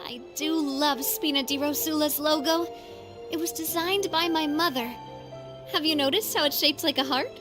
I do love Spina di Rosula's logo. It was designed by my mother. Have you noticed how it's shaped like a heart?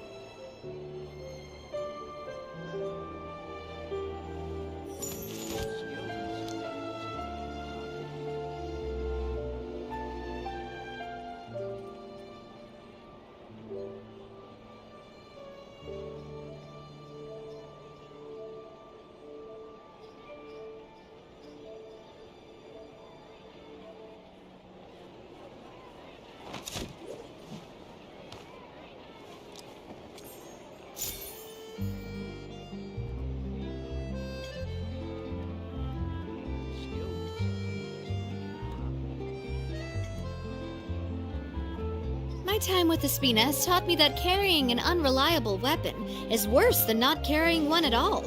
My time with the Spina has taught me that carrying an unreliable weapon is worse than not carrying one at all.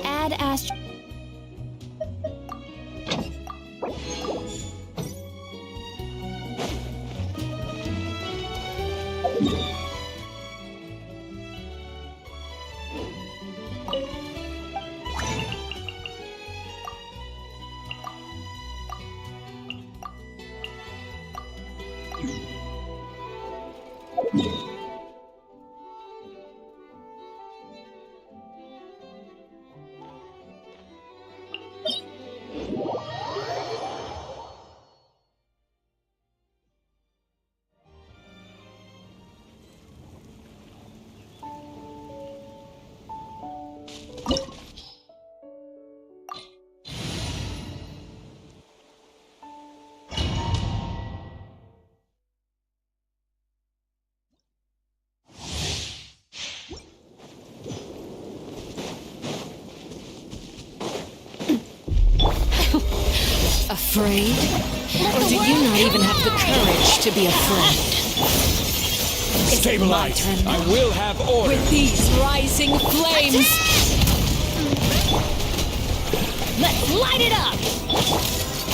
Add astro... Afraid? Or do you not even have the courage to be afraid? Stabilize! I will have order! With these rising flames! Let's light it up!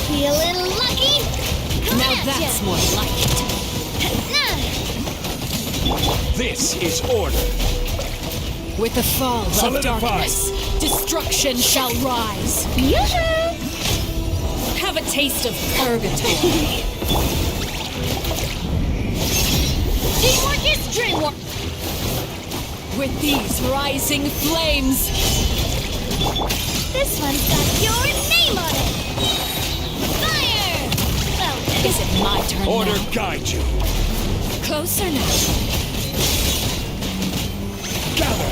Feeling lucky? Now that's more like it. This is order! With the fall of Solidify. darkness, destruction shall rise. Yoo-hoo! Have a taste of purgatory. Teamwork is dreamwork! With these rising flames, This one's got your name on it! Fire! Well, is it my turn Order now? guide you! Closer now. Gather!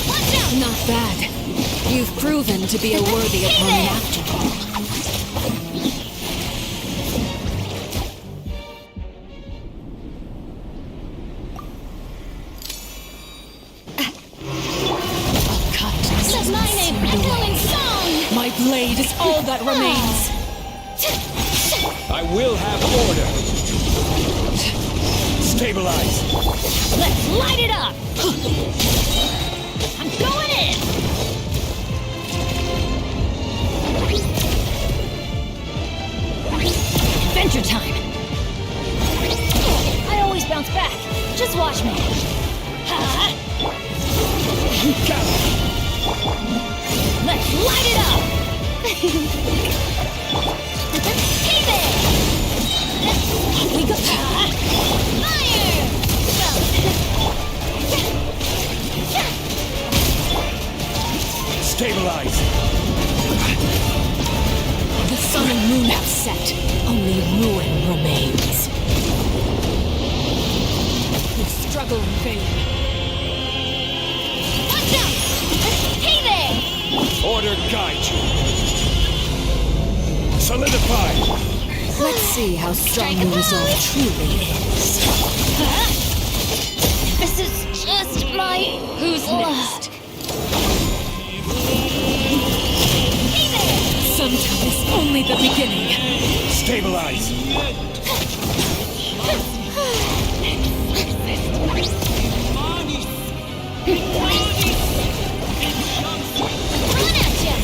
watch out! Not bad. You've proven to be a worthy opponent after all. I'll cut Let my name echo in song! My blade is all that remains. I will have order! Stabilize! Let's light it up! I'm going in! Adventure time! I always bounce back. Just watch me. Gather! Let's light it up! Hey there! Here we go! Fire! Stabilize! The sun and moon have set. Only ruin remains. see how strong your resolve truly is. This is just my... Who's next? Hey there! Sometimes only the beginning. Stabilize. Coming at ya!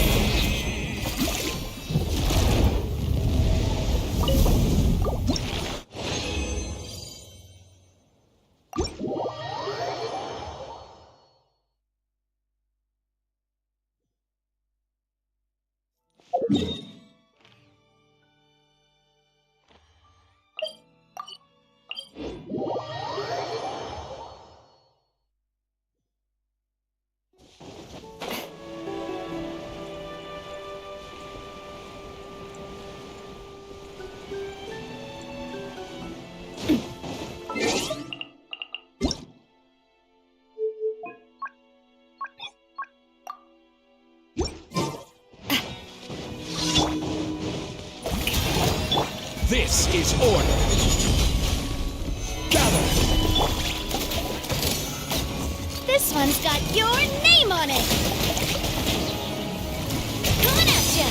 This is order. Gather. This one's got your name on it! Coming at ya!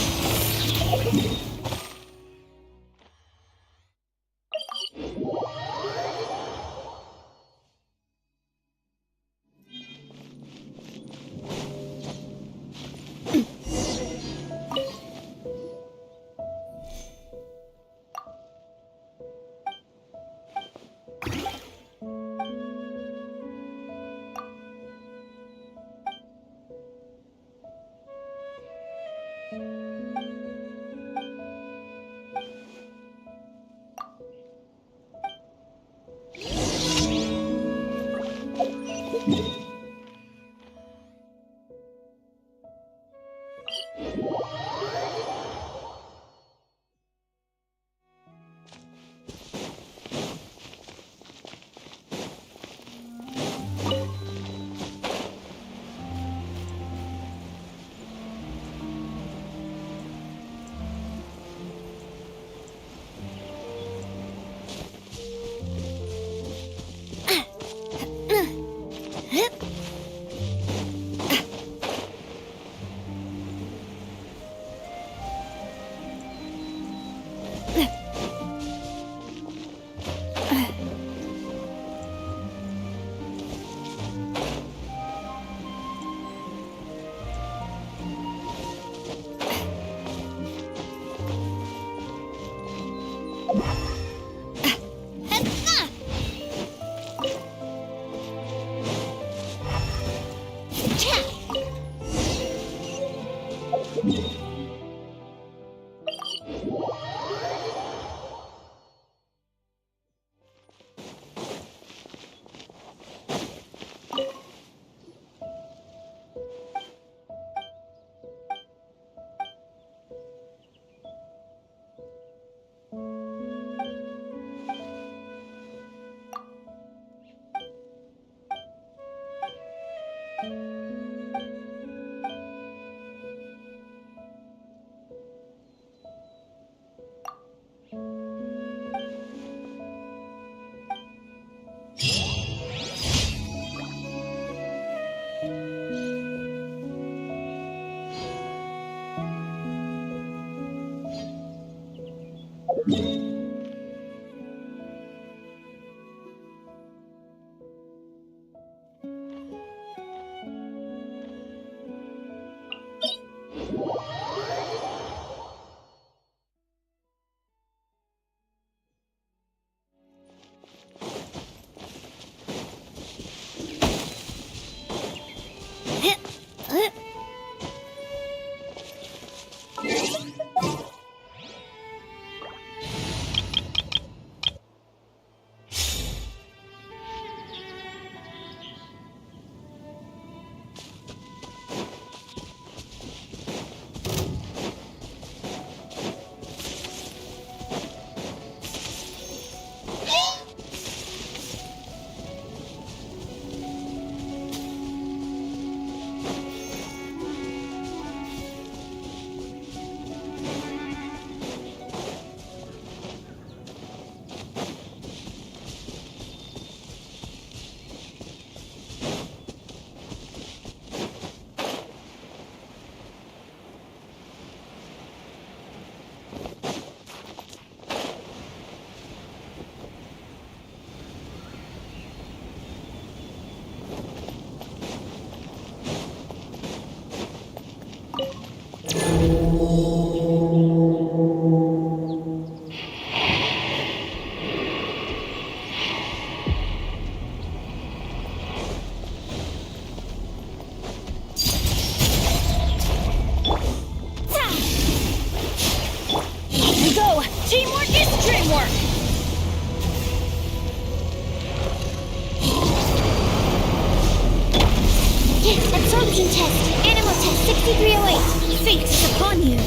test. Animal test 6308. Fate is upon you.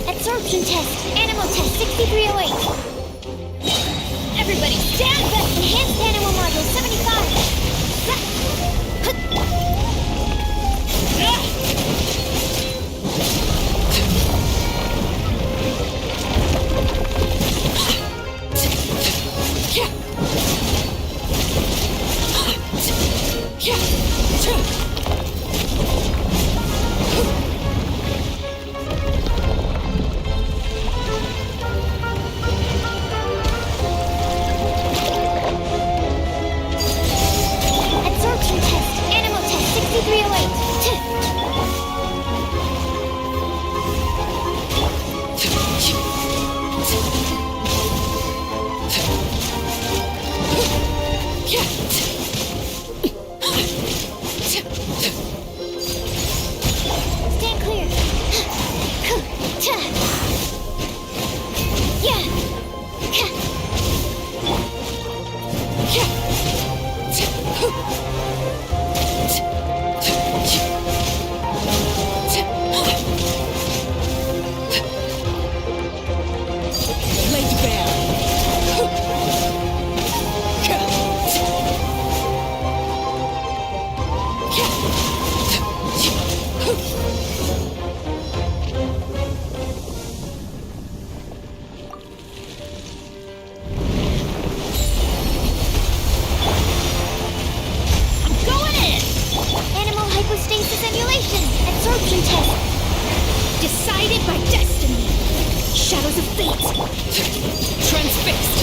Absorption test. Animal test 6308. Everybody stand back. Enhanced animal module 75. Absorption test. Animal test 6308. Stand clear. Laid bare. Animal hypostasis emulation. Absorption test. Decided by destiny. Shadows of fate. Transfixed.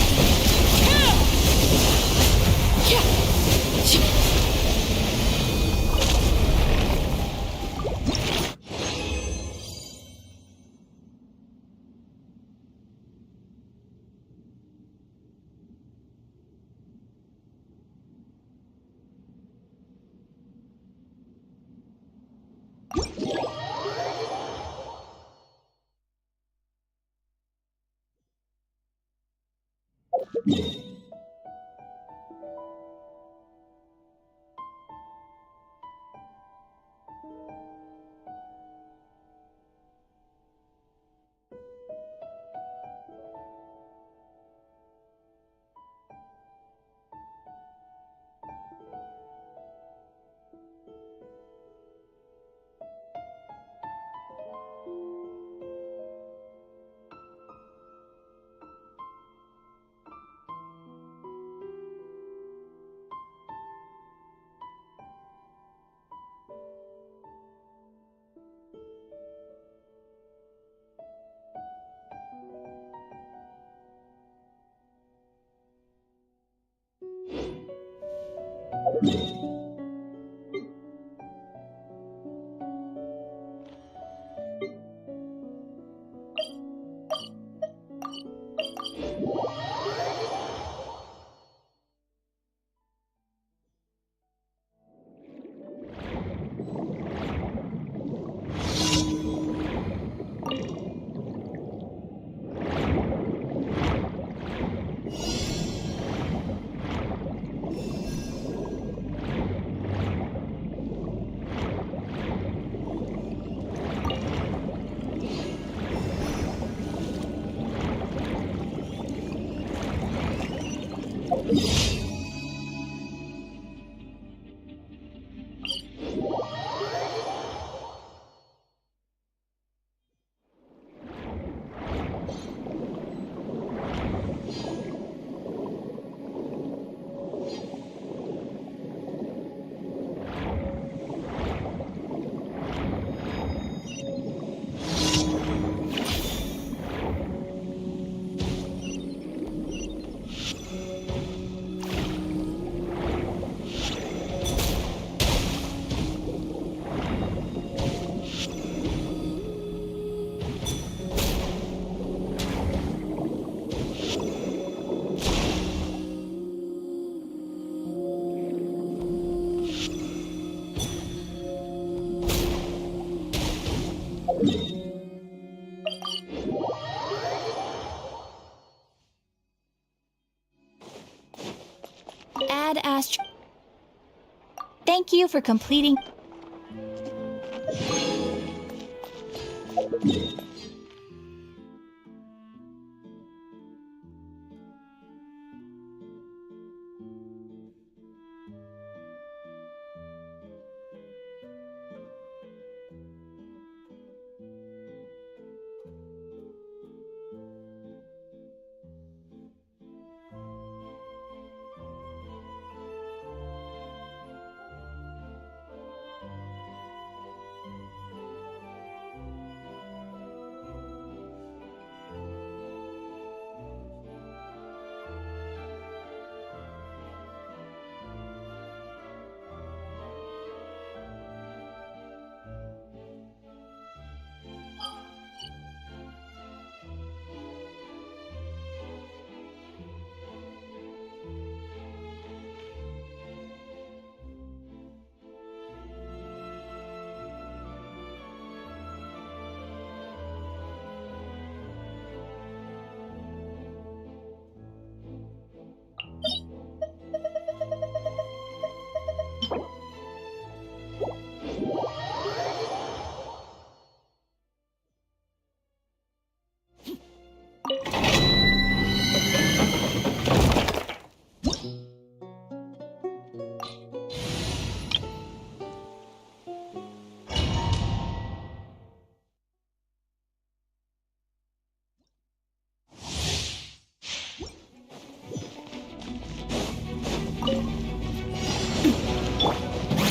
Add Astro. Thank you for completing.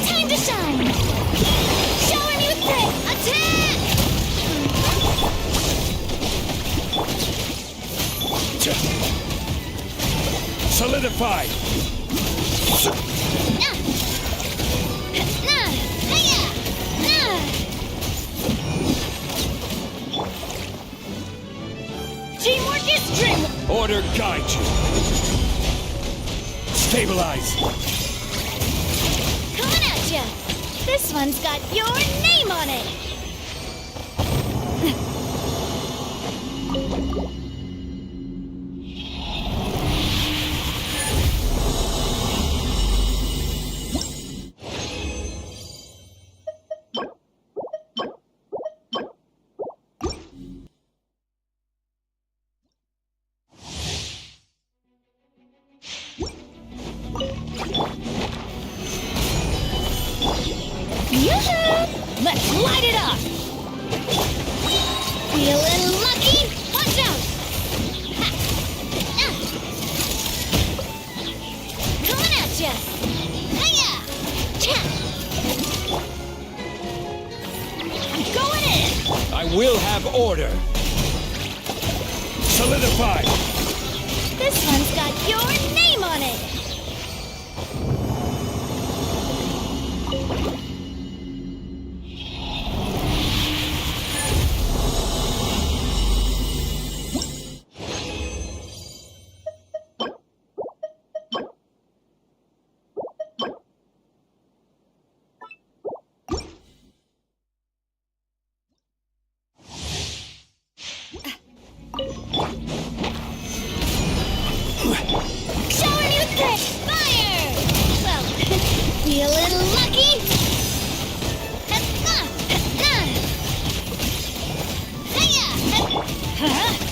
Time to shine! Shower me with praise! Attack! Solidified! Teamwork is dream! Order guide you! Stabilize! Coming at ya! This one's got your name on it! Yoo-hoo! Let's light it up! Feeling lucky? Watch out! Ha! Ah! Coming at ya! Hiya! Cha! I'm going in! I will have order! Solidify! This one's got your name on it! Shower me with great fire! Well, feeling lucky?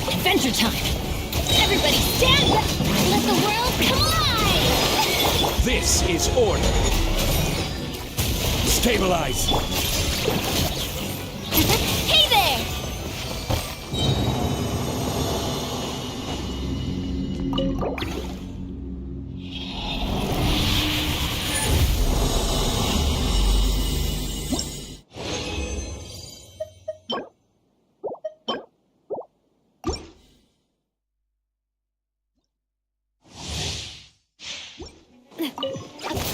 Adventure time! Everybody stand up! Let the world come alive! This is order. Stabilize. Hey there!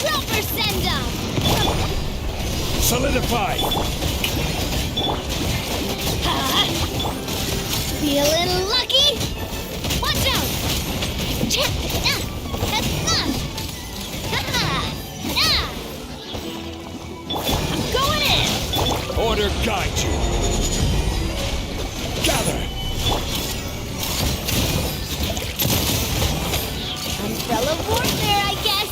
Proper send-off! Solidify. Feeling lucky? Watch out! I'm going in! Order guide you. Gather. Umbrella warfare, I guess!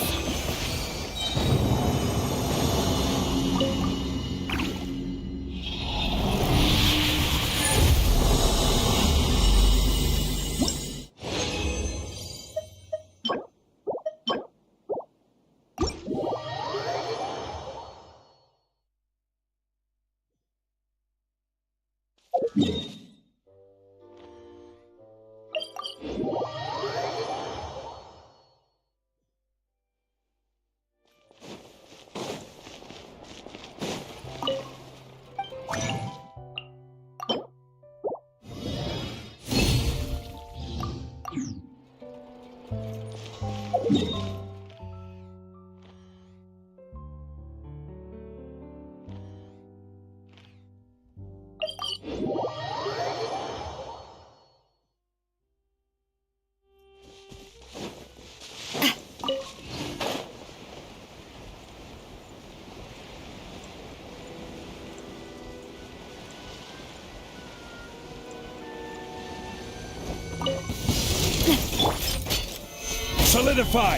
Solidify.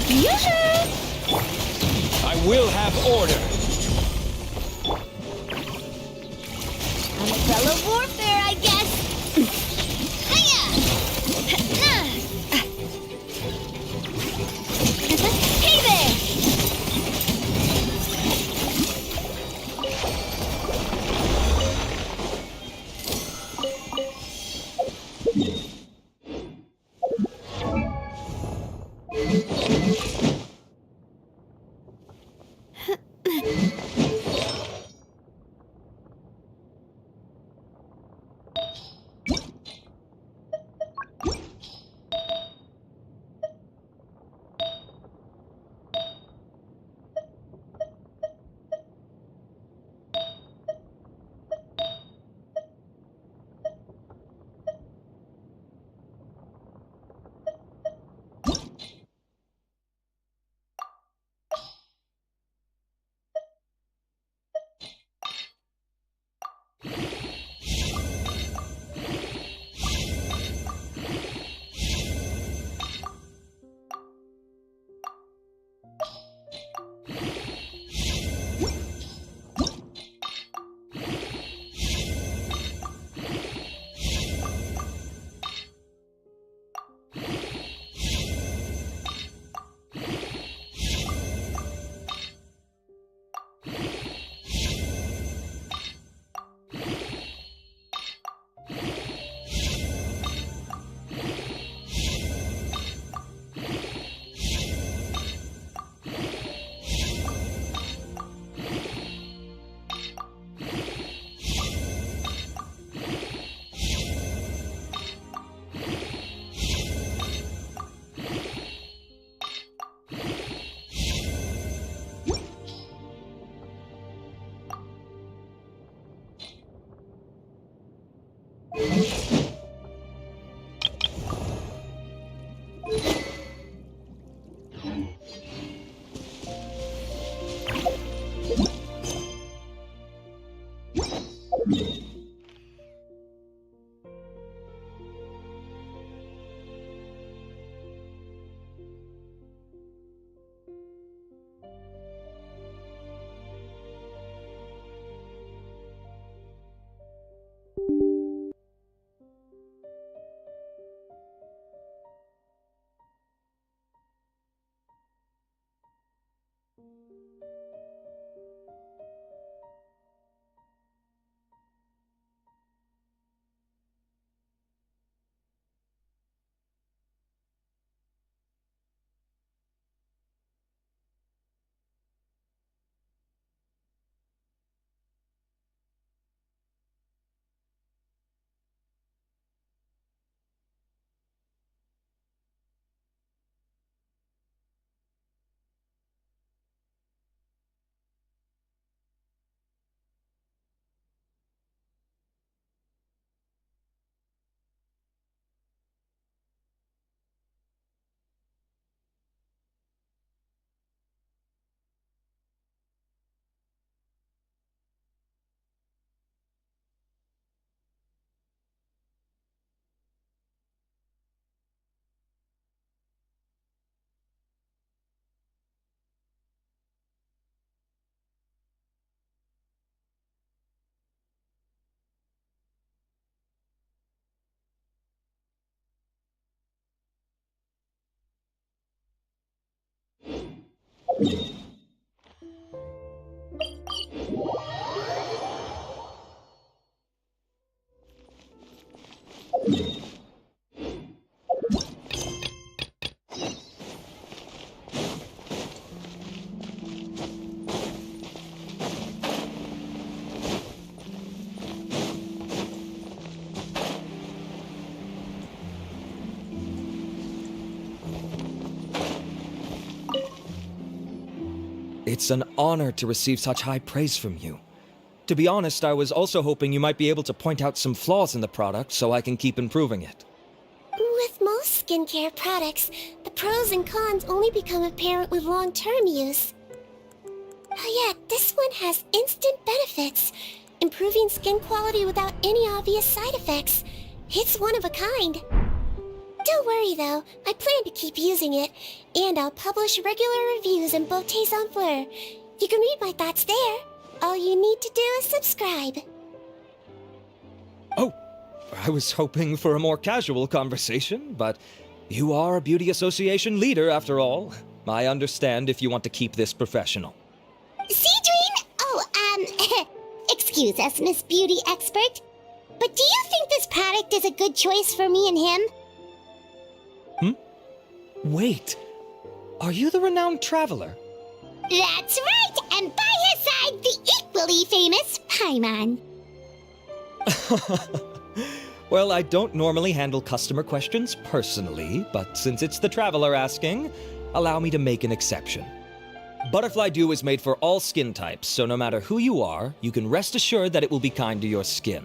Yoo-hoo! I will have order. Umbrella warfare, I guess! Hiya! Hey there! It's an honor to receive such high praise from you. To be honest, I was also hoping you might be able to point out some flaws in the product so I can keep improving it. With most skincare products, the pros and cons only become apparent with long-term use. Oh yeah, this one has instant benefits, improving skin quality without any obvious side effects. It's one of a kind. Don't worry though, I plan to keep using it, and I'll publish regular reviews in Beautés en Fleur. You can read my thoughts there. All you need to do is subscribe. Oh, I was hoping for a more casual conversation, but you are a beauty association leader after all. I understand if you want to keep this professional. Seedream? Oh, excuse us, Miss Beauty Expert. But do you think this product is a good choice for me and him? Wait, are you the renowned traveler? That's right, and by his side, the equally famous Paimon. Well, I don't normally handle customer questions personally, but since it's the traveler asking, allow me to make an exception. Butterfly Dew is made for all skin types, so no matter who you are, you can rest assured that it will be kind to your skin.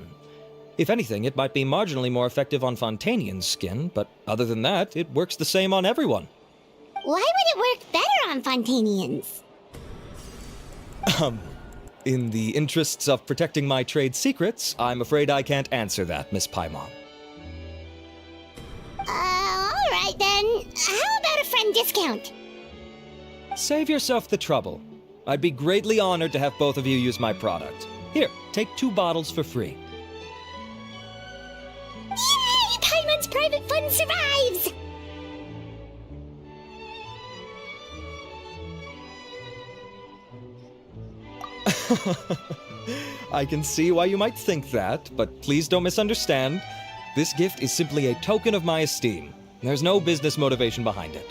If anything, it might be marginally more effective on Fontainian's skin, but other than that, it works the same on everyone. Why would it work better on Fontainians? In the interests of protecting my trade secrets, I'm afraid I can't answer that, Miss Paimon. Alright then. How about a friend discount? Save yourself the trouble. I'd be greatly honored to have both of you use my product. Here, take 2 bottles for free. Yay! Paimon's private fund survives! I can see why you might think that, but please don't misunderstand. This gift is simply a token of my esteem. There's no business motivation behind it.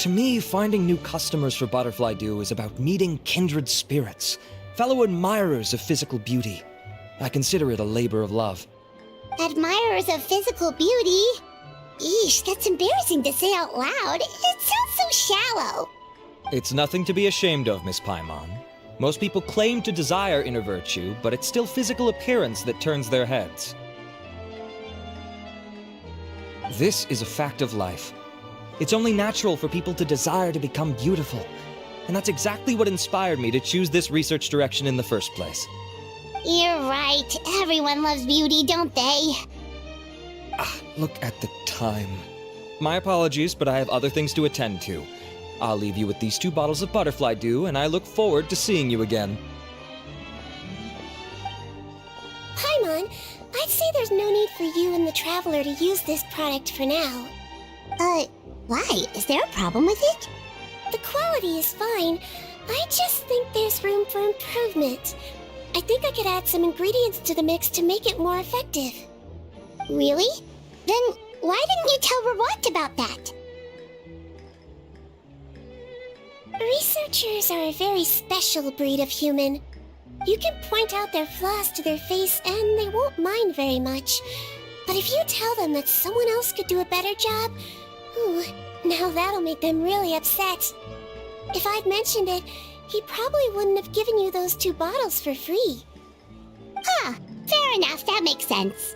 To me, finding new customers for Butterfly Dew is about meeting kindred spirits, fellow admirers of physical beauty. I consider it a labor of love. Admirers of physical beauty? Eesh, that's embarrassing to say out loud. It sounds so shallow. It's nothing to be ashamed of, Miss Paimon. Most people claim to desire inner virtue, but it's still physical appearance that turns their heads. This is a fact of life. It's only natural for people to desire to become beautiful. And that's exactly what inspired me to choose this research direction in the first place. You're right. Everyone loves beauty, don't they? Look at the time. My apologies, but I have other things to attend to. I'll leave you with these 2 bottles of Butterfly Dew, and I look forward to seeing you again. Paimon, I'd say there's no need for you and the Traveler to use this product for now. Why? Is there a problem with it? The quality is fine. I just think there's room for improvement. I think I could add some ingredients to the mix to make it more effective. Really? Then why didn't you tell Rawat about that? Researchers are a very special breed of human. You can point out their flaws to their face and they won't mind very much. But if you tell them that someone else could do a better job, now that'll make them really upset. If I'd mentioned it, he probably wouldn't have given you those 2 bottles for free. Fair enough, that makes sense.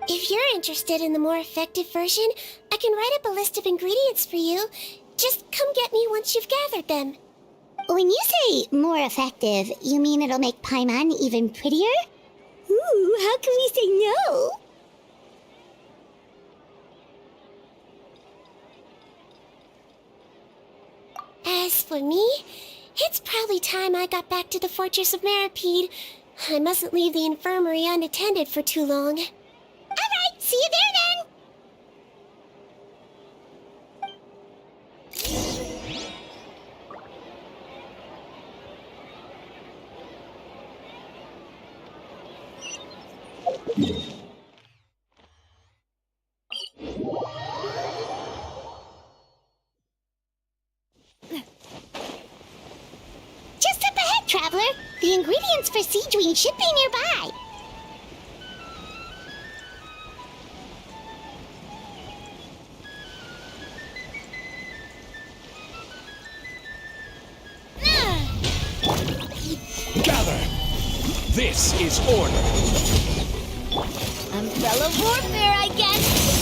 If you're interested in the more effective version, I can write up a list of ingredients for you. Just come get me once you've gathered them. When you say more effective, you mean it'll make Paimon even prettier? Ooh, how can we say no? As for me, it's probably time I got back to the Fortress of Maripede. I mustn't leave the infirmary unattended for too long. Alright, see you there then! Just up ahead, Traveler. The ingredients for siege wing should be nearby. Gather! This is order! Umbrella warfare, I guess.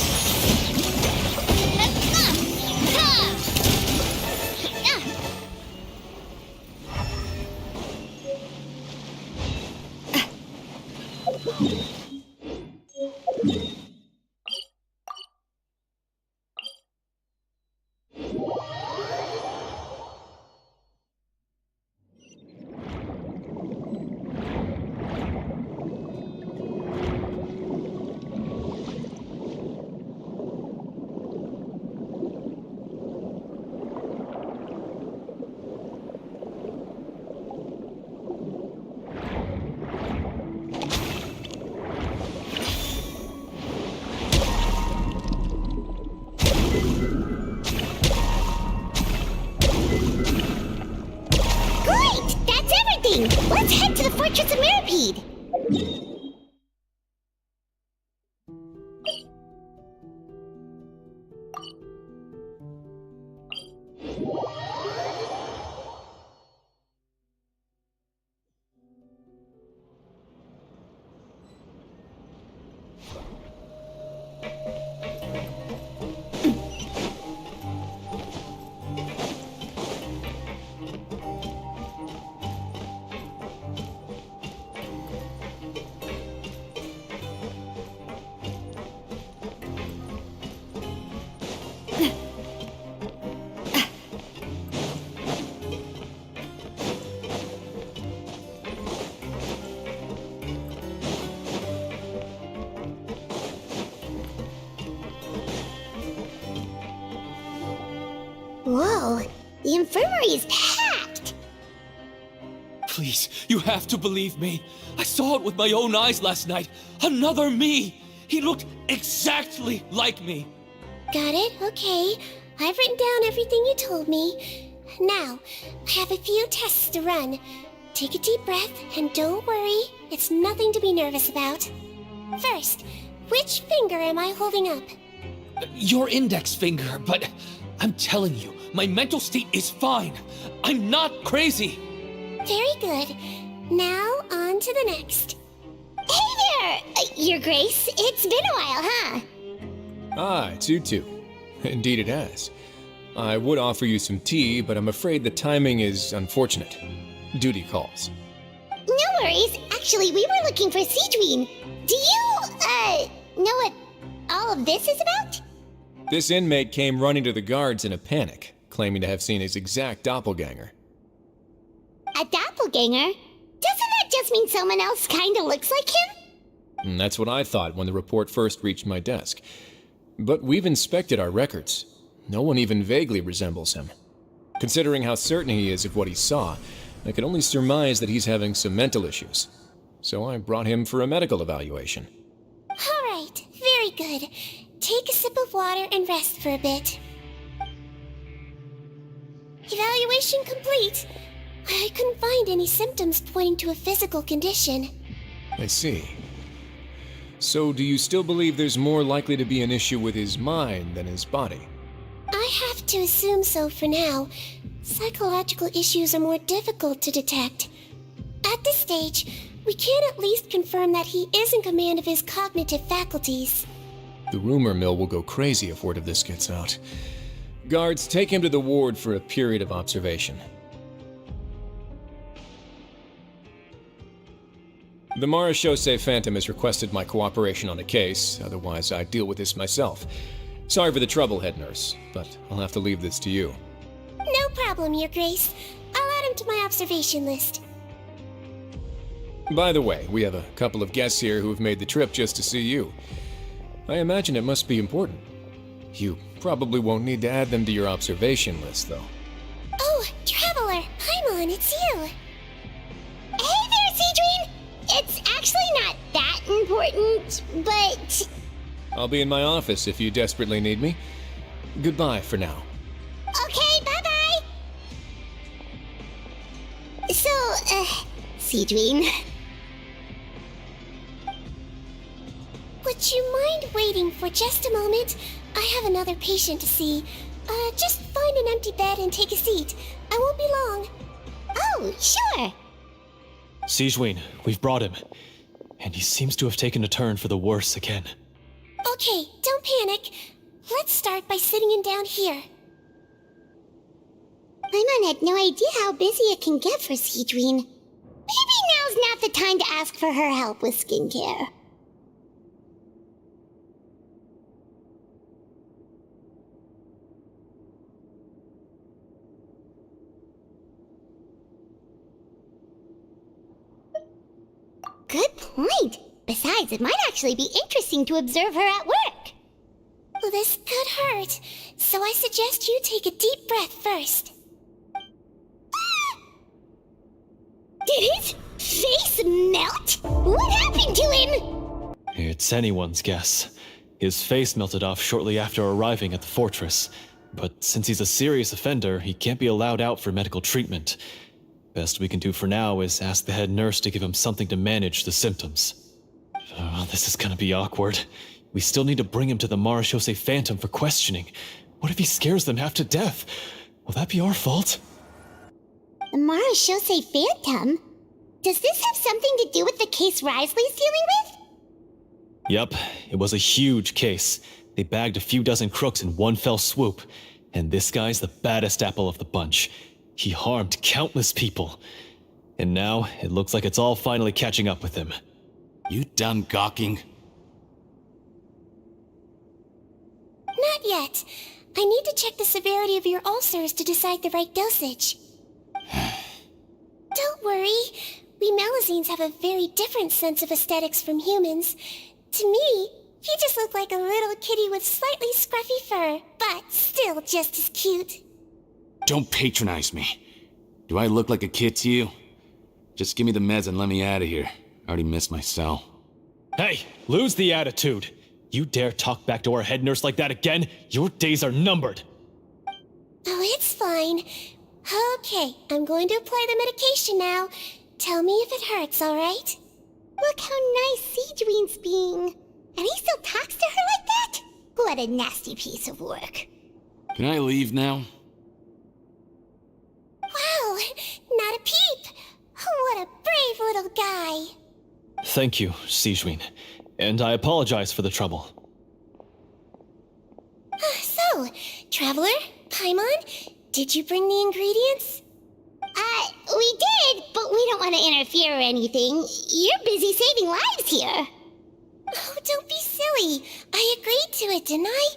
Let's head to the Fortress of Mirapede! Whoa, the infirmary is packed! Please, you have to believe me. I saw it with my own eyes last night. Another me! He looked exactly like me. Got it, okay. I've written down everything you told me. Now, I have a few tests to run. Take a deep breath, and don't worry, it's nothing to be nervous about. First, which finger am I holding up? Your index finger, but I'm telling you, my mental state is fine. I'm not crazy. Very good. Now, on to the next. Hey there, Your Grace. It's been a while, huh? Ah, it's you two. Indeed it has. I would offer you some tea, but I'm afraid the timing is unfortunate. Duty calls. No worries. Actually, we were looking for Siegeween. Do you, know what all of this is about? This inmate came running to the guards in a panic, claiming to have seen his exact doppelganger. A doppelganger? Doesn't that just mean someone else kinda looks like him? And that's what I thought when the report first reached my desk. But we've inspected our records. No one even vaguely resembles him. Considering how certain he is of what he saw, I can only surmise that he's having some mental issues. So I brought him for a medical evaluation. All right, very good. Take a sip of water and rest for a bit. Evaluation complete. I couldn't find any symptoms pointing to a physical condition. I see. So do you still believe there's more likely to be an issue with his mind than his body? I have to assume so for now. Psychological issues are more difficult to detect. At this stage, we can at least confirm that he is in command of his cognitive faculties. The rumor mill will go crazy if word of this gets out. Guards, take him to the ward for a period of observation. The Marechaussee Phantom has requested my cooperation on a case, otherwise I'd deal with this myself. Sorry for the trouble, head nurse, but I'll have to leave this to you. No problem, Your Grace. I'll add him to my observation list. By the way, we have a couple of guests here who have made the trip just to see you. I imagine it must be important. You probably won't need to add them to your observation list, though. Oh, Traveler! Paimon, it's you! Hey there, Seedween! It's actually not that important. important, but... I'll be in my office if you desperately need me. Goodbye for now. Okay, bye-bye! So, Seedween... Would you mind waiting for just a moment? I have another patient to see. Just find an empty bed and take a seat. I won't be long. Oh, sure! Sejuin, we've brought him. And he seems to have taken a turn for the worse again. Okay, don't panic. Let's start by sitting him down here. Paimon had no idea how busy it can get for Seedween. Maybe now's not the time to ask for her help with skincare. Good point. Besides, it might actually be interesting to observe her at work. Well, this could hurt, so I suggest you take a deep breath first. Did his face melt? What happened to him? It's anyone's guess. His face melted off shortly after arriving at the fortress. But since he's a serious offender, he can't be allowed out for medical treatment. Best we can do for now is ask the head nurse to give him something to manage the symptoms. Oh, this is gonna be awkward. We still need to bring him to the Marechaussee Phantom for questioning. What if he scares them half to death? Will that be our fault? The Marechaussee Phantom? Does this have something to do with the case Wrisley's dealing with? Yep, it was a huge case. They bagged a few dozen crooks in one fell swoop. And this guy's the baddest apple of the bunch. He harmed countless people. And now, it looks like it's all finally catching up with him. You done gawking? Not yet. I need to check the severity of your ulcers to decide the right dosage. Don't worry. We Melazines have a very different sense of aesthetics from humans. To me, he just looked like a little kitty with slightly scruffy fur, but still just as cute. Don't patronize me. Do I look like a kid to you? Just give me the meds and let me out of here. I already missed my cell. Hey, lose the attitude. You dare talk back to our head nurse like that again? Your days are numbered. Oh, it's fine. Okay, I'm going to apply the medication now. Tell me if it hurts, alright? Look how nice Seedween's being. And he still talks to her like that? What a nasty piece of work. Can I leave now? Wow, not a peep. What a brave little guy. Thank you, Sejuin. And I apologize for the trouble. So, Traveler, Paimon, did you bring the ingredients? We did, but we don't want to interfere or anything. You're busy saving lives here. Oh, don't be silly. I agreed to it, didn't I?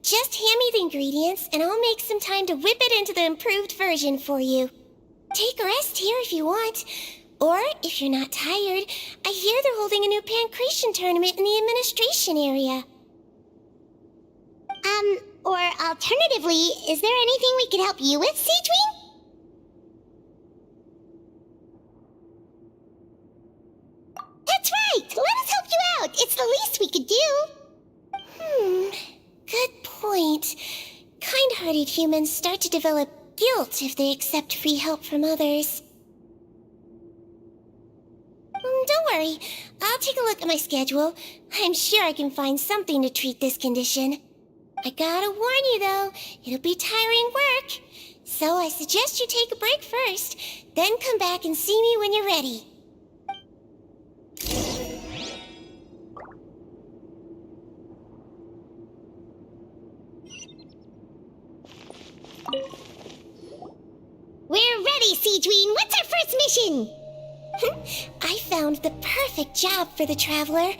Just hand me the ingredients, and I'll make some time to whip it into the improved version for you. Take a rest here if you want. Or, if you're not tired, I hear they're holding a new pancreation tournament in the administration area. Or alternatively, is there anything we could help you with, Seedween? That's right! Let us help you out! It's the least we could do! Good point. Kind-hearted humans start to develop guilt if they accept free help from others. Don't worry. I'll take a look at my schedule. I'm sure I can find something to treat this condition. I gotta warn you, though, it'll be tiring work. So I suggest you take a break first, then come back and see me when you're ready. We're ready, Seedween. What's our first mission? I found the perfect job for the Traveler.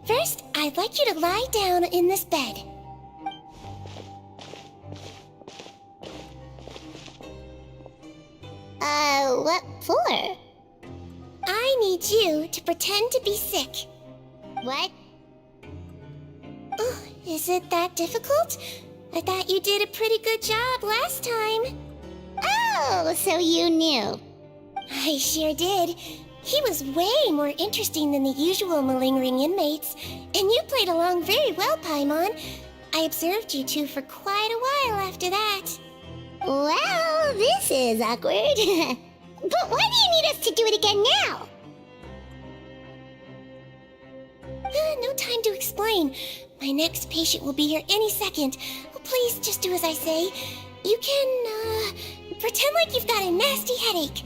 First, I'd like you to lie down in this bed. What for? I need you to pretend to be sick. What? Oh, is it that difficult? I thought you did a pretty good job last time. Oh, so you knew. I sure did. He was way more interesting than the usual malingering inmates, and you played along very well, Paimon. I observed you two for quite a while after that. Well, this is awkward. But why do you need us to do it again now? No time to explain. My next patient will be here any second. Please just do as I say. You can, pretend like you've got a nasty headache,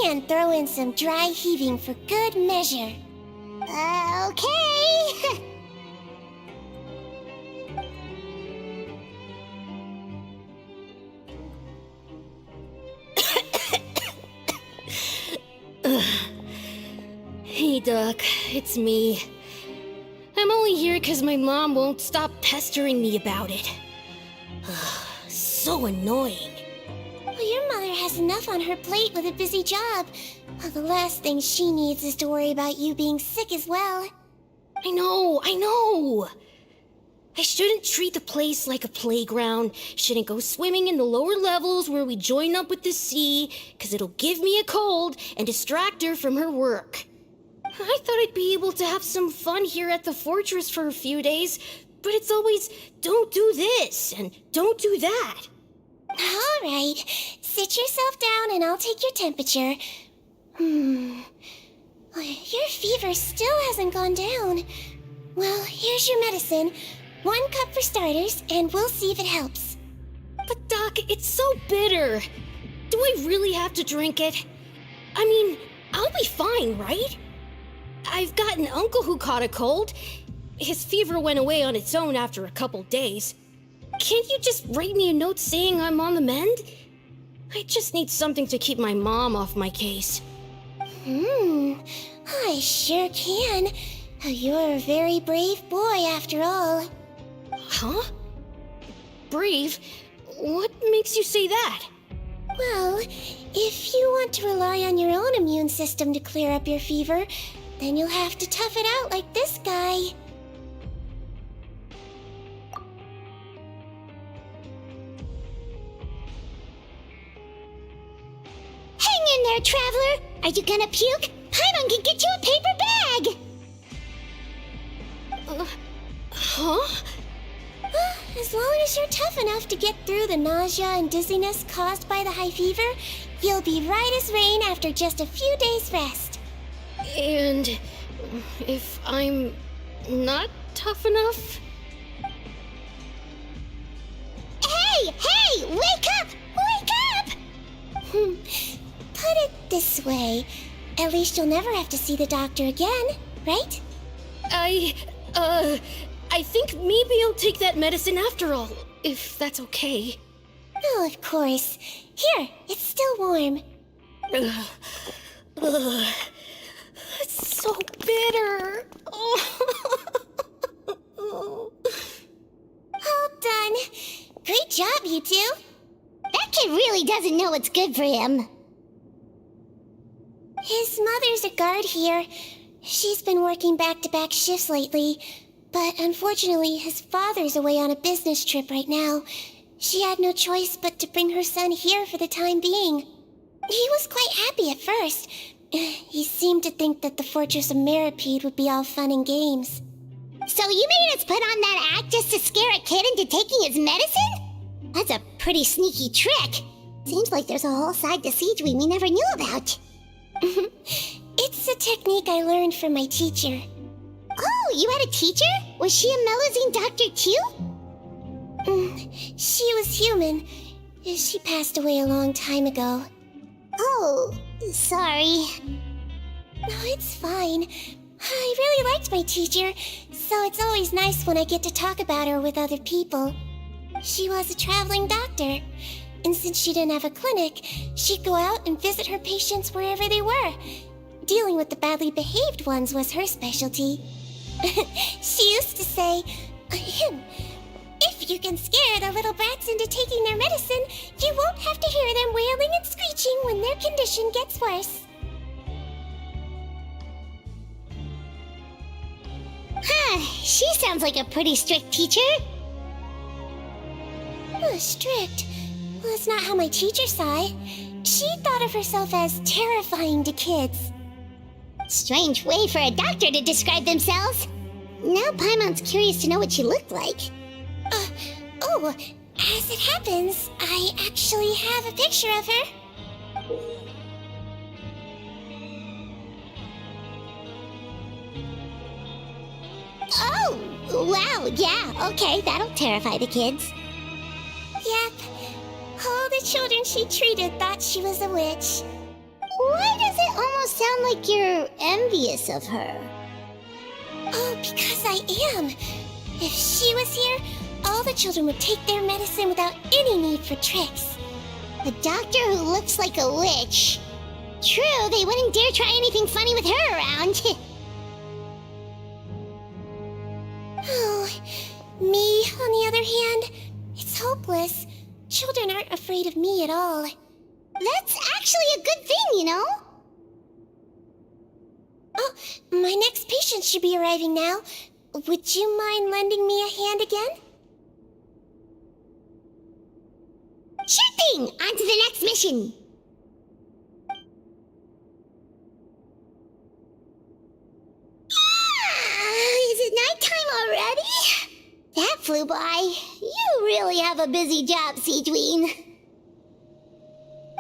and throw in some dry heaving for good measure. Okay. Hey, Doc, it's me. I'm only here because my mom won't stop pestering me about it. So annoying. Well, your mother has enough on her plate with a busy job. Well, the last thing she needs is to worry about you being sick as well. I know. I shouldn't treat the place like a playground. Shouldn't go swimming in the lower levels where we join up with the sea, because it'll give me a cold and distract her from her work. I thought I'd be able to have some fun here at the fortress for a few days, but it's always, don't do this and don't do that. All right, sit yourself down and I'll take your temperature. Your fever still hasn't gone down. Well, here's your medicine. 1 cup for starters, and we'll see if it helps. But Doc, it's so bitter. Do I really have to drink it? I mean, I'll be fine, right? I've got an uncle who caught a cold. His fever went away on its own after a couple days. Can't you just write me a note saying I'm on the mend? I just need something to keep my mom off my case. I sure can. You're a very brave boy after all. Huh? Brave? What makes you say that? Well, if you want to rely on your own immune system to clear up your fever, then you'll have to tough it out like this guy. Hang in there, traveler. Are you gonna puke? Paimon can get you a paper bag. Huh? As long as you're tough enough to get through the nausea and dizziness caused by the high fever, you'll be right as rain after just a few days' rest. And if I'm not tough enough? Hey! Wake up! Wake up! Put it this way. At least you'll never have to see the doctor again, right? I think maybe I'll take that medicine after all, if that's okay. Oh, of course. Here, it's still warm. It's so bitter. All done. Great job, you two. That kid really doesn't know what's good for him. His mother's a guard here. She's been working back-to-back shifts lately, but unfortunately his father's away on a business trip right now. She had no choice but to bring her son here for the time being. He was quite happy at first. He seemed to think that the Fortress of Meropide would be all fun and games. So you made us put on that act just to scare a kid into taking his medicine? That's a pretty sneaky trick. Seems like there's a whole side to Siege we never knew about. It's a technique I learned from my teacher. Oh, you had a teacher? Was she a Mellowsine doctor too? She was human. She passed away a long time ago. Oh, sorry. No, it's fine. I really liked my teacher, so it's always nice when I get to talk about her with other people. She was a traveling doctor, and since she didn't have a clinic, she'd go out and visit her patients wherever they were. Dealing with the badly behaved ones was her specialty. She used to say, if you can scare the little brats into taking their medicine, you won't have to hear them wailing and screeching when their condition gets worse. She sounds like a pretty strict teacher. Strict? Well, that's not how my teacher saw it. She thought of herself as terrifying to kids. Strange way for a doctor to describe themselves. Now Paimon's curious to know what she looked like. As it happens, I actually have a picture of her. Oh, wow, yeah, okay, that'll terrify the kids. Yep. All the children she treated thought she was a witch. Why does it almost sound like you're envious of her? Oh, because I am. If she was here, all the children would take their medicine without any need for tricks. A doctor who looks like a witch. True, they wouldn't dare try anything funny with her around. Oh, me, on the other hand, it's hopeless. Children aren't afraid of me at all. That's actually a good thing, you know? Oh, my next patient should be arriving now. Would you mind lending me a hand again? Sure thing! On to the next mission! Is it nighttime already? That flew by. You really have a busy job, Siegeween.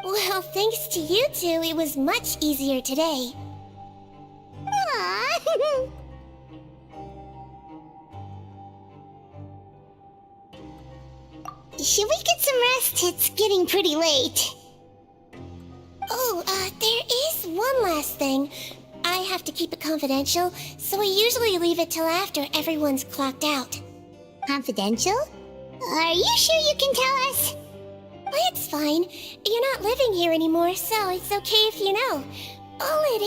Well, thanks to you two, it was much easier today. Aww. Should we get some rest? It's getting pretty late. Oh, there is one last thing. I have to keep it confidential, so I usually leave it till after everyone's clocked out. Confidential? Are you sure you can tell us? Well, it's fine. You're not living here anymore, so it's okay if you know. All it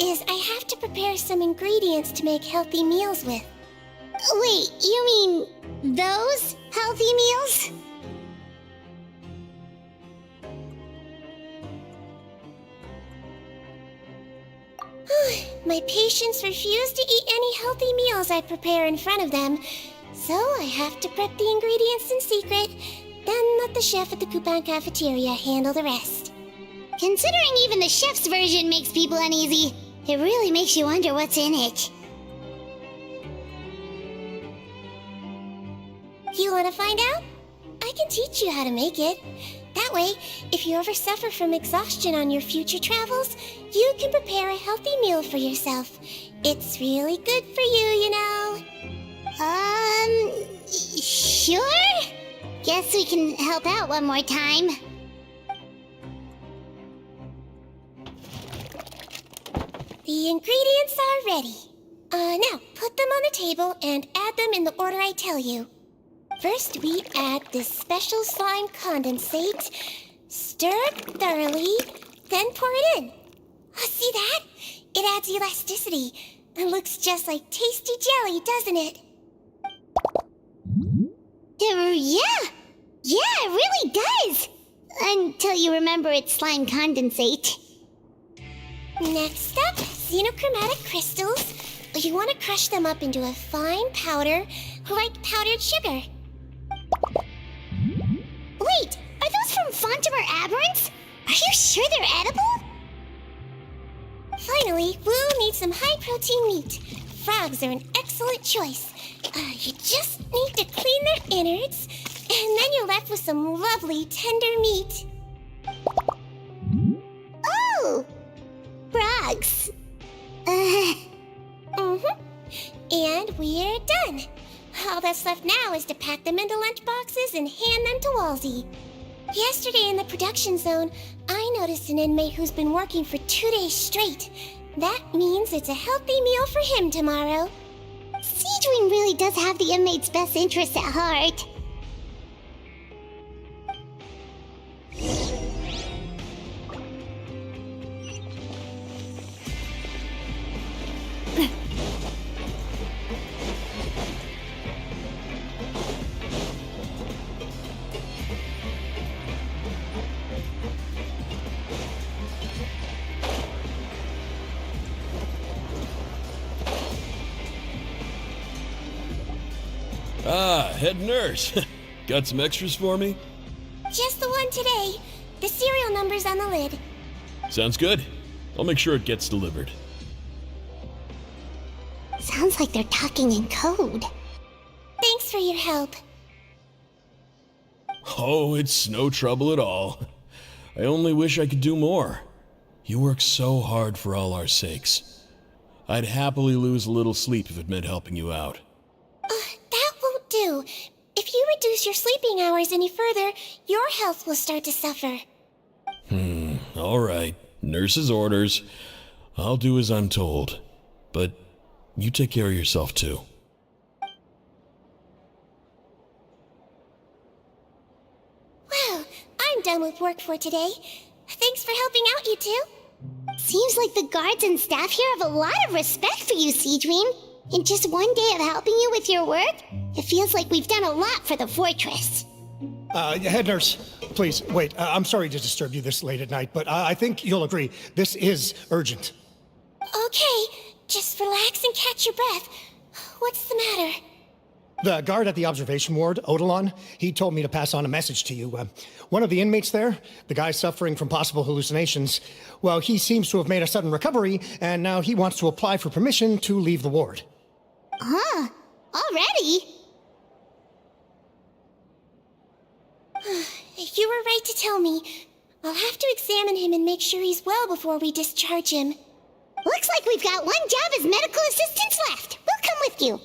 is I have to prepare some ingredients to make healthy meals with. Wait, you mean those healthy meals? My patients refuse to eat any healthy meals I prepare in front of them, so I have to prep the ingredients in secret, then let the chef at the coupon cafeteria handle the rest. Considering even the chef's version makes people uneasy, it really makes you wonder what's in it. You want to find out? I can teach you how to make it. That way, if you ever suffer from exhaustion on your future travels, you can prepare a healthy meal for yourself. It's really good for you, you know. Sure? Guess we can help out one more time. The ingredients are ready. Now, put them on the table and add them in the order I tell you. First, we add this special slime condensate, stir it thoroughly, then pour it in. Oh, see that? It adds elasticity and looks just like tasty jelly, doesn't it? Yeah, it really does. Until you remember it's slime condensate. Next up, xenochromatic crystals. You want to crush them up into a fine powder, like powdered sugar. Wait, are those from Fontimer Aberrants? Are you sure they're edible? Finally, we'll need some high-protein meat. Frogs are an excellent choice. You just need to clean their innards, and then you're left with some lovely tender meat. Oh! Frogs. And we're done. All that's left now is to pack them into lunch boxes and hand them to Walsey. Yesterday in the production zone, I noticed an inmate who's been working for 2 days straight. That means it's a healthy meal for him tomorrow. Siegeween really does have the inmate's best interests at heart. Ah, head nurse. Got some extras for me? Just the one today. The serial number's on the lid. Sounds good. I'll make sure it gets delivered. Sounds like they're talking in code. Thanks for your help. Oh, it's no trouble at all. I only wish I could do more. You work so hard for all our sakes. I'd happily lose a little sleep if it meant helping you out. That won't do. If you reduce your sleeping hours any further, your health will start to suffer. All right. Nurse's orders. I'll do as I'm told. But you take care of yourself too. Well, I'm done with work for today. Thanks for helping out, you two. Seems like the guards and staff here have a lot of respect for you, Seedream. In just one day of helping you with your work, it feels like we've done a lot for the fortress. Head nurse, please, wait. I'm sorry to disturb you this late at night, but I think you'll agree. This is urgent. Okay, just relax and catch your breath. What's the matter? The guard at the observation ward, Odilon, he told me to pass on a message to you. One of the inmates there, the guy suffering from possible hallucinations, well, he seems to have made a sudden recovery, and now he wants to apply for permission to leave the ward. Huh? Already? You were right to tell me. I'll have to examine him and make sure he's well before we discharge him. Looks like we've got one job as medical assistants left. We'll come with you.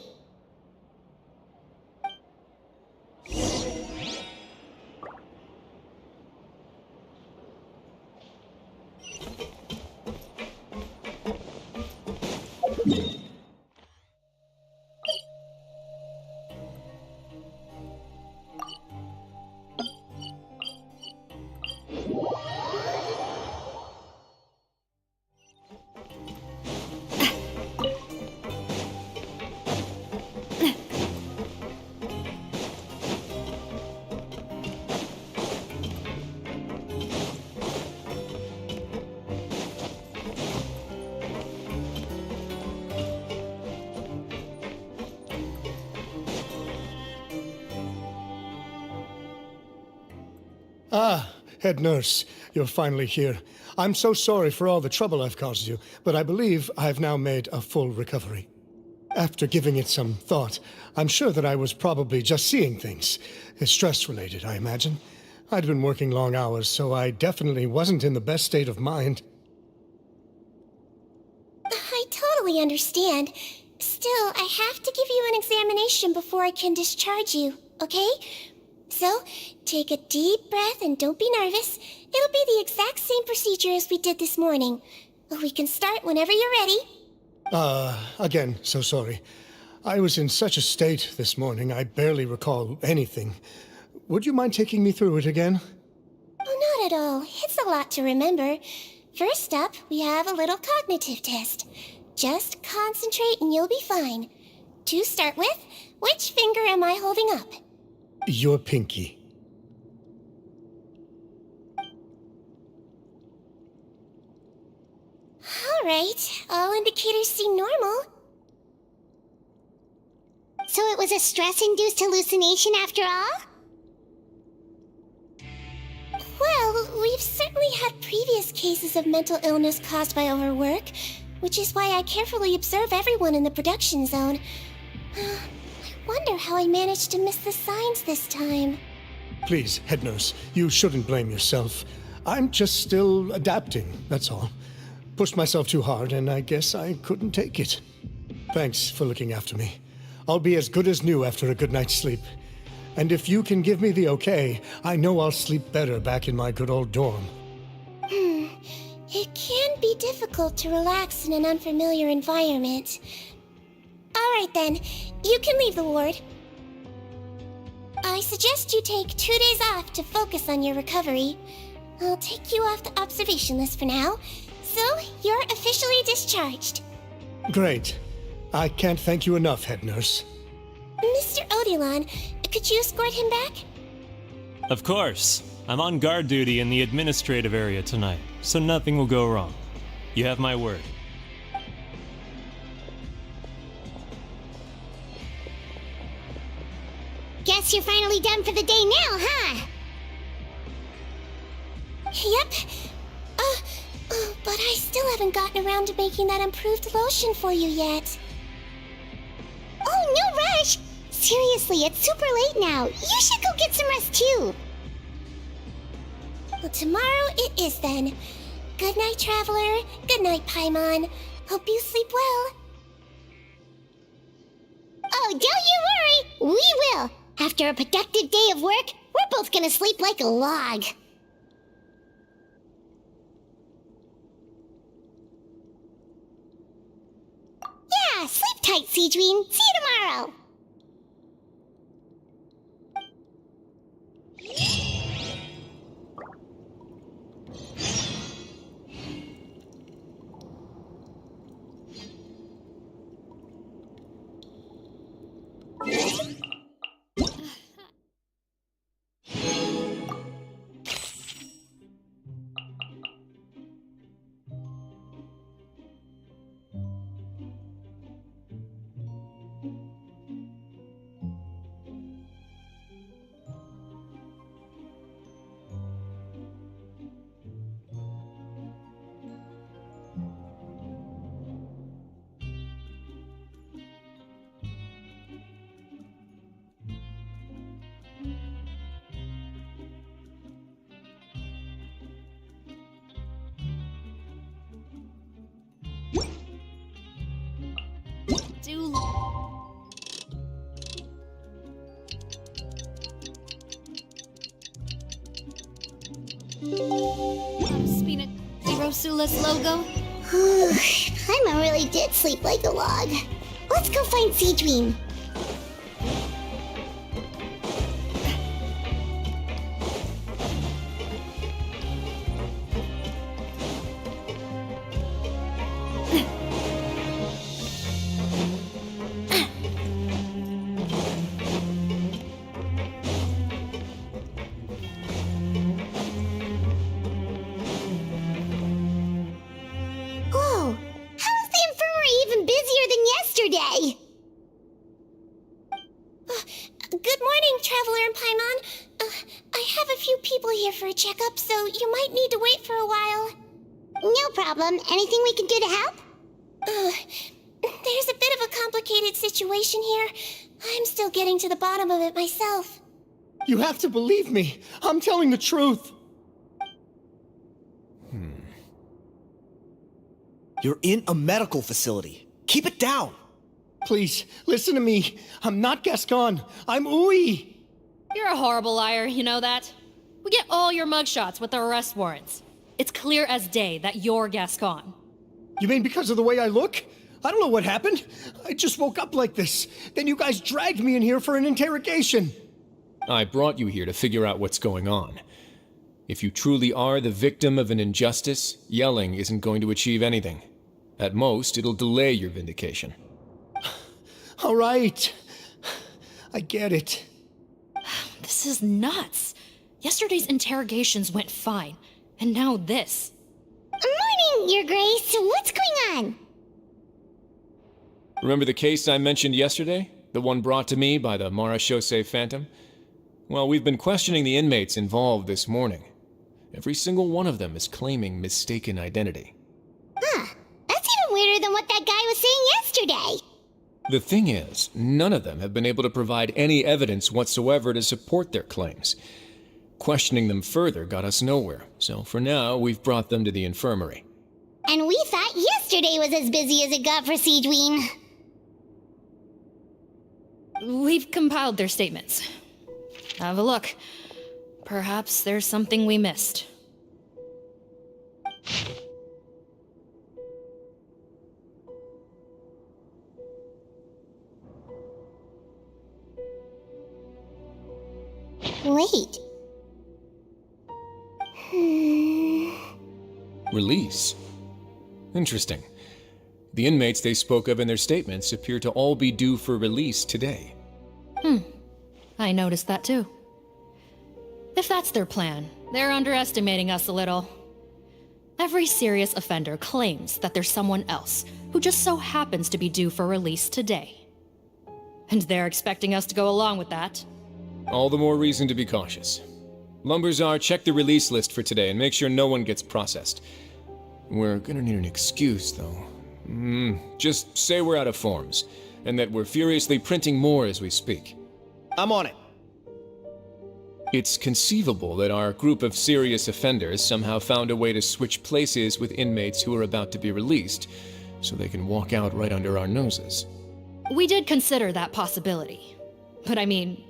Ah, head nurse, you're finally here. I'm so sorry for all the trouble I've caused you, but I believe I've now made a full recovery. After giving it some thought, I'm sure that I was probably just seeing things. It's stress-related, I imagine. I'd been working long hours, so I definitely wasn't in the best state of mind. I totally understand. Still, I have to give you an examination before I can discharge you, okay? So, take a deep breath and don't be nervous. It'll be the exact same procedure as we did this morning. We can start whenever you're ready. Again, so sorry. I was in such a state this morning, I barely recall anything. Would you mind taking me through it again? Oh, not at all. It's a lot to remember. First up, we have a little cognitive test. Just concentrate and you'll be fine. To start with, which finger am I holding up? Your pinky. All right, all indicators seem normal. So it was a stress-induced hallucination after all? Well, we've certainly had previous cases of mental illness caused by overwork, which is why I carefully observe everyone in the production zone. I wonder how I managed to miss the signs this time. Please, head nurse, you shouldn't blame yourself. I'm just still adapting, that's all. Pushed myself too hard, and I guess I couldn't take it. Thanks for looking after me. I'll be as good as new after a good night's sleep. And if you can give me the okay, I know I'll sleep better back in my good old dorm. It can be difficult to relax in an unfamiliar environment. All right then, you can leave the ward. I suggest you take 2 days off to focus on your recovery. I'll take you off the observation list for now, so you're officially discharged. Great. I can't thank you enough, head nurse. Mr. Odilon, could you escort him back? Of course. I'm on guard duty in the administrative area tonight, so nothing will go wrong. You have my word. Guess you're finally done for the day now, huh? Yep. But I still haven't gotten around to making that improved lotion for you yet. seriously, it's super late now. You should go get some rest too. Well, tomorrow it is then. Good night, Traveler. Good night, Paimon. Hope you sleep well. Oh, don't you worry. We will. After a productive day of work, we're both gonna sleep like a log. Yeah, sleep tight, Seedween. See you tomorrow. Spina Di Rosula's logo. Paimon really did sleep like a log. Let's go find Seedween. Whoa, how is the infirmary even busier than yesterday? Good morning, Traveler and Paimon. I have a few people here for a checkup, so you might need to wait for a while. No problem. Anything we can do to help? There's a bit of a complicated situation here. I'm still getting to the bottom of it myself. You have to believe me. I'm telling the truth. You're in a medical facility. Keep it down. Please, listen to me. I'm not Gascon. I'm Uy. You're a horrible liar, you know that? We get all your mugshots with the arrest warrants. It's clear as day that you're Gascon. You mean because of the way I look? I don't know what happened. I just woke up like this. Then you guys dragged me in here for an interrogation. I brought you here to figure out what's going on. If you truly are the victim of an injustice, yelling isn't going to achieve anything. At most, it'll delay your vindication. All right. I get it. This is nuts. Yesterday's interrogations went fine, and now this. Morning, Your Grace. What's going on? Remember the case I mentioned yesterday? The one brought to me by the Marechaussee Phantom? Well, we've been questioning the inmates involved this morning. Every single one of them is claiming mistaken identity. Huh. That's even weirder than what that guy was saying yesterday. The thing is, none of them have been able to provide any evidence whatsoever to support their claims. Questioning them further got us nowhere, so for now, we've brought them to the infirmary. And we thought yesterday was as busy as it got for Seedween. We've compiled their statements. Have a look. Perhaps there's something we missed. Wait. Release? Interesting. The inmates they spoke of in their statements appear to all be due for release today. I noticed that too. If that's their plan, they're underestimating us a little. Every serious offender claims that there's someone else who just so happens to be due for release today. And they're expecting us to go along with that. All the more reason to be cautious. Lumberzar, check the release list for today and make sure no one gets processed. We're gonna need an excuse, though. Just say we're out of forms, and that we're furiously printing more as we speak. I'm on it. It's conceivable that our group of serious offenders somehow found a way to switch places with inmates who are about to be released, so they can walk out right under our noses. We did consider that possibility. But I mean,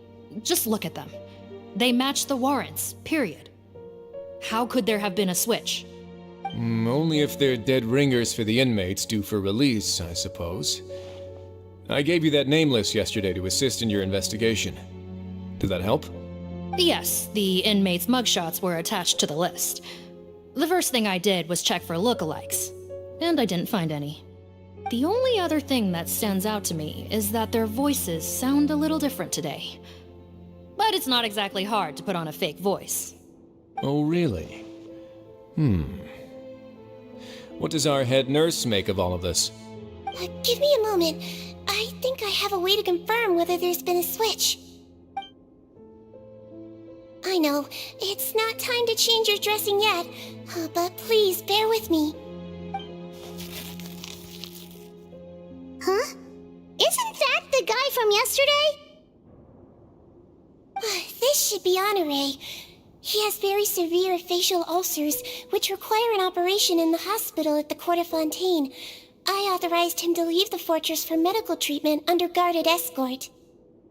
just look at them. They match the warrants, period. How could there have been a switch? Only if they're dead ringers for the inmates due for release, I suppose. I gave you that name list yesterday to assist in your investigation. Did that help? Yes, the inmates' mugshots were attached to the list. The first thing I did was check for lookalikes, and I didn't find any. The only other thing that stands out to me is that their voices sound a little different today. But it's not exactly hard to put on a fake voice. Oh, really? What does our head nurse make of all of this? Give me a moment. I think I have a way to confirm whether there's been a switch. I know, it's not time to change your dressing yet, but please bear with me. Huh? Isn't that the guy from yesterday? This should be Honoré. He has very severe facial ulcers, which require an operation in the hospital at the Court of Fontaine. I authorized him to leave the fortress for medical treatment under guarded escort.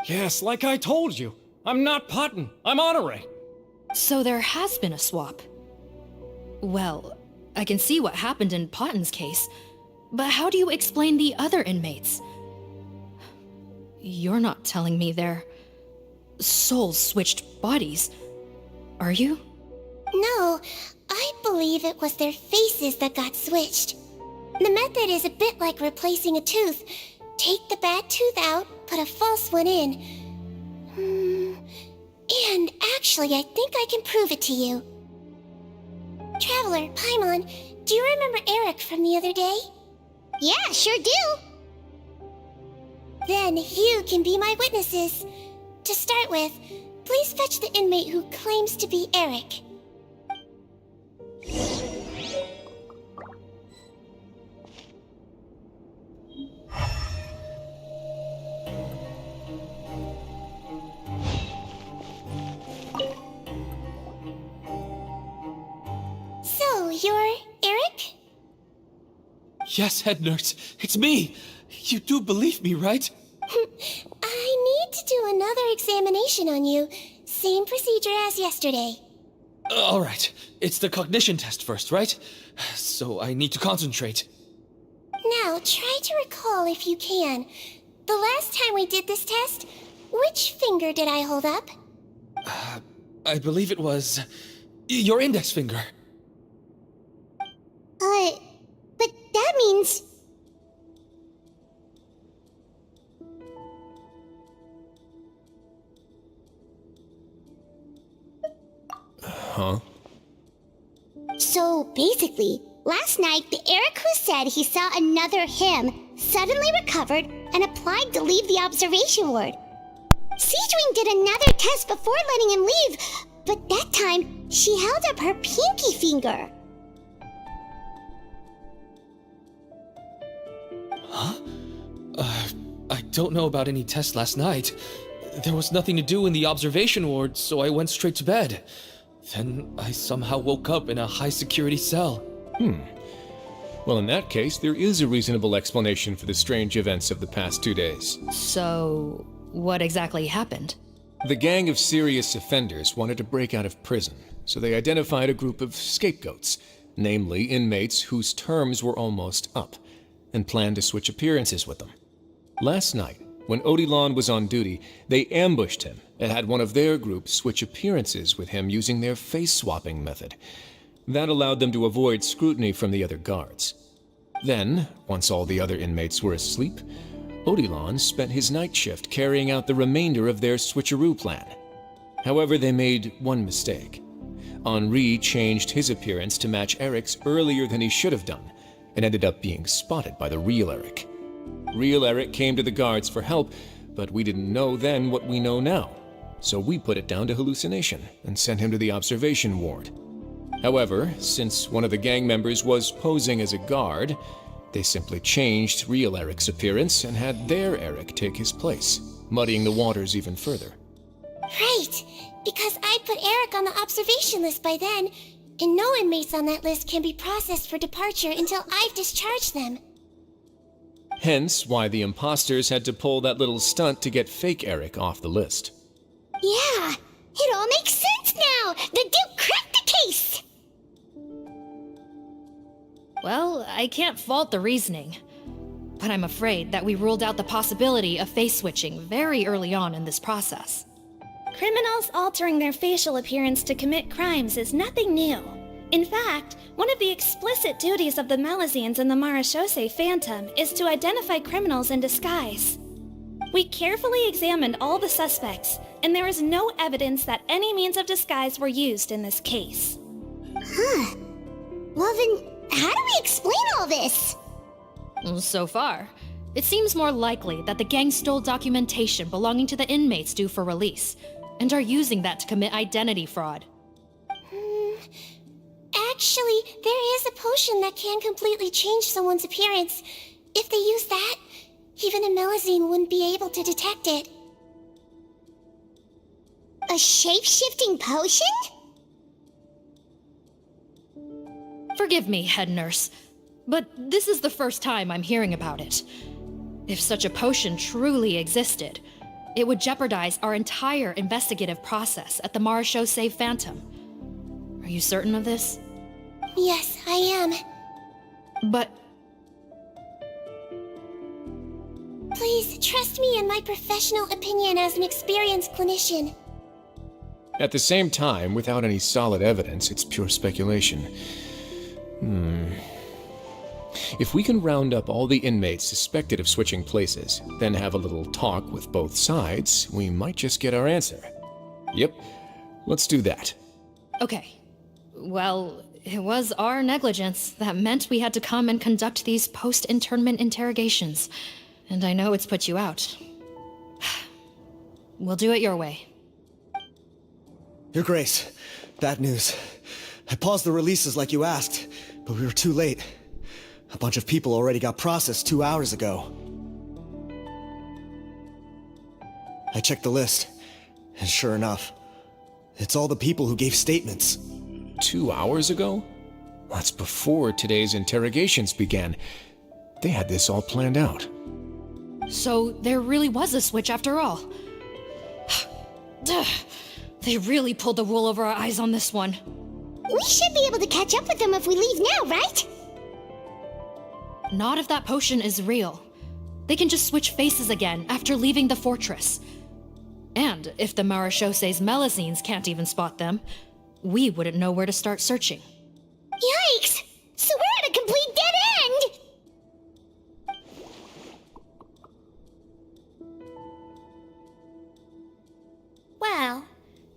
Yes, like I told you. I'm not Potton. I'm Honoré. So there has been a swap. Well, I can see what happened in Potton's case, but how do you explain the other inmates? You're not telling me their souls switched bodies, are you? No, I believe it was their faces that got switched. The method is a bit like replacing a tooth. Take the bad tooth out, put a false one in. And actually, I think I can prove it to you. Traveler, Paimon, do you remember Eric from the other day? Yeah, sure do. Then you can be my witnesses. To start with, please fetch the inmate who claims to be Eric. So, you're Eric? Yes, head nurse. It's me. You do believe me, right? I need to do another examination on you. Same procedure as yesterday. All right. It's the cognition test first, right? So I need to concentrate. Now, try to recall if you can. The last time we did this test, which finger did I hold up? I believe it was your index finger. But that means... Huh? So basically, last night the Eric who said he saw another him suddenly recovered and applied to leave the observation ward. Seadwing did another test before letting him leave, but that time she held up her pinky finger. Huh? I don't know about any test last night. There was nothing to do in the observation ward, so I went straight to bed. Then I somehow woke up in a high-security cell. Well, in that case, there is a reasonable explanation for the strange events of the past 2 days. So, what exactly happened? The gang of serious offenders wanted to break out of prison, so they identified a group of scapegoats, namely inmates whose terms were almost up, and planned to switch appearances with them. Last night, when Odilon was on duty, they ambushed him and had one of their group switch appearances with him using their face-swapping method. That allowed them to avoid scrutiny from the other guards. Then, once all the other inmates were asleep, Odilon spent his night shift carrying out the remainder of their switcheroo plan. However, they made one mistake. Henri changed his appearance to match Eric's earlier than he should have done, and ended up being spotted by the real Eric. Real Eric came to the guards for help, but we didn't know then what we know now, so we put it down to hallucination and sent him to the observation ward. However, since one of the gang members was posing as a guard, they simply changed real Eric's appearance and had their Eric take his place, muddying the waters even further. Right, because I put Eric on the observation list by then, and no inmates on that list can be processed for departure until I've discharged them. Hence why the imposters had to pull that little stunt to get fake Eric off the list. Yeah, it all makes sense now! The Duke cracked the case! Well, I can't fault the reasoning. But I'm afraid that we ruled out the possibility of face switching very early on in this process. Criminals altering their facial appearance to commit crimes is nothing new. In fact, one of the explicit duties of the Melazines in the Marechaussee Phantom is to identify criminals in disguise. We carefully examined all the suspects, and there is no evidence that any means of disguise were used in this case. Huh. Well then, how do we explain all this? So far, it seems more likely that the gang stole documentation belonging to the inmates due for release, and are using that to commit identity fraud. Actually, there is a potion that can completely change someone's appearance. If they use that, even a Melazine wouldn't be able to detect it. A shape-shifting potion? Forgive me, head nurse, but this is the first time I'm hearing about it. If such a potion truly existed, it would jeopardize our entire investigative process at the Marechaussee Phantom. Are you certain of this? Yes, I am. But... Please, trust me in my professional opinion as an experienced clinician. At the same time, without any solid evidence, it's pure speculation. If we can round up all the inmates suspected of switching places, then have a little talk with both sides, we might just get our answer. Yep, let's do that. Okay. Well, it was our negligence that meant we had to come and conduct these post-internment interrogations. And I know it's put you out. We'll do it your way. Your Grace, bad news. I paused the releases like you asked, but we were too late. A bunch of people already got processed 2 hours ago. I checked the list, and sure enough, it's all the people who gave statements. 2 hours ago? That's before today's interrogations began. They had this all planned out. So there really was a switch after all. They really pulled the wool over our eyes on this one. We should be able to catch up with them if we leave now, right? Not if that potion is real. They can just switch faces again after leaving the fortress. And if the Marechaussee's Melazines can't even spot them, we wouldn't know where to start searching. Yikes! So we're at a complete dead end! Well,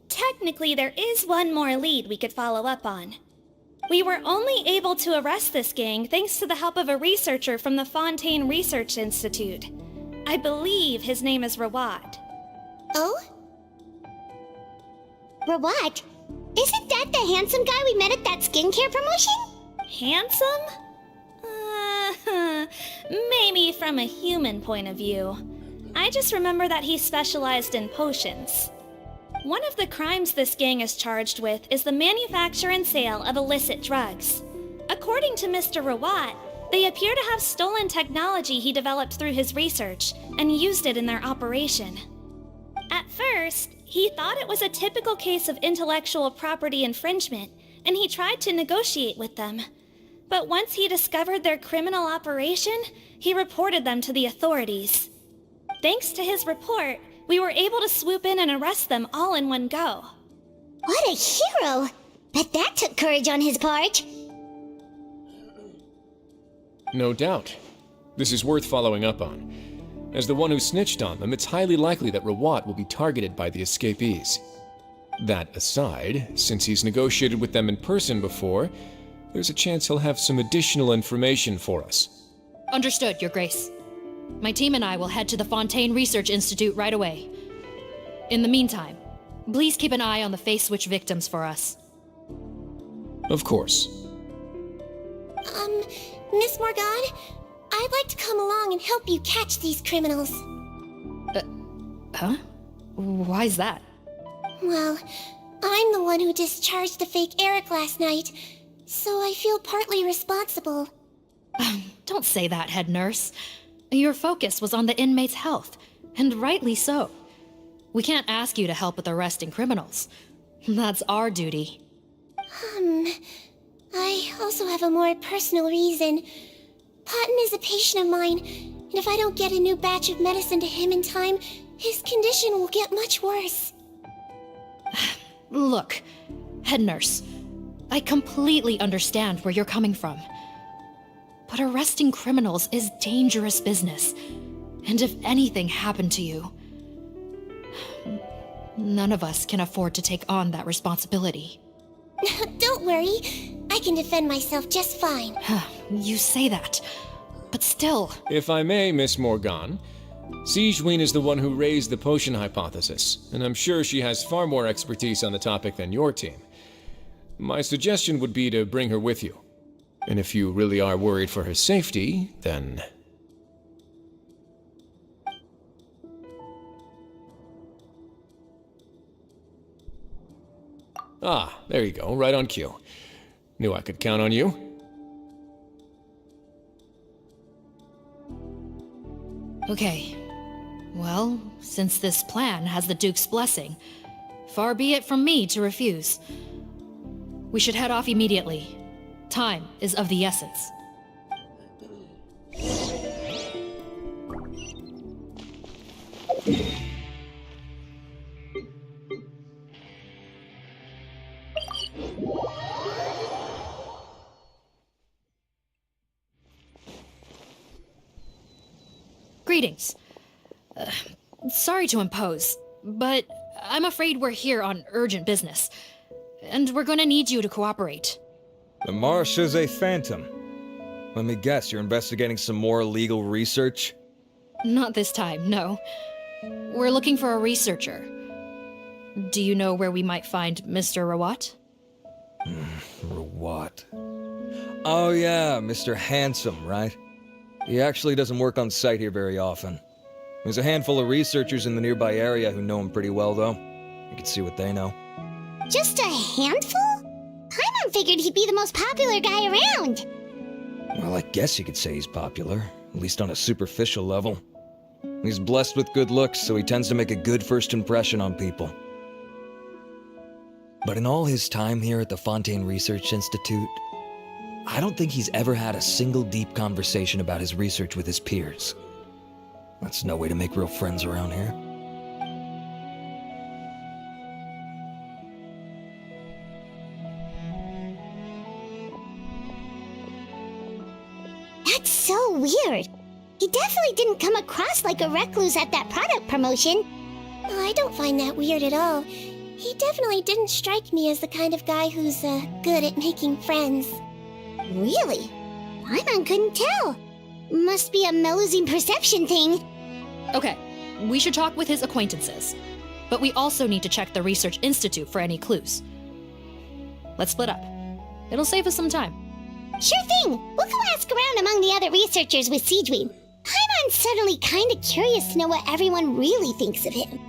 technically there is one more lead we could follow up on. We were only able to arrest this gang thanks to the help of a researcher from the Fontaine Research Institute. I believe his name is Rawat. Oh? Rawat? Isn't that the handsome guy we met at that skincare promotion? Handsome? Maybe from a human point of view. I just remember that he specialized in potions. One of the crimes this gang is charged with is the manufacture and sale of illicit drugs. According to Mr. Rawat, they appear to have stolen technology he developed through his research and used it in their operation. At first, he thought it was a typical case of intellectual property infringement, and he tried to negotiate with them. But once he discovered their criminal operation, he reported them to the authorities. Thanks to his report, we were able to swoop in and arrest them all in one go. What a hero! Bet that took courage on his part. No doubt. This is worth following up on. As the one who snitched on them, it's highly likely that Rawat will be targeted by the escapees. That aside, since he's negotiated with them in person before, there's a chance he'll have some additional information for us. Understood, Your Grace. My team and I will head to the Fontaine Research Institute right away. In the meantime, please keep an eye on the face switch victims for us. Of course. Miss Morgan, I'd like to come along and help you catch these criminals. Huh? Why's that? Well, I'm the one who discharged the fake Eric last night, so I feel partly responsible. Don't say that, head nurse. Your focus was on the inmate's health, and rightly so. We can't ask you to help with arresting criminals. That's our duty. I also have a more personal reason. Cotton is a patient of mine, and if I don't get a new batch of medicine to him in time, his condition will get much worse. Look, head nurse, I completely understand where you're coming from. But arresting criminals is dangerous business. And if anything happened to you, none of us can afford to take on that responsibility. Don't worry, I can defend myself just fine. You say that, but still. If I may, Miss Morgan, Siegeween is the one who raised the potion hypothesis, and I'm sure she has far more expertise on the topic than your team. My suggestion would be to bring her with you. And if you really are worried for her safety, then... Ah, there you go, right on cue. Knew I could count on you. Okay. Well, since this plan has the Duke's blessing, far be it from me to refuse. We should head off immediately. Time is of the essence. Greetings. Sorry to impose, but I'm afraid we're here on urgent business, and we're gonna need you to cooperate. The Marsh is a phantom. Let me guess, you're investigating some more illegal research? Not this time, no. We're looking for a researcher. Do you know where we might find Mr. Rawat? Rawat. Oh yeah, Mr. Handsome, right? He actually doesn't work on site here very often. There's a handful of researchers in the nearby area who know him pretty well, though. You can see what they know. Just a handful? Paimon figured he'd be the most popular guy around. Well, I guess you could say he's popular, at least on a superficial level. He's blessed with good looks, so he tends to make a good first impression on people. But in all his time here at the Fontaine Research Institute, I don't think he's ever had a single deep conversation about his research with his peers. That's no way to make real friends around here. That's so weird. He definitely didn't come across like a recluse at that product promotion. I don't find that weird at all. He definitely didn't strike me as the kind of guy who's good at making friends. Really? Paimon couldn't tell. Must be a Melusine perception thing. Okay, we should talk with his acquaintances. But we also need to check the Research Institute for any clues. Let's split up. It'll save us some time. Sure thing. We'll go ask around among the other researchers with Siegeween. Paimon's suddenly kinda curious to know what everyone really thinks of him.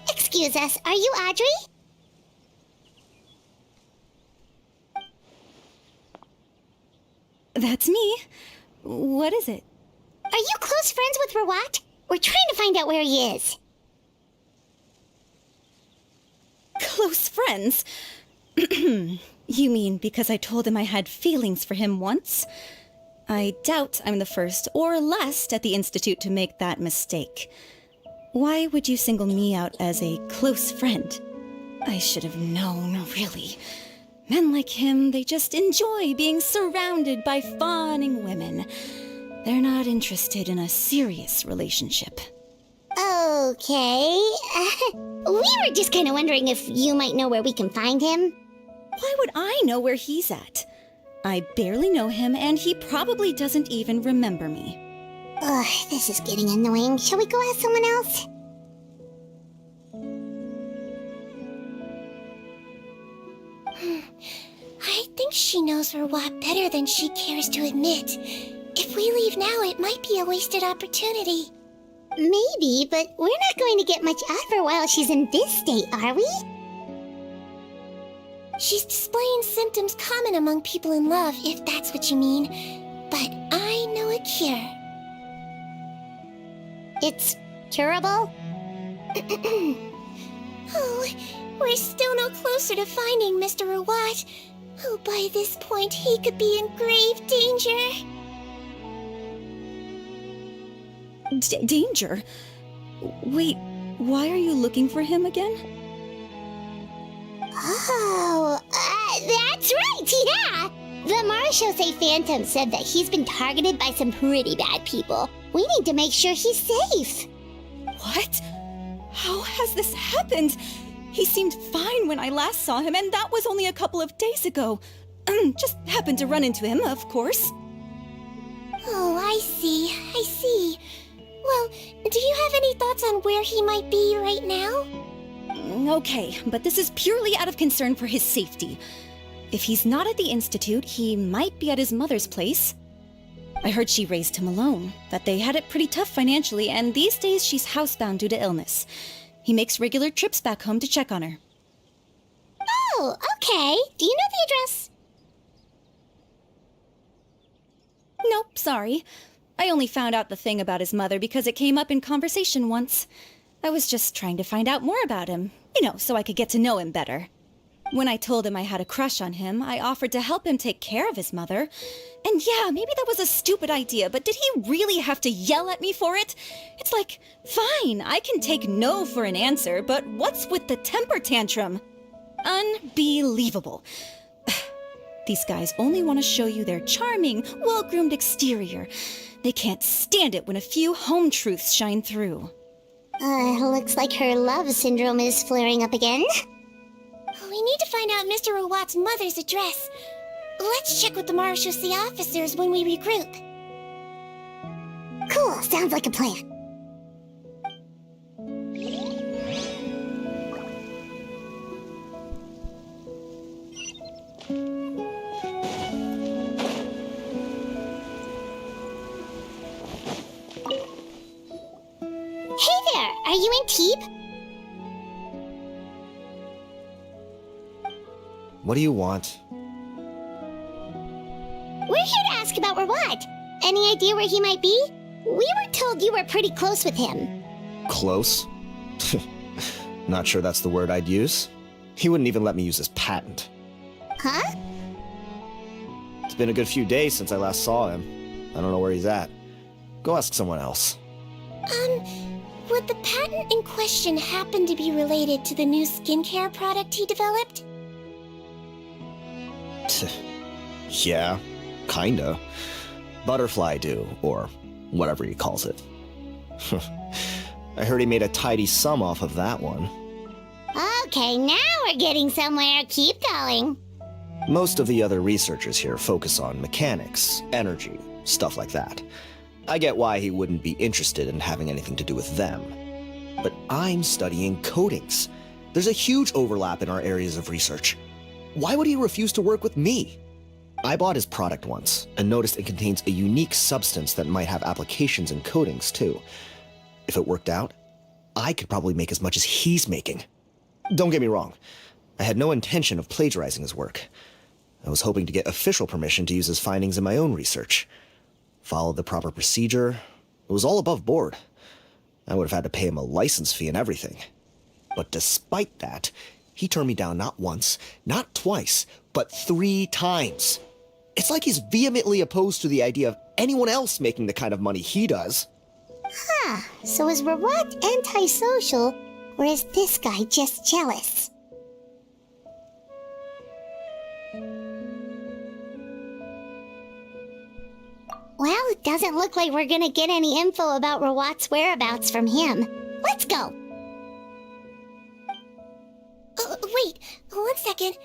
Excuse us, are you Audrey? That's me. What is it? Are you close friends with Rawat? We're trying to find out where he is. Close friends? You mean because I told him I had feelings for him once? I doubt I'm the first or last at the Institute to make that mistake. Why would you single me out as a close friend? I should have known, really. Men like him, they just enjoy being surrounded by fawning women. They're not interested in a serious relationship. Okay. We were just kind of wondering if you might know where we can find him. Why would I know where he's at? I barely know him, and he probably doesn't even remember me. Ugh, this is getting annoying. Shall we go ask someone else? I think she knows Rawat better than she cares to admit. If we leave now, it might be a wasted opportunity. Maybe, but we're not going to get much out of her while she's in this state, are we? She's displaying symptoms common among people in love, if that's what you mean. But I know a cure. It's curable? Oh, we're still no closer to finding Mr. Rawat. Oh, by this point, he could be in grave danger. Danger? Wait, why are you looking for him again? Oh, that's right, yeah! The Marshosei Phantom said that he's been targeted by some pretty bad people. We need to make sure he's safe. What? How has this happened? He seemed fine when I last saw him, and that was only a couple of days ago. Just happened to run into him, of course. Oh, I see. Well, do you have any thoughts on where he might be right now? Okay, but this is purely out of concern for his safety. If he's not at the Institute, he might be at his mother's place. I heard she raised him alone, that they had it pretty tough financially, and these days she's housebound due to illness. He makes regular trips back home to check on her. Oh, okay. Do you know the address? Nope, sorry. I only found out the thing about his mother because it came up in conversation once. I was just trying to find out more about him, so I could get to know him better. When I told him I had a crush on him, I offered to help him take care of his mother. And yeah, maybe that was a stupid idea, but did he really have to yell at me for it? It's like, fine, I can take no for an answer, but what's with the temper tantrum? Unbelievable. These guys only want to show you their charming, well-groomed exterior. They can't stand it when a few home truths shine through. Looks like her love syndrome is flaring up again. We need to find out Mr. Rawat's mother's address. Let's check with the Marshosei officers when we regroup. Cool, sounds like a plan. Hey there, are you in Teep? What do you want? We're here to ask about Rawat. Any idea where he might be? We were told you were pretty close with him. Close? Not sure that's the word I'd use. He wouldn't even let me use his patent. Huh? It's been a good few days since I last saw him. I don't know where he's at. Go ask someone else. Would the patent in question happen to be related to the new skincare product he developed? Yeah, kinda. Butterfly do, or whatever he calls it. I heard he made a tidy sum off of that one. Okay, now we're getting somewhere. Keep going. Most of the other researchers here focus on mechanics, energy, stuff like that. I get why he wouldn't be interested in having anything to do with them. But I'm studying coatings. There's a huge overlap in our areas of research. Why would he refuse to work with me? I bought his product once and noticed it contains a unique substance that might have applications in coatings too. If it worked out, I could probably make as much as he's making. Don't get me wrong, I had no intention of plagiarizing his work. I was hoping to get official permission to use his findings in my own research. Followed the proper procedure. It was all above board. I would have had to pay him a license fee and everything. But despite that, he turned me down not once, not twice, but 3 times. It's like he's vehemently opposed to the idea of anyone else making the kind of money he does. Huh, so is Rawat antisocial, or is this guy just jealous? Well, it doesn't look like we're gonna get any info about Rawat's whereabouts from him. Let's go! Wait, 1 second.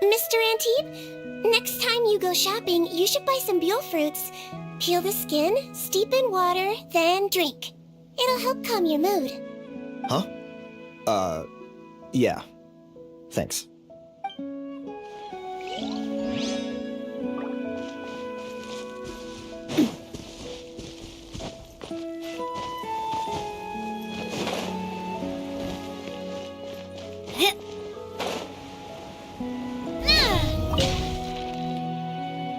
Mr. Antibes, next time you go shopping, you should buy some Biol fruits. Peel the skin, steep in water, then drink. It'll help calm your mood. Huh? Yeah. Thanks.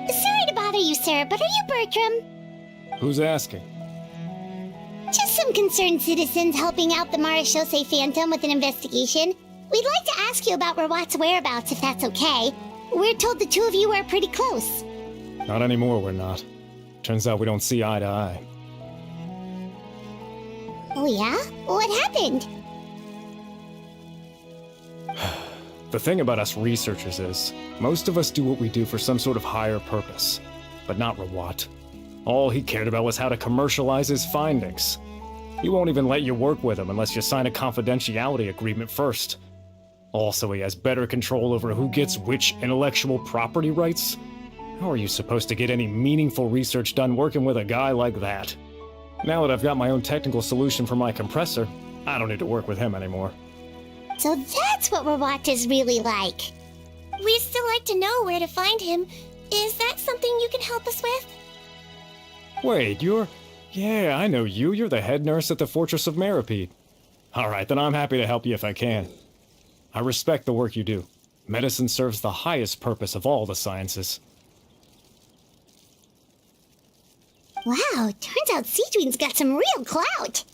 Sorry to bother you, sir, but are you Bertram? Who's asking? Just some concerned citizens helping out the Marechaussee Phantom with an investigation. We'd like to ask you about Rawat's whereabouts, if that's okay. We're told the two of you are pretty close. Not anymore, we're not. Turns out we don't see eye to eye. Oh yeah? What happened? The thing about us researchers is, most of us do what we do for some sort of higher purpose. But not Rawat. All he cared about was how to commercialize his findings. He won't even let you work with him unless you sign a confidentiality agreement first. Also, he has better control over who gets which intellectual property rights. How are you supposed to get any meaningful research done working with a guy like that? Now that I've got my own technical solution for my compressor, I don't need to work with him anymore. So that's what Rawat is really like. We'd still like to know where to find him. Is that something you can help us with? Wait, Yeah, I know you. You're the head nurse at the Fortress of Maripede. Alright, then I'm happy to help you if I can. I respect the work you do. Medicine serves the highest purpose of all the sciences. Wow, turns out Seadween's got some real clout.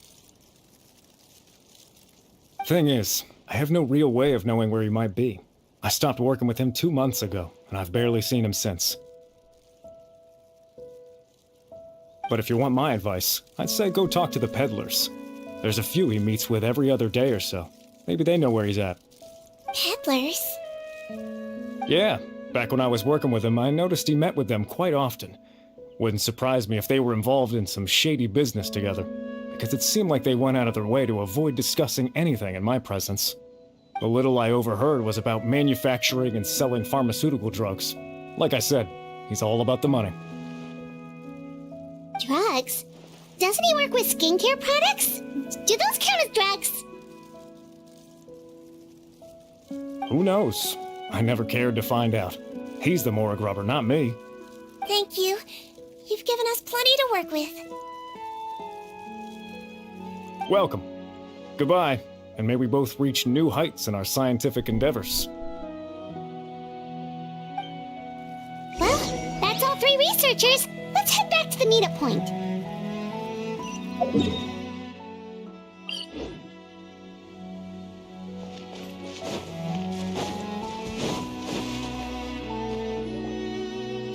Thing is, I have no real way of knowing where he might be. I stopped working with him 2 months ago, and I've barely seen him since. But if you want my advice, I'd say go talk to the peddlers. There's a few he meets with every other day or so. Maybe they know where he's at. Peddlers? Yeah, back when I was working with him, I noticed he met with them quite often. Wouldn't surprise me if they were involved in some shady business together, because it seemed like they went out of their way to avoid discussing anything in my presence. The little I overheard was about manufacturing and selling pharmaceutical drugs. Like I said, he's all about the money. Drugs? Doesn't he work with skincare products? Do those count as drugs? Who knows? I never cared to find out. He's the morgue rubber, not me. Thank you. You've given us plenty to work with. Welcome. Goodbye, and may we both reach new heights in our scientific endeavors. Well, that's all three researchers. Let's head back to the meetup point.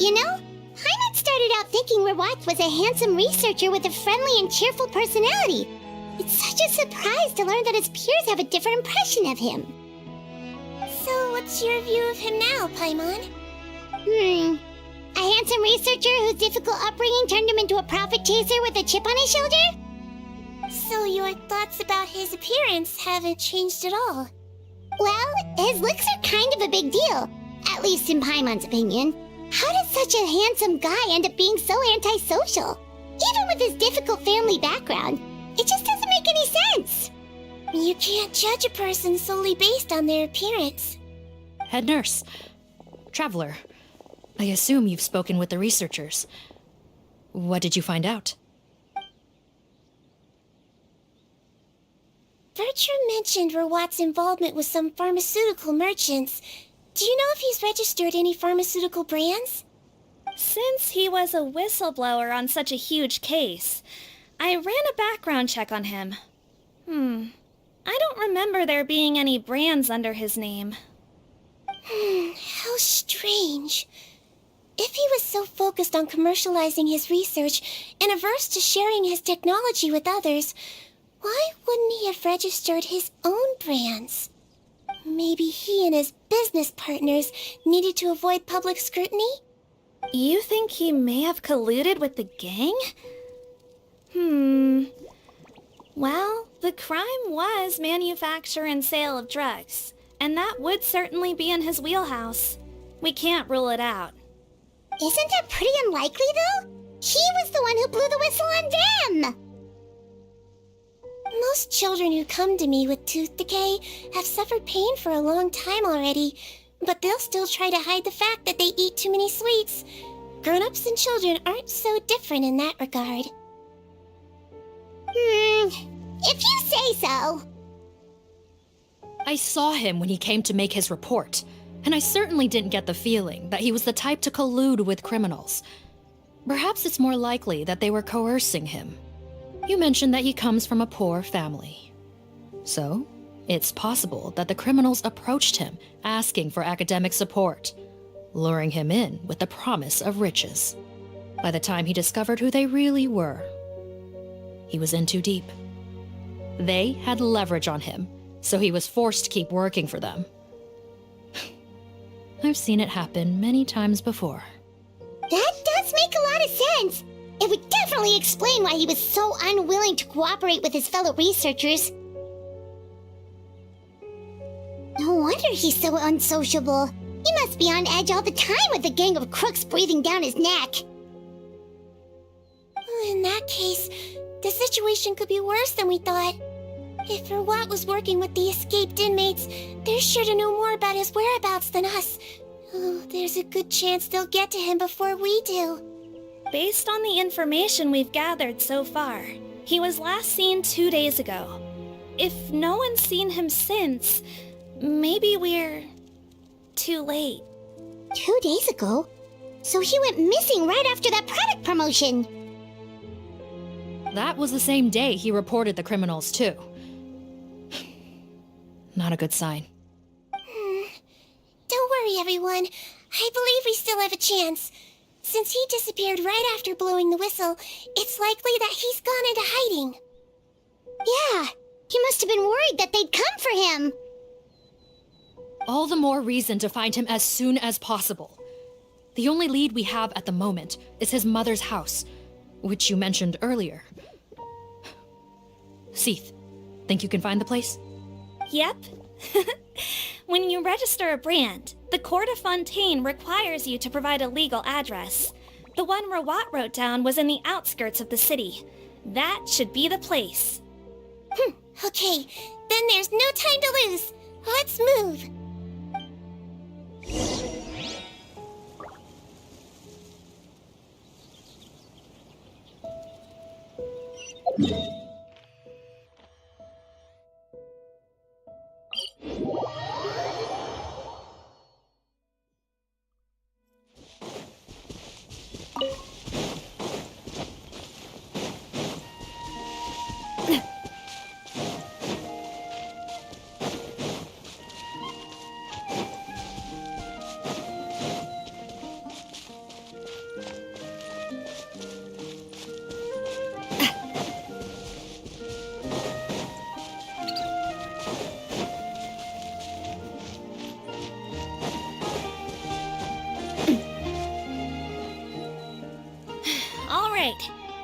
You know, Hyman started out thinking Rawat was a handsome researcher with a friendly and cheerful personality. It's such a surprise to learn that his peers have a different impression of him. So what's your view of him now, Paimon? A handsome researcher whose difficult upbringing turned him into a profit chaser with a chip on his shoulder? So your thoughts about his appearance haven't changed at all? Well, his looks are kind of a big deal, at least in Paimon's opinion. How does such a handsome guy end up being so antisocial? Even with his difficult family background, it just doesn't make any sense. You can't judge a person solely based on their appearance. Head nurse. Traveler. I assume you've spoken with the researchers. What did you find out? Bertram mentioned Rawat's involvement with some pharmaceutical merchants. Do you know if he's registered any pharmaceutical brands? Since he was a whistleblower on such a huge case, I ran a background check on him. I don't remember there being any brands under his name. How strange. If he was so focused on commercializing his research and averse to sharing his technology with others, why wouldn't he have registered his own brands? Maybe he and his business partners needed to avoid public scrutiny? You think he may have colluded with the gang? Well, the crime was manufacture and sale of drugs, and that would certainly be in his wheelhouse. We can't rule it out. Isn't that pretty unlikely, though? He was the one who blew the whistle on them! Most children who come to me with tooth decay have suffered pain for a long time already, but they'll still try to hide the fact that they eat too many sweets. Grown-ups and children aren't so different in that regard. If you say so. I saw him when he came to make his report, and I certainly didn't get the feeling that he was the type to collude with criminals. Perhaps it's more likely that they were coercing him. You mentioned that he comes from a poor family. So, it's possible that the criminals approached him asking for academic support, luring him in with the promise of riches. By the time he discovered who they really were, he was in too deep. They had leverage on him, so he was forced to keep working for them. I've seen it happen many times before. That does make a lot of sense. It would definitely explain why he was so unwilling to cooperate with his fellow researchers. No wonder he's so unsociable. He must be on edge all the time with a gang of crooks breathing down his neck. In that case, the situation could be worse than we thought. If Rawat was working with the escaped inmates, they're sure to know more about his whereabouts than us. Oh, there's a good chance they'll get to him before we do. Based on the information we've gathered so far, he was last seen 2 days ago. If no one's seen him since, maybe we're too late. 2 days ago? So he went missing right after that product promotion. That was the same day he reported the criminals, too. Not a good sign. Don't worry, everyone. I believe we still have a chance. Since he disappeared right after blowing the whistle, it's likely that he's gone into hiding. Yeah, he must have been worried that they'd come for him. All the more reason to find him as soon as possible. The only lead we have at the moment is his mother's house, which you mentioned earlier. Seath, think you can find the place? Yep. When you register a brand, the Court of Fontaine requires you to provide a legal address. The one Rawat wrote down was in the outskirts of the city. That should be the place. Okay, then there's no time to lose. Let's move.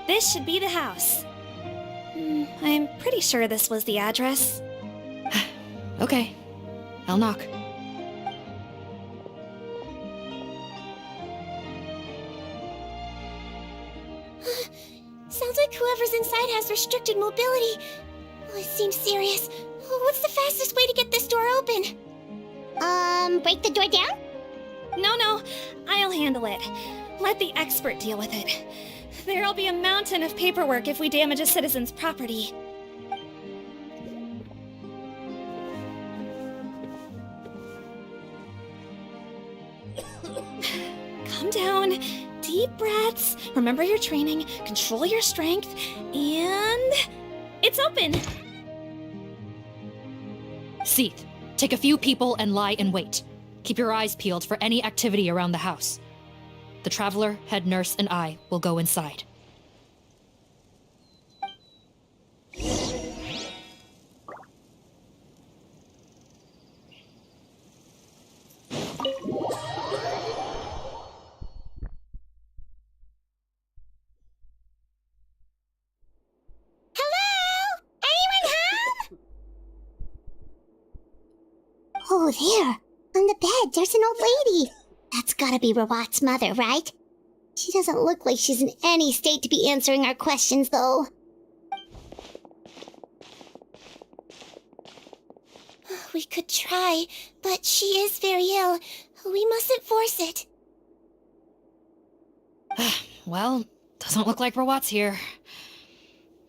This should be the house. I'm pretty sure this was the address. Okay, I'll knock. Sounds like whoever's inside has restricted mobility. Oh, it seems serious. What's the fastest way to get this door open? Break the door down? No, I'll handle it. Let the expert deal with it. There'll be a mountain of paperwork if we damage a citizen's property. Calm down. Deep breaths. Remember your training. Control your strength. And... it's open! Seath, take a few people and lie in wait. Keep your eyes peeled for any activity around the house. The Traveler, head nurse, and I will go inside. Oh, there. On the bed, there's an old lady. That's gotta be Rawat's mother, right? She doesn't look like she's in any state to be answering our questions, though. We could try, but she is very ill. We mustn't force it. Well, doesn't look like Rawat's here.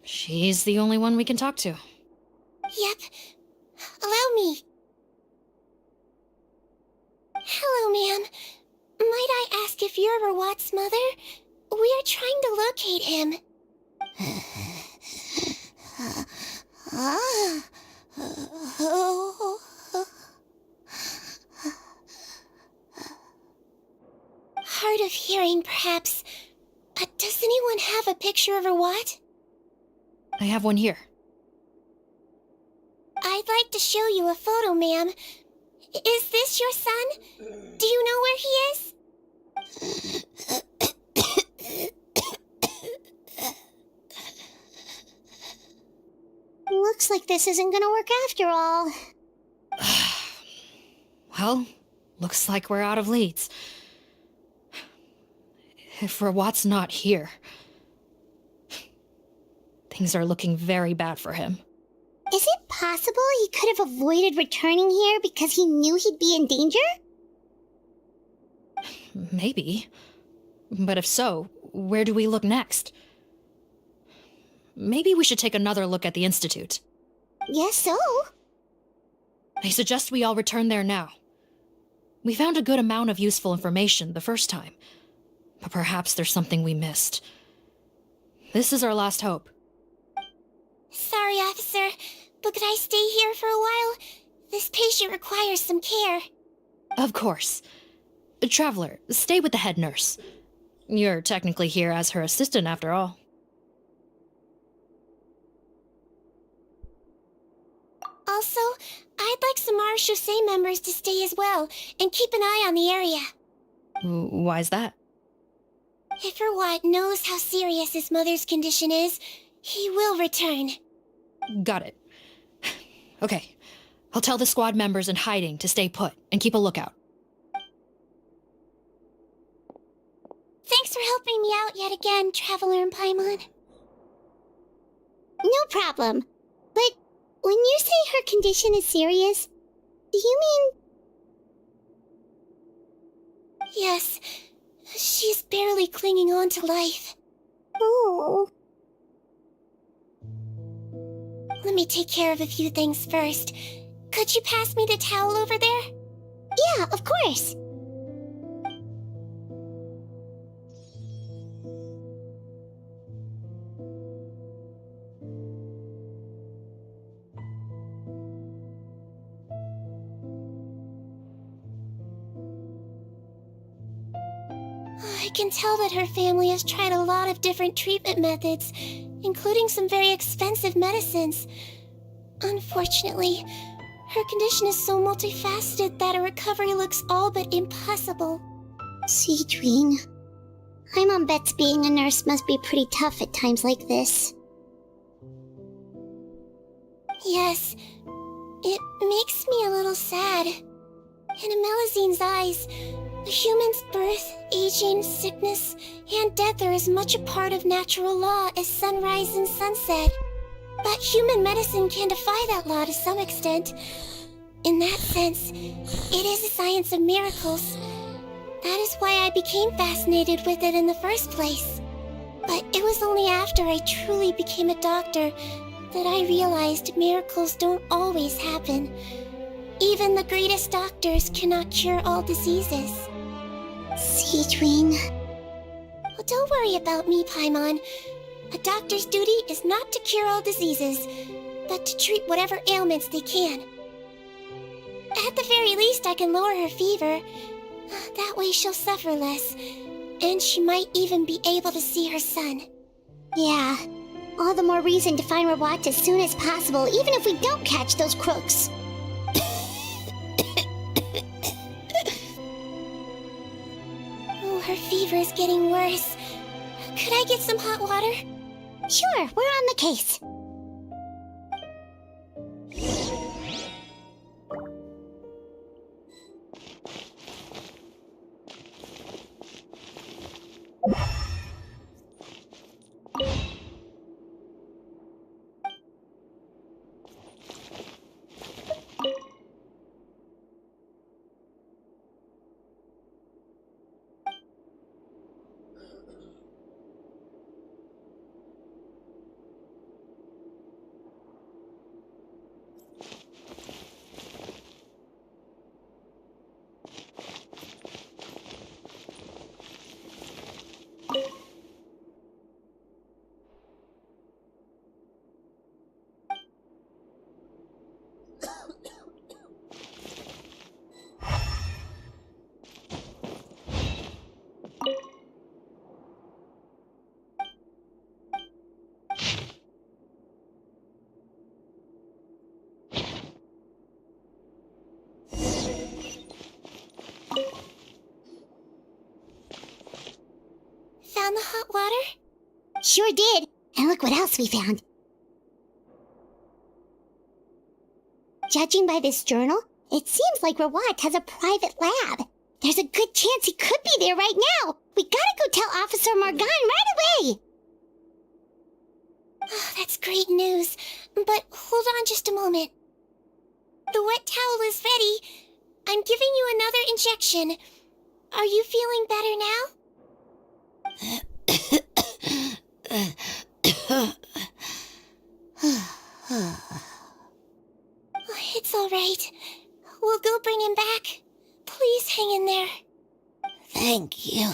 She's the only one we can talk to. Yep. Allow me. Hello, ma'am. Might I ask if you're Rawat's mother? We are trying to locate him. Hard of hearing, perhaps. Does anyone have a picture of Rawat? I have one here. I'd like to show you a photo, ma'am. Is this your son? Do you know where he is? Looks like this isn't gonna work after all. Well, looks like we're out of leads. If Rawat's not here, things are looking very bad for him. Is it possible he could have avoided returning here because he knew he'd be in danger? Maybe. But if so, where do we look next? Maybe we should take another look at the Institute. Yes, so. I suggest we all return there now. We found a good amount of useful information the first time, but perhaps there's something we missed. This is our last hope. Sorry, officer, but could I stay here for a while? This patient requires some care. Of course. Traveler, stay with the head nurse. You're technically here as her assistant after all. Also, I'd like some Marechaussee members to stay as well, and keep an eye on the area. Why's that? If Rawat knows how serious his mother's condition is, he will return. Got it. Okay, I'll tell the squad members in hiding to stay put and keep a lookout. Thanks for helping me out yet again, Traveler and Paimon. No problem. But when you say her condition is serious, do you mean... Yes, she's barely clinging on to life. Oh. Let me take care of a few things first. Could you pass me the towel over there? Yeah, of course. I can tell that her family has tried a lot of different treatment methods, including some very expensive medicines. Unfortunately, her condition is so multifaceted that a recovery looks all but impossible. Seedwing. My mom bets being a nurse must be pretty tough at times like this. Yes, it makes me a little sad. In Amelizine's eyes, a human's birth, aging, sickness, and death are as much a part of natural law as sunrise and sunset. But human medicine can defy that law to some extent. In that sense, it is a science of miracles. That is why I became fascinated with it in the first place. But it was only after I truly became a doctor that I realized miracles don't always happen. Even the greatest doctors cannot cure all diseases. Seedwing. Oh, don't worry about me, Paimon. A doctor's duty is not to cure all diseases, but to treat whatever ailments they can. At the very least, I can lower her fever. That way she'll suffer less, and she might even be able to see her son. Yeah, all the more reason to find Rawat as soon as possible, even if we don't catch those crooks. Oh, her fever is getting worse. Could I get some hot water? Sure, we're on the case. Found the hot water? Sure did. And look what else we found. Judging by this journal, it seems like Rawat has a private lab. There's a good chance he could be there right now. We gotta go tell Officer Morgan right away. Oh, that's great news. But hold on just a moment. The wet towel is ready. I'm giving you another injection. Are you feeling better now? It's all right. We'll go bring him back. Please hang in there. Thank you.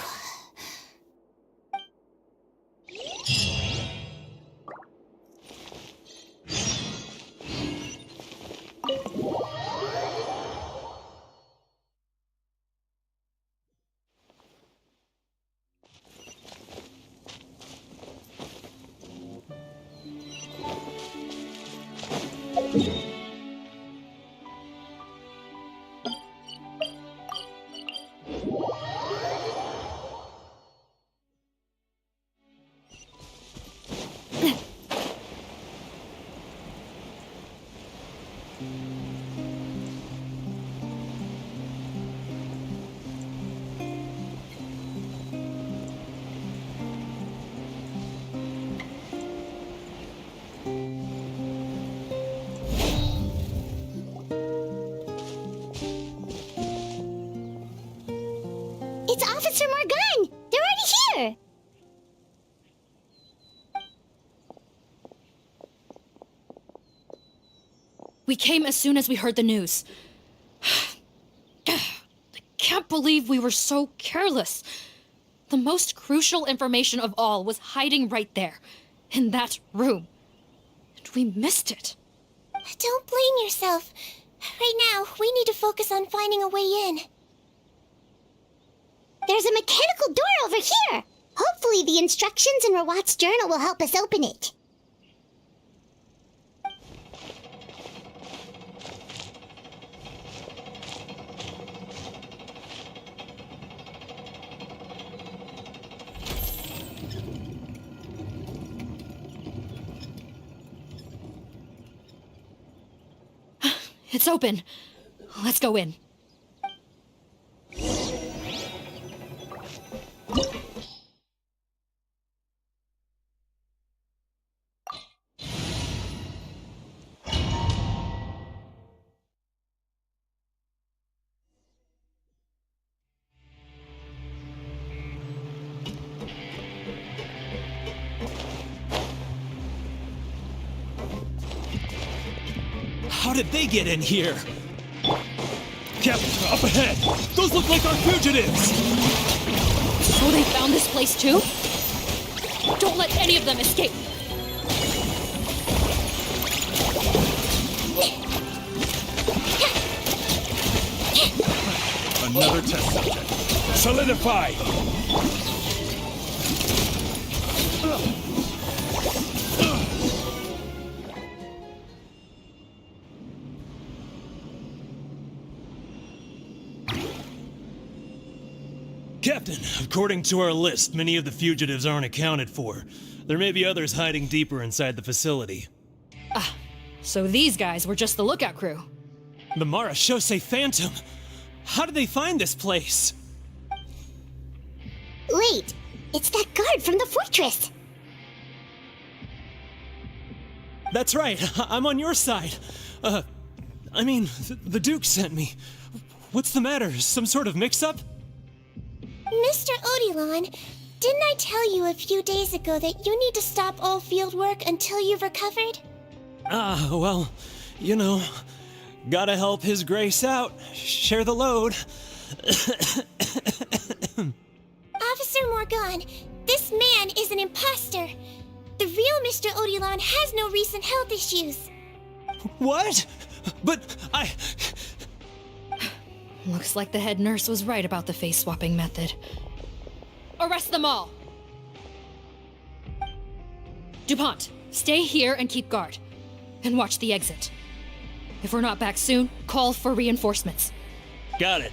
It's Officer Morgan! They're already here! We came as soon as we heard the news. I can't believe we were so careless. The most crucial information of all was hiding right there, in that room. And we missed it. Don't blame yourself. Right now, we need to focus on finding a way in. There's a mechanical door over here! Hopefully the instructions in Rawat's journal will help us open it. It's open. Let's go in. How did they get in here? Captain, up ahead! Those look like our fugitives! So they found this place too? Don't let any of them escape! Another test subject. Solidify! Captain, according to our list, many of the fugitives aren't accounted for. There may be others hiding deeper inside the facility. Ah, so these guys were just the lookout crew. The Marachose Phantom! How did they find this place? Wait, it's that guard from the fortress! That's right, I'm on your side. The Duke sent me. What's the matter? Some sort of mix-up? Mr. Odilon, didn't I tell you a few days ago that you need to stop all field work until you've recovered? Well, Gotta help His Grace out. Share the load. Officer Morgan, this man is an imposter. The real Mr. Odilon has no recent health issues. What? But I... Looks like the head nurse was right about the face-swapping method. Arrest them all! DuPont, stay here and keep guard. And watch the exit. If we're not back soon, call for reinforcements. Got it.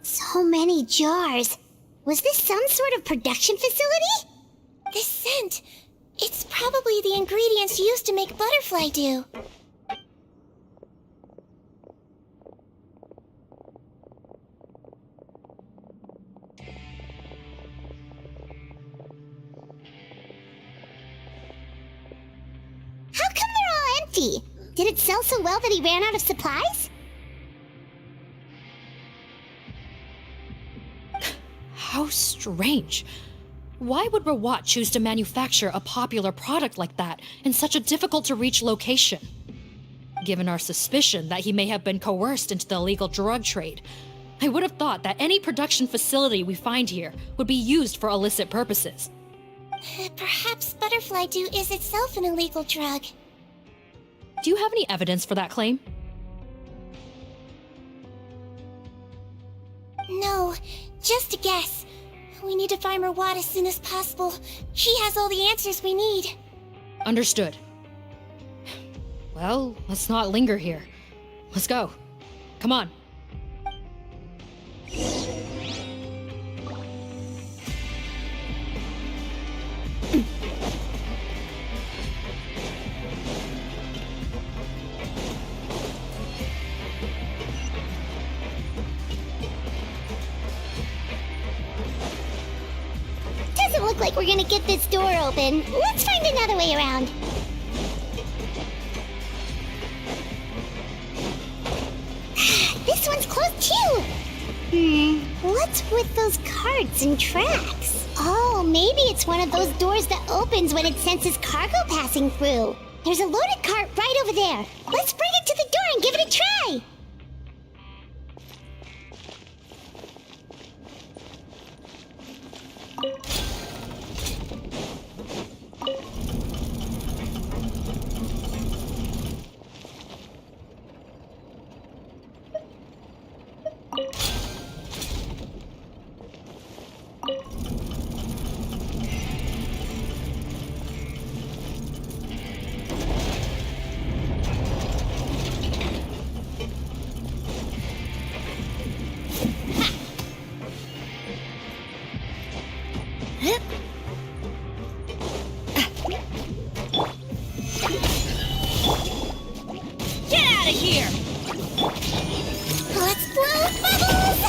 So many jars. Was this some sort of production facility? This scent, it's probably the ingredients used to make butterfly dew. How come they're all empty? Did it sell so well that he ran out of supplies? How strange. Why would Rawat choose to manufacture a popular product like that in such a difficult-to-reach location? Given our suspicion that he may have been coerced into the illegal drug trade, I would have thought that any production facility we find here would be used for illicit purposes. Perhaps butterfly dew is itself an illegal drug. Do you have any evidence for that claim? No, just a guess. We need to find Rawat as soon as possible. He has all the answers we need. Understood. Well, let's not linger here. Let's go. Come on. Doesn't look like we're gonna get this door open. Let's find another way around. This one's closed too. What's with those carts and tracks? Oh, maybe it's one of those doors that opens when it senses cargo passing through. There's a loaded cart right over there. Let's bring it to the door and give it a try. Get out of here! Let's blow bubbles!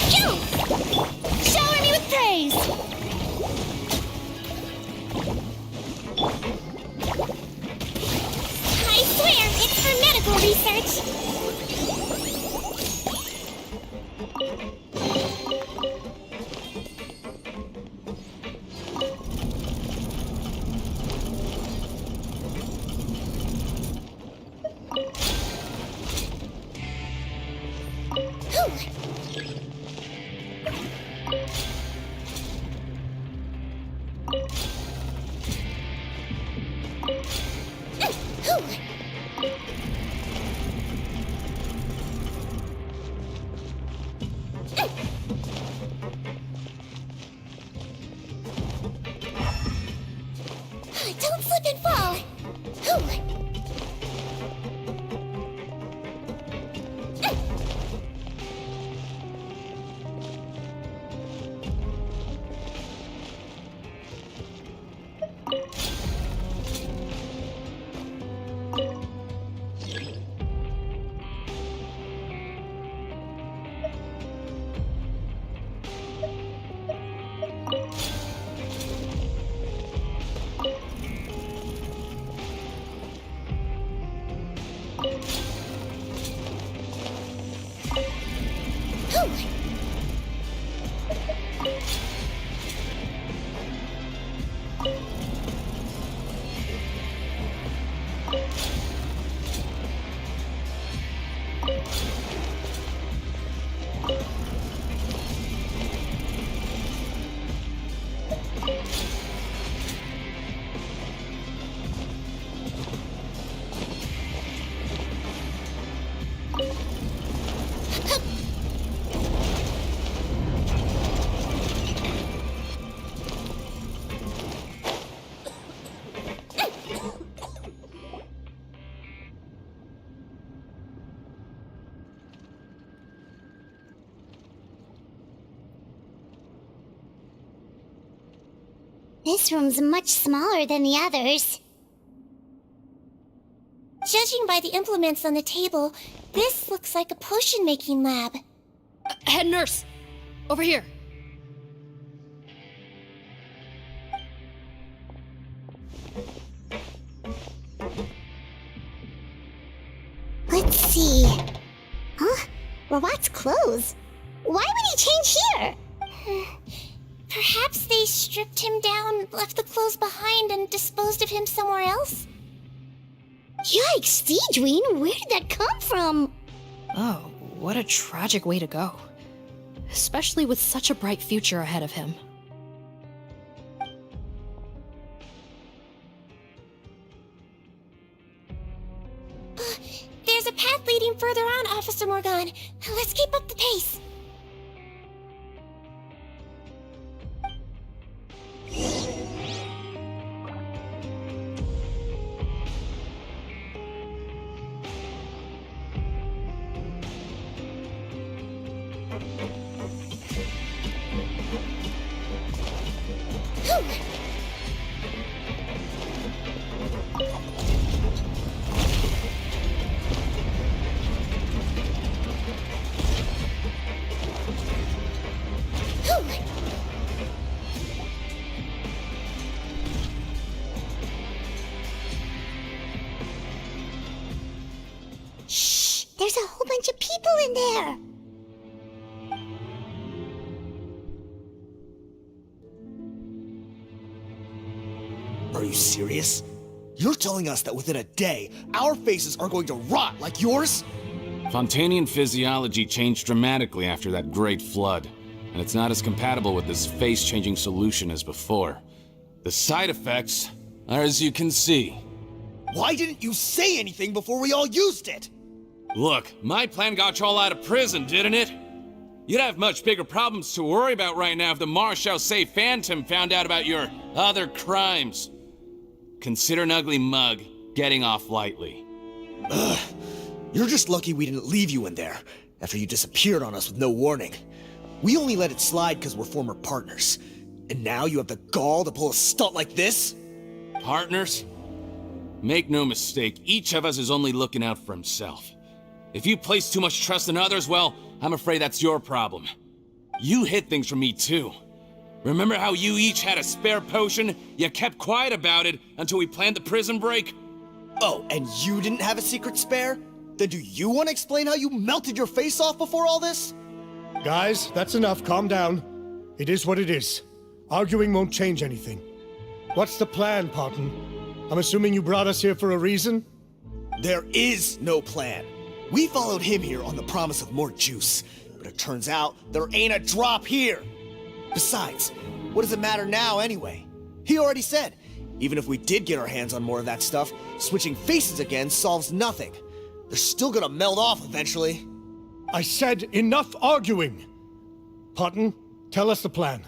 Phew! Shower me with praise! I swear, it's for medical research! Don't slip and fall! This room's much smaller than the others. Judging by the implements on the table, this looks like a potion-making lab. Head nurse! Over here! Let's see. Huh? Robot's clothes? Why would he change here? Perhaps they stripped him down, left the clothes behind, and disposed of him somewhere else? Yikes, Seedween, where did that come from? Oh, what a tragic way to go. Especially with such a bright future ahead of him. There's a path leading further on, Officer Morgan. Let's keep up the pace. Shh! There's a whole bunch of people in there! Are you serious? You're telling us that within a day, our faces are going to rot like yours? Fontanian physiology changed dramatically after that great flood, and it's not as compatible with this face-changing solution as before. The side effects are as you can see. Why didn't you say anything before we all used it? Look, my plan got you all out of prison, didn't it? You'd have much bigger problems to worry about right now if the Marshal Say Phantom found out about your other crimes. Consider an ugly mug getting off lightly. Ugh. You're just lucky we didn't leave you in there after you disappeared on us with no warning. We only let it slide because we're former partners. And now you have the gall to pull a stunt like this? Partners? Make no mistake, each of us is only looking out for himself. If you place too much trust in others, well, I'm afraid that's your problem. You hid things from me too. Remember how you each had a spare potion? You kept quiet about it until we planned the prison break? Oh, and you didn't have a secret spare? Then do you want to explain how you melted your face off before all this? Guys, that's enough. Calm down. It is what it is. Arguing won't change anything. What's the plan, Parton? I'm assuming you brought us here for a reason? There is no plan. We followed him here on the promise of more juice, but it turns out there ain't a drop here. Besides, what does it matter now anyway? He already said, even if we did get our hands on more of that stuff, switching faces again solves nothing. They're still gonna melt off eventually. I said enough arguing! Parton, tell us the plan.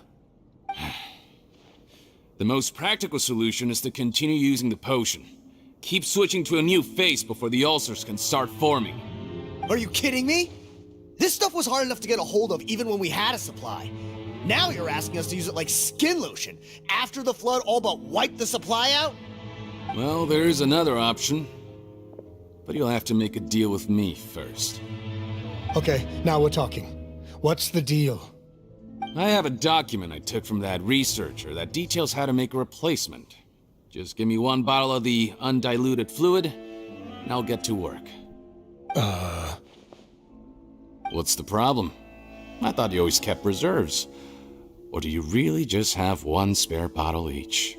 The most practical solution is to continue using the potion. Keep switching to a new face before the ulcers can start forming. Are you kidding me? This stuff was hard enough to get a hold of even when we had a supply. Now you're asking us to use it like skin lotion, after the flood all but wiped the supply out? Well, there's another option. But you'll have to make a deal with me first. Okay, now we're talking. What's the deal? I have a document I took from that researcher that details how to make a replacement. Just give me one bottle of the undiluted fluid, and I'll get to work. What's the problem? I thought you always kept reserves. Or do you really just have one spare bottle each?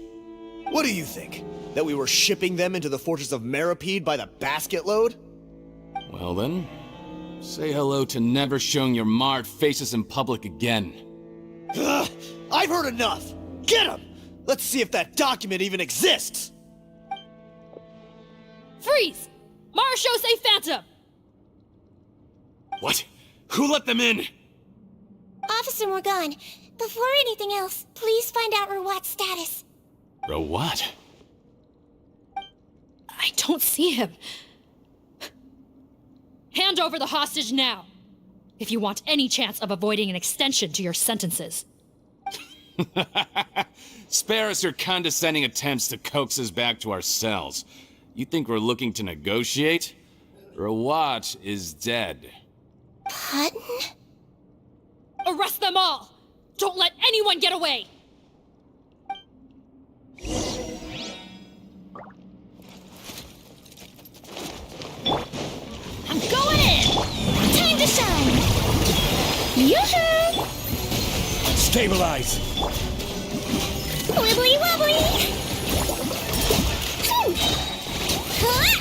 What do you think? That we were shipping them into the fortress of Meripede by the basket load? Well then, say hello to never showing your marred faces in public again. Ugh, I've heard enough! Get him! Let's see if that document even exists! Freeze! Marshal Say Phantom! What? Who let them in? Officer Morgan, before anything else, please find out Rawat's status. Rawat? I don't see him. Hand over the hostage now, if you want any chance of avoiding an extension to your sentences. Spare us your condescending attempts to coax us back to our cells. You think we're looking to negotiate? Rawat is dead. Hutton? Arrest them all! Don't let anyone get away! I'm going in! Time to shine! Yoo-hoo! Stabilize! Wibbly wobbly! Huh?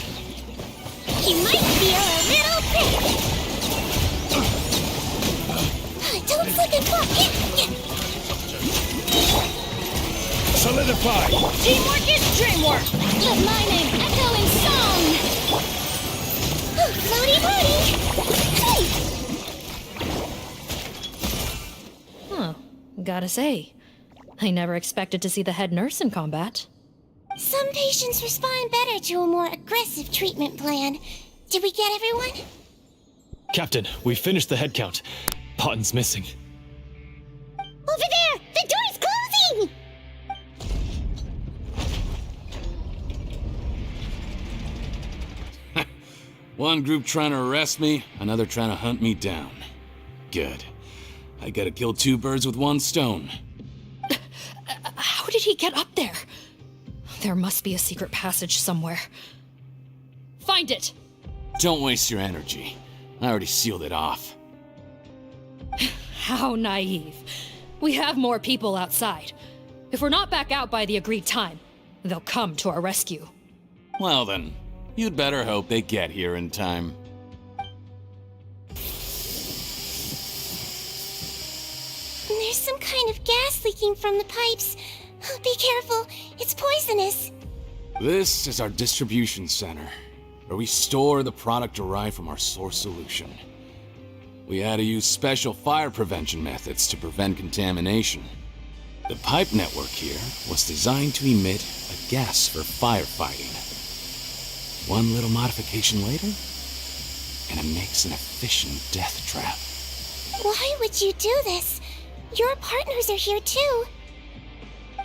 You might feel a little prick! Don't slip and fall! Solidify! Teamwork is dreamwork! Let my name echo in song! Floaty floaty! Hey! Huh. Gotta say, I never expected to see the head nurse in combat. Some patients respond better to a more aggressive treatment plan. Did we get everyone? Captain, we finished the head count. Potten's missing. Over there! The door's closing! One group trying to arrest me, another trying to hunt me down. Good. I gotta kill two birds with one stone. How did he get up there? There must be a secret passage somewhere. Find it! Don't waste your energy. I already sealed it off. How naive. We have more people outside. If we're not back out by the agreed time, they'll come to our rescue. Well then, you'd better hope they get here in time. There's some kind of gas leaking from the pipes. Be careful, it's poisonous. This is our distribution center, where we store the product derived from our source solution. We had to use special fire prevention methods to prevent contamination. The pipe network here was designed to emit a gas for firefighting. One little modification later, and it makes an efficient death trap. Why would you do this? Your partners are here too.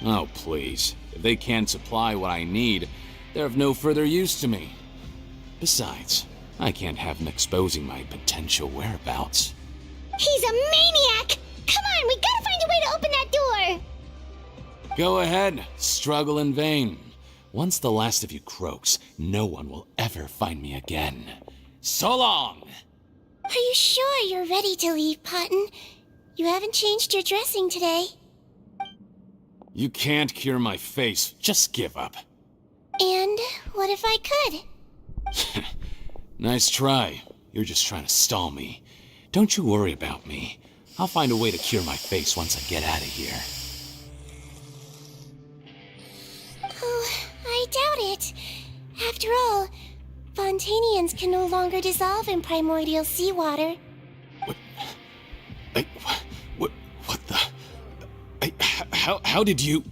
Oh, please. If they can't supply what I need, they're of no further use to me. Besides, I can't have them exposing my potential whereabouts. He's a maniac! Come on, we gotta find a way to open that door! Go ahead, struggle in vain. Once the last of you croaks, no one will ever find me again. So long! Are you sure you're ready to leave, Potten? You haven't changed your dressing today. You can't cure my face, just give up. And what if I could? Nice try. You're just trying to stall me. Don't you worry about me. I'll find a way to cure my face once I get out of here. Oh, I doubt it. After all, Fontanians can no longer dissolve in primordial seawater. What the... How did you...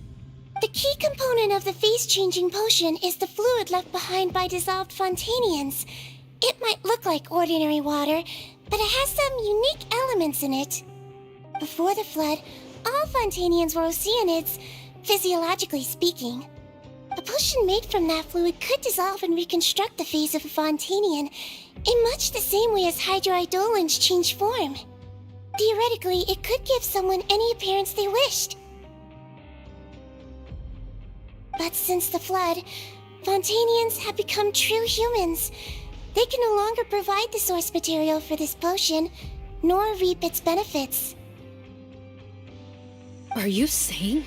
The key component of the face-changing potion is the fluid left behind by dissolved Fontanians. It might look like ordinary water, but it has some unique elements in it. Before the flood, all Fontanians were oceanids, physiologically speaking. A potion made from that fluid could dissolve and reconstruct the face of a Fontanian in much the same way as hydroidolins change form. Theoretically, it could give someone any appearance they wished. But since the flood, Fontanians have become true humans. They can no longer provide the source material for this potion, nor reap its benefits. Are you saying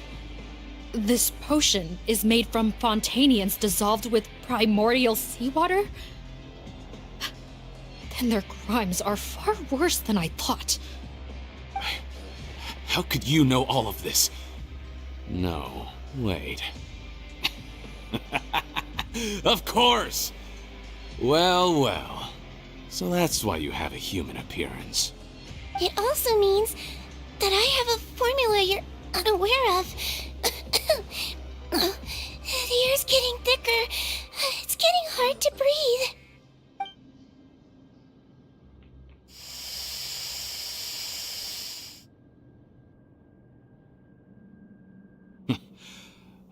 this potion is made from Fontanians dissolved with primordial seawater? Then their crimes are far worse than I thought. How could you know all of this? No, wait. Of course! Well, well. So that's why you have a human appearance. It also means that I have a formula you're unaware of. The air's getting thicker. It's getting hard to breathe.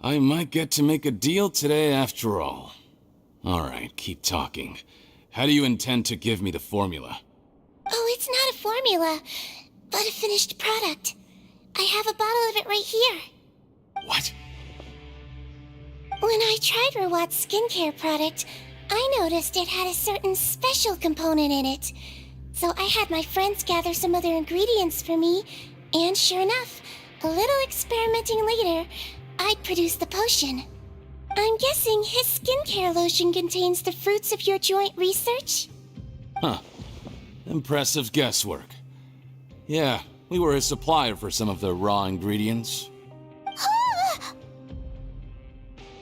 I might get to make a deal today after all. Alright, keep talking. How do you intend to give me the formula? Oh, it's not a formula, but a finished product. I have a bottle of it right here. What? When I tried Rawat's skincare product, I noticed it had a certain special component in it. So I had my friends gather some other ingredients for me, and sure enough, a little experimenting later, I'd produced the potion. I'm guessing his skincare lotion contains the fruits of your joint research? Huh. Impressive guesswork. Yeah, we were his supplier for some of the raw ingredients.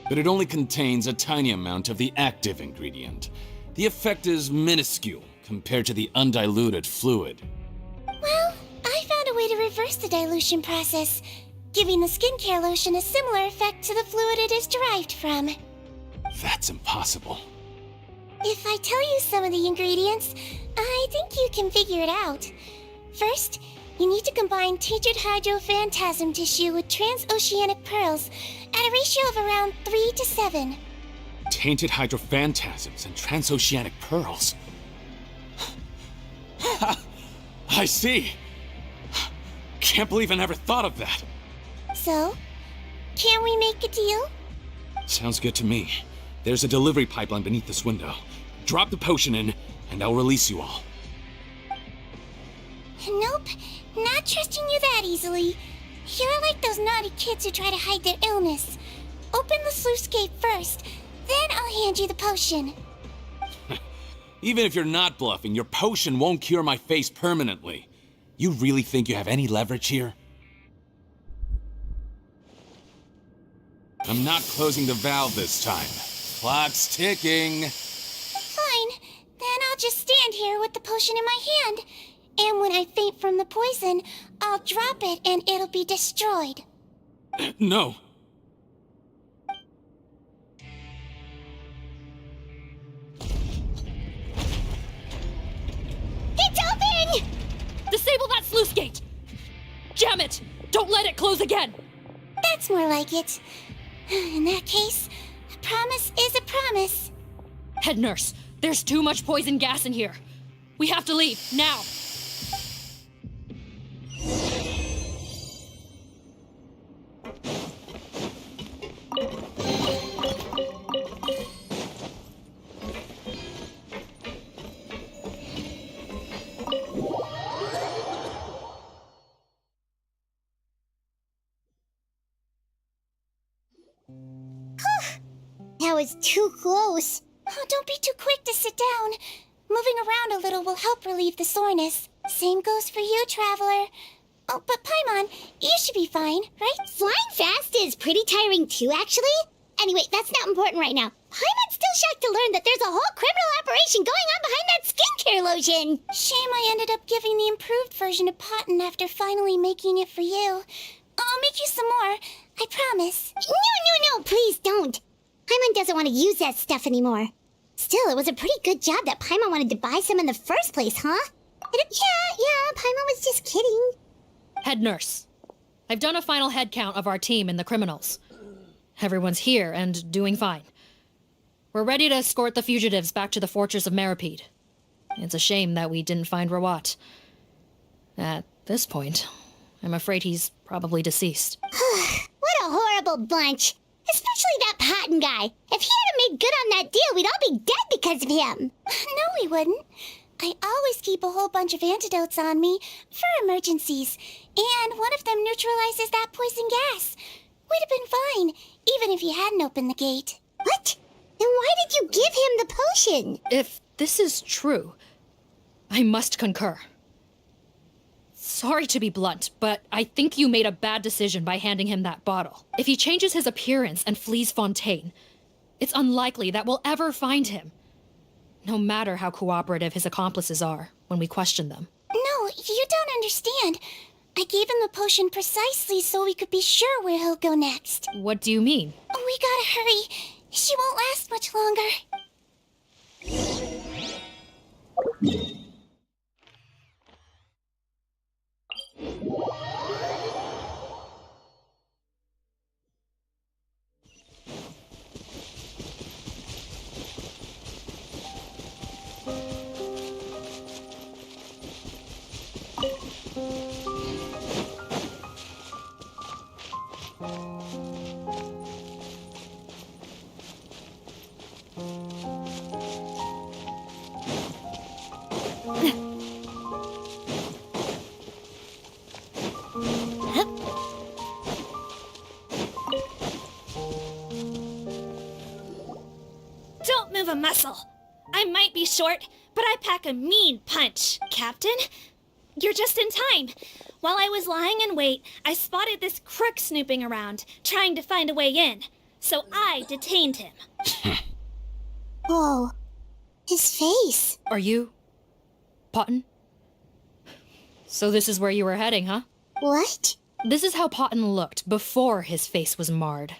But it only contains a tiny amount of the active ingredient. The effect is minuscule compared to the undiluted fluid. Well, I found a way to reverse the dilution process, giving the skincare lotion a similar effect to the fluid it is derived from. That's impossible. If I tell you some of the ingredients, I think you can figure it out. First, you need to combine tainted hydrophantasm tissue with transoceanic pearls at a ratio of around 3 to 7. Tainted hydrophantasms and transoceanic pearls. I see. Can't believe I never thought of that. So, can we make a deal? Sounds good to me. There's a delivery pipeline beneath this window. Drop the potion in, and I'll release you all. Nope, not trusting you that easily. You're like those naughty kids who try to hide their illness. Open the sluice gate first, then I'll hand you the potion. Even if you're not bluffing, your potion won't cure my face permanently. You really think you have any leverage here? I'm not closing the valve this time. Clock's ticking. Fine, then I'll just stand here with the potion in my hand. And when I faint from the poison, I'll drop it and it'll be destroyed. No. It's open! Disable that sluice gate! Jam it! Don't let it close again! That's more like it. In that case, a promise is a promise. Head nurse, there's too much poison gas in here. We have to leave, now! That was too close. Oh, don't be too quick to sit down. Moving around a little will help relieve the soreness. Same goes for you, Traveler. Oh, but Paimon, you should be fine, right? Flying fast is pretty tiring too, actually. Anyway, that's not important right now. Paimon's still shocked to learn that there's a whole criminal operation going on behind that skincare lotion. Shame I ended up giving the improved version to Potten after finally making it for you. I'll make you some more, I promise. No, please don't. Paimon doesn't want to use that stuff anymore. Still, it was a pretty good job that Paimon wanted to buy some in the first place, huh? Yeah, Paimon was just kidding. Head nurse, I've done a final head count of our team and the criminals. Everyone's here and doing fine. We're ready to escort the fugitives back to the fortress of Meripede. It's a shame that we didn't find Rawat. At this point, I'm afraid he's probably deceased. What a horrible bunch. Especially that Potten guy. If he hadn't made good on that deal, we'd all be dead because of him. No, we wouldn't. I always keep a whole bunch of antidotes on me for emergencies, and one of them neutralizes that poison gas. We'd have been fine, even if you hadn't opened the gate. What? Then why did you give him the potion? If this is true, I must concur. Sorry to be blunt, but I think you made a bad decision by handing him that bottle. If he changes his appearance and flees Fontaine, it's unlikely that we'll ever find him. No matter how cooperative his accomplices are when we question them. No, you don't understand. I gave him the potion precisely so we could be sure where he'll go next. What do you mean? We gotta hurry. She won't last much longer. muscle. I might be short, but I pack a mean punch. Captain, you're just in time. While I was lying in wait, I spotted this crook snooping around, trying to find a way in. So I detained him. Whoa. His face. Are you... Potton? So this is where you were heading, huh? What? This is how Potton looked before his face was marred.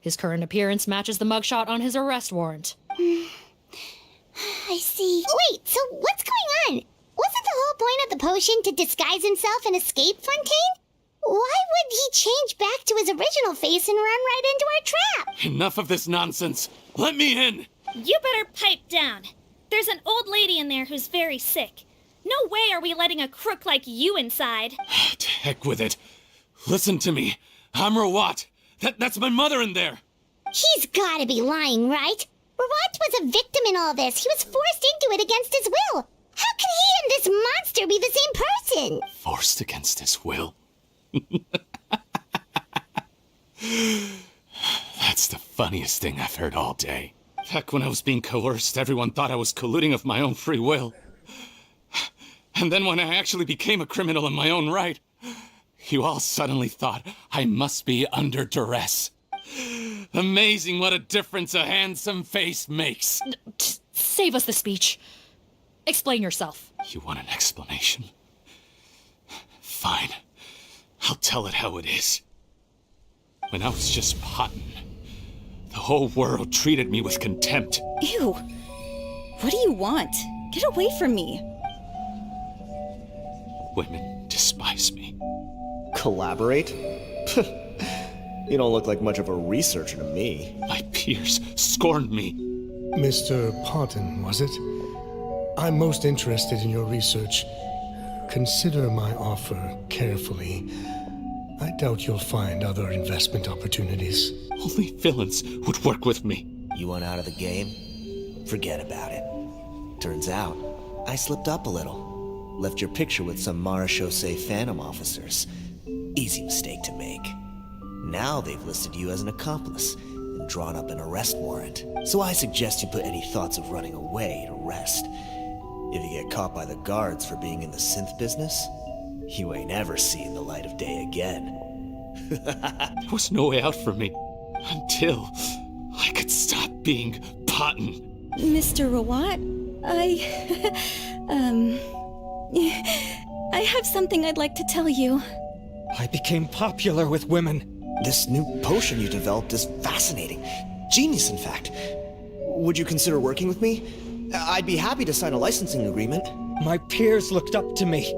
His current appearance matches the mugshot on his arrest warrant. I see. Wait, so what's going on? Wasn't the whole point of the potion to disguise himself and escape Fontaine? Why would he change back to his original face and run right into our trap? Enough of this nonsense. Let me in. You better pipe down. There's an old lady in there who's very sick. No way are we letting a crook like you inside. To heck with it. Listen to me. I'm Rawat. That's my mother in there. He's gotta be lying, right? Rawat was a victim in all this. He was forced into it against his will. How can he and this monster be the same person? Forced against his will. That's the funniest thing I've heard all day. Heck, when I was being coerced, everyone thought I was colluding of my own free will. And then when I actually became a criminal in my own right, you all suddenly thought I must be under duress. Amazing what a difference a handsome face makes. Save us the speech. Explain yourself. You want an explanation? Fine. I'll tell it how it is. When I was just Potton, the whole world treated me with contempt. Ew. What do you want? Get away from me. Women despise me. Collaborate? You don't look like much of a researcher to me. My peers scorned me. Mr. Potton, was it? I'm most interested in your research. Consider my offer carefully. I doubt you'll find other investment opportunities. Only villains would work with me. You want out of the game? Forget about it. Turns out, I slipped up a little. Left your picture with some Marechaussee Phantom officers. Easy mistake to make. Now they've listed you as an accomplice and drawn up an arrest warrant. So I suggest you put any thoughts of running away to rest. If you get caught by the guards for being in the synth business, you ain't ever seeing the light of day again. There was no way out for me until I could stop being Potton. Mr. Rawat, I have something I'd like to tell you. I became popular with women. This new potion you developed is fascinating. Genius, in fact. Would you consider working with me? I'd be happy to sign a licensing agreement. My peers looked up to me.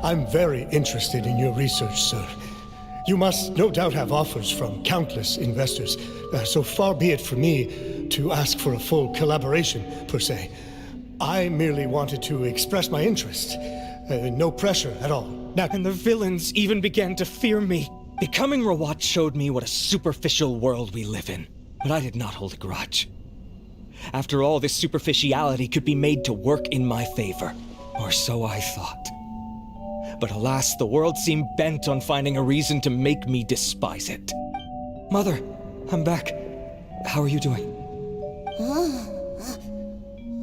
I'm very interested in your research, sir. You must no doubt have offers from countless investors, so far be it for me to ask for a full collaboration, per se. I merely wanted to express my interest. No pressure at all. Now, and the villains even began to fear me. Becoming Rawat showed me what a superficial world we live in, but I did not hold a grudge. After all, this superficiality could be made to work in my favor, or so I thought. But alas, the world seemed bent on finding a reason to make me despise it. Mother, I'm back. How are you doing?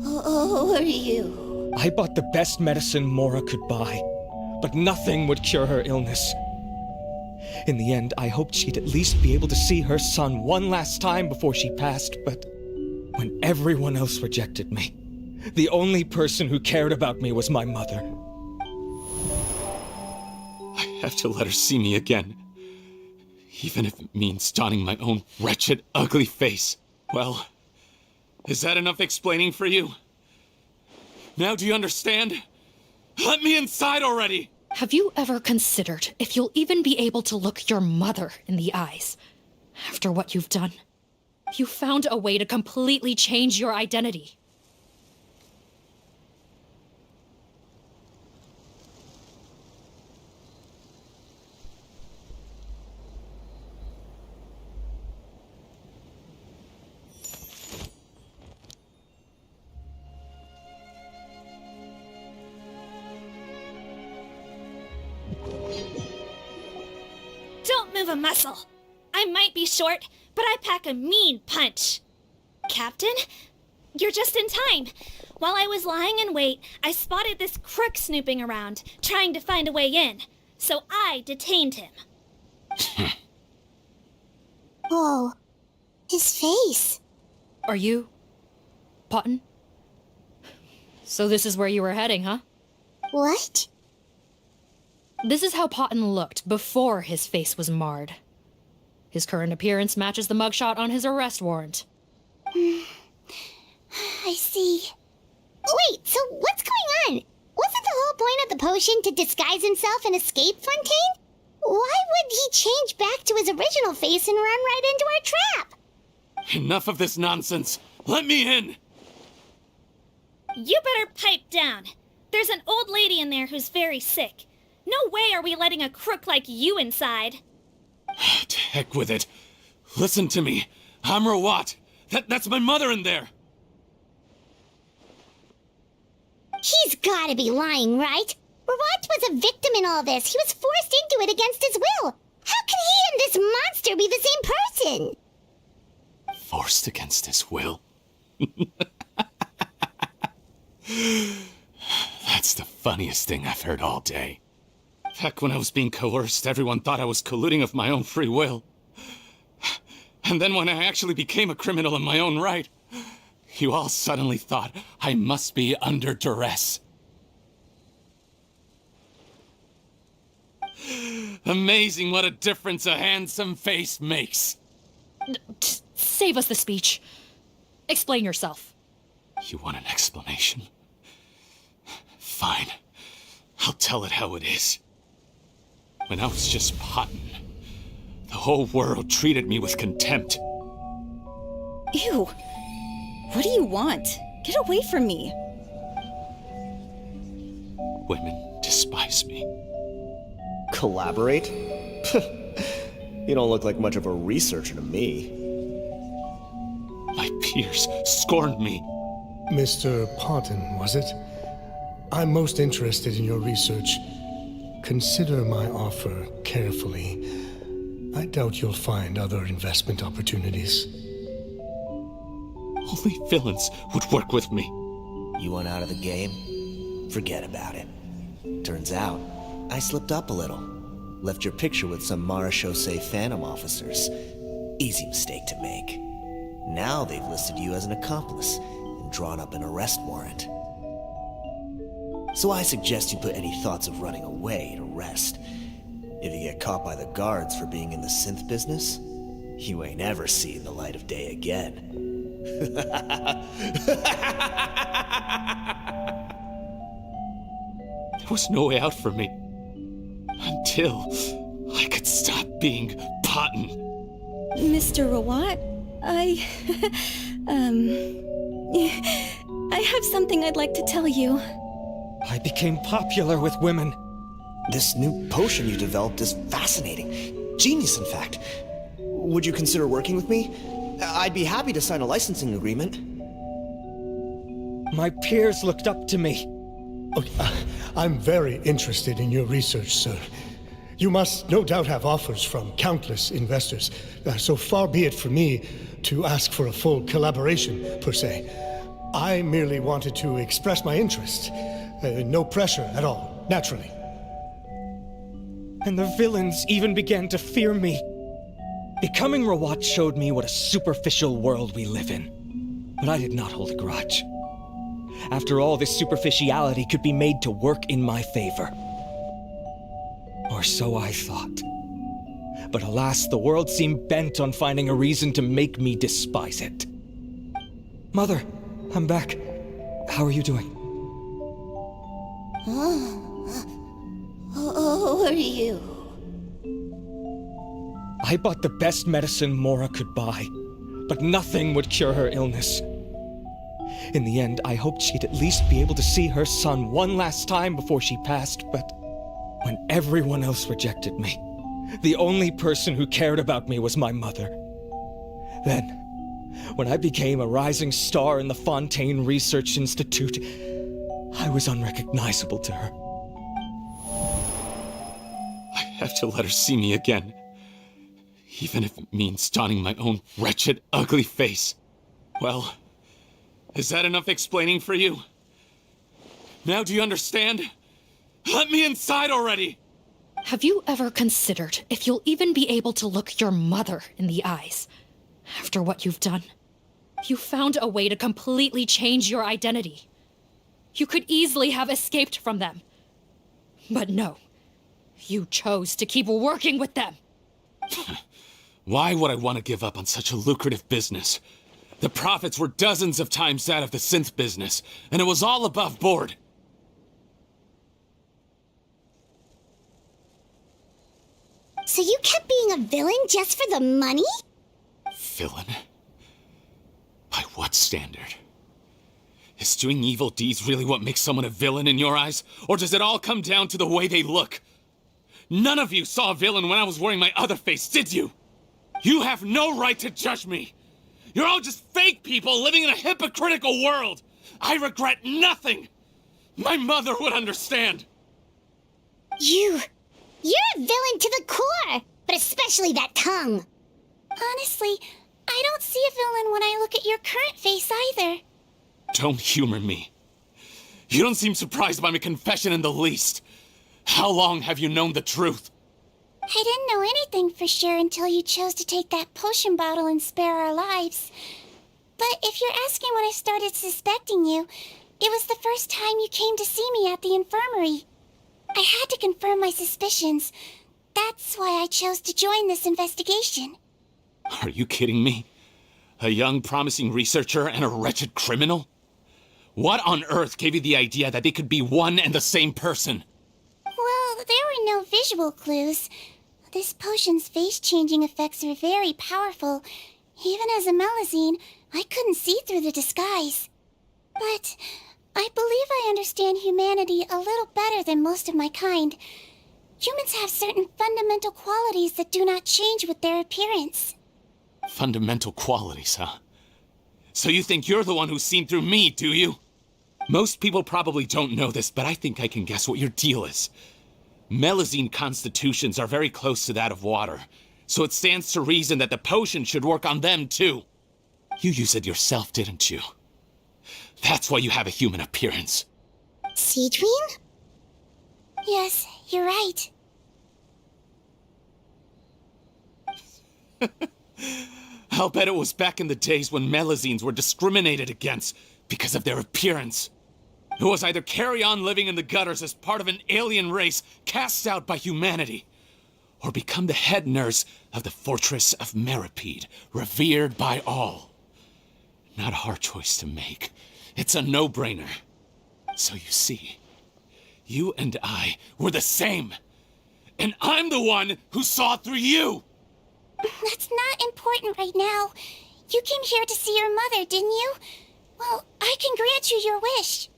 Who are you? I bought the best medicine Mora could buy, but nothing would cure her illness. In the end, I hoped she'd at least be able to see her son one last time before she passed, but when everyone else rejected me, the only person who cared about me was my mother. I have to let her see me again. Even if it means donning my own wretched, ugly face. Well, is that enough explaining for you? Now do you understand? Let me inside already! Have you ever considered if you'll even be able to look your mother in the eyes after what you've done? You found a way to completely change your identity. Don't move a muscle. I might be short, but I pack a mean punch. Captain? You're just in time. While I was lying in wait, I spotted this crook snooping around, trying to find a way in. So I detained him. Oh, his face. Are you... Potton? So this is where you were heading, huh? What? This is how Potton looked before his face was marred. His current appearance matches the mugshot on his arrest warrant. I see. Wait, so what's going on? Wasn't the whole point of the potion to disguise himself and escape Fontaine? Why would he change back to his original face and run right into our trap? Enough of this nonsense. Let me in. You better pipe down. There's an old lady in there who's very sick. No way are we letting a crook like you inside. To heck with it. Listen to me. I'm Rawat. That's my mother in there. He's gotta be lying, right? Rawat was a victim in all this. He was forced into it against his will. How can he and this monster be the same person? Forced against his will? That's the funniest thing I've heard all day. Back when I was being coerced, everyone thought I was colluding of my own free will. And then when I actually became a criminal in my own right, you all suddenly thought I must be under duress. Amazing what a difference a handsome face makes. Save us the speech. Explain yourself. You want an explanation? Fine. I'll tell it how it is. When I was just Potton, the whole world treated me with contempt. Ew. What do you want? Get away from me. Women despise me. Collaborate? You don't look like much of a researcher to me. My peers scorned me. Mr. Potton, was it? I'm most interested in your research. Consider my offer carefully. I doubt you'll find other investment opportunities. Only villains would work with me. You want out of the game? Forget about it. Turns out, I slipped up a little. Left your picture with some Marechaussee Phantom officers. Easy mistake to make. Now they've listed you as an accomplice and drawn up an arrest warrant. So I suggest you put any thoughts of running away to rest. If you get caught by the guards for being in the synth business, you ain't ever seen the light of day again. There was no way out for me. Until I could stop being Potton. Mr. Rawat, I have something I'd like to tell you. I became popular with women. This new potion you developed is fascinating. Genius, in fact. Would you consider working with me? I'd be happy to sign a licensing agreement. My peers looked up to me. I'm very interested in your research, sir. You must no doubt have offers from countless investors. So far be it from me to ask for a full collaboration, per se. I merely wanted to express my interest. No pressure at all, naturally. And the villains even began to fear me. Becoming Rawat showed me what a superficial world we live in. But I did not hold a grudge. After all, this superficiality could be made to work in my favor. Or so I thought. But alas, the world seemed bent on finding a reason to make me despise it. Mother, I'm back. How are you doing? Who are you? I bought the best medicine Mora could buy, but nothing would cure her illness. In the end, I hoped she'd at least be able to see her son one last time before she passed, but when everyone else rejected me, the only person who cared about me was my mother. Then, when I became a rising star in the Fontaine Research Institute, I was unrecognizable to her. I have to let her see me again. Even if it means donning my own wretched, ugly face. Well, is that enough explaining for you? Now do you understand? Let me inside already! Have you ever considered if you'll even be able to look your mother in the eyes after what you've done? You found a way to completely change your identity. You could easily have escaped from them. But no, you chose to keep working with them. Why would I want to give up on such a lucrative business? The profits were dozens of times that of the synth business, and it was all above board. So you kept being a villain just for the money? Villain? By what standard? Is doing evil deeds really what makes someone a villain in your eyes? Or does it all come down to the way they look? None of you saw a villain when I was wearing my other face, did you? You have no right to judge me! You're all just fake people living in a hypocritical world! I regret nothing! My mother would understand! You're a villain to the core! But especially that tongue! Honestly, I don't see a villain when I look at your current face either. Don't humor me. You don't seem surprised by my confession in the least. How long have you known the truth? I didn't know anything for sure until you chose to take that potion bottle and spare our lives. But if you're asking when I started suspecting you, it was the first time you came to see me at the infirmary. I had to confirm my suspicions. That's why I chose to join this investigation. Are you kidding me? A young, promising researcher and a wretched criminal? What on earth gave you the idea that they could be one and the same person? Well, there were no visual clues. This potion's face-changing effects are very powerful. Even as a Melazine, I couldn't see through the disguise. But I believe I understand humanity a little better than most of my kind. Humans have certain fundamental qualities that do not change with their appearance. Fundamental qualities, huh? So you think you're the one who's seen through me, do you? Most people probably don't know this, but I think I can guess what your deal is. Melazine constitutions are very close to that of water, so it stands to reason that the potion should work on them too. You use it yourself, didn't you? That's why you have a human appearance. Seedween? Yes, you're right. I'll bet it was back in the days when Melazines were discriminated against because of their appearance. It was either carry on living in the gutters as part of an alien race cast out by humanity, or become the head nurse of the fortress of Meripede, revered by all. Not a hard choice to make. It's a no-brainer. So you see, you and I were the same. And I'm the one who saw through you! That's not important right now. You came here to see your mother, didn't you? Well, I can grant you your wish.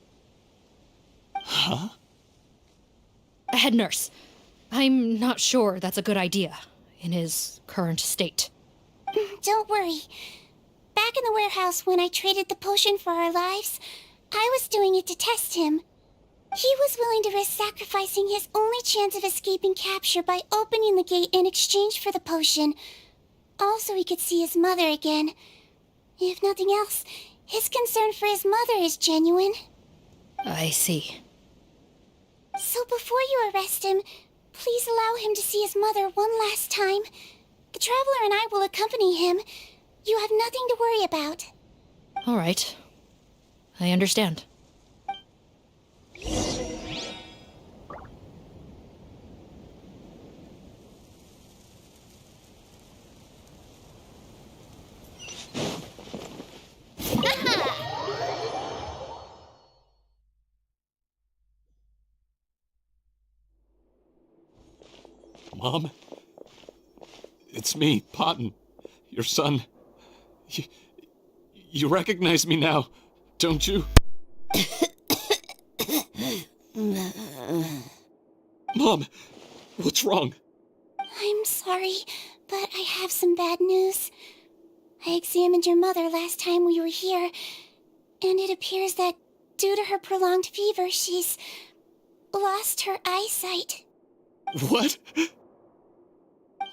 Huh? Head nurse, I'm not sure that's a good idea in his current state. Don't worry. Back in the warehouse when I traded the potion for our lives, I was doing it to test him. He was willing to risk sacrificing his only chance of escaping capture by opening the gate in exchange for the potion. Also, he could see his mother again. If nothing else, his concern for his mother is genuine. I see. So before you arrest him, please allow him to see his mother one last time. The Traveler and I will accompany him. You have nothing to worry about. All right. I understand. Mom? It's me, Potton, your son. You recognize me now, don't you? Mom, what's wrong? I'm sorry, but I have some bad news. I examined your mother last time we were here, and it appears that due to her prolonged fever, she's lost her eyesight. What?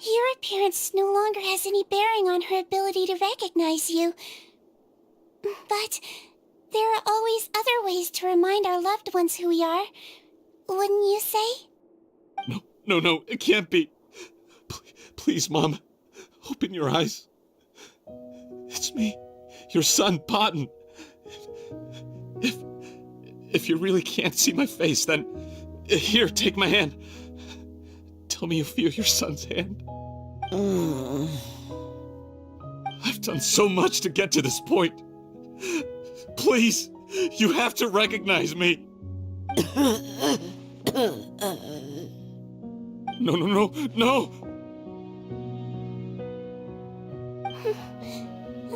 Your appearance no longer has any bearing on her ability to recognize you. But there are always other ways to remind our loved ones who we are. Wouldn't you say? No, it can't be. Please, Mom, open your eyes. It's me, your son, Potton. If you really can't see my face, then here, take my hand. Tell me you feel your son's hand. I've done so much to get to this point. Please, you have to recognize me. No.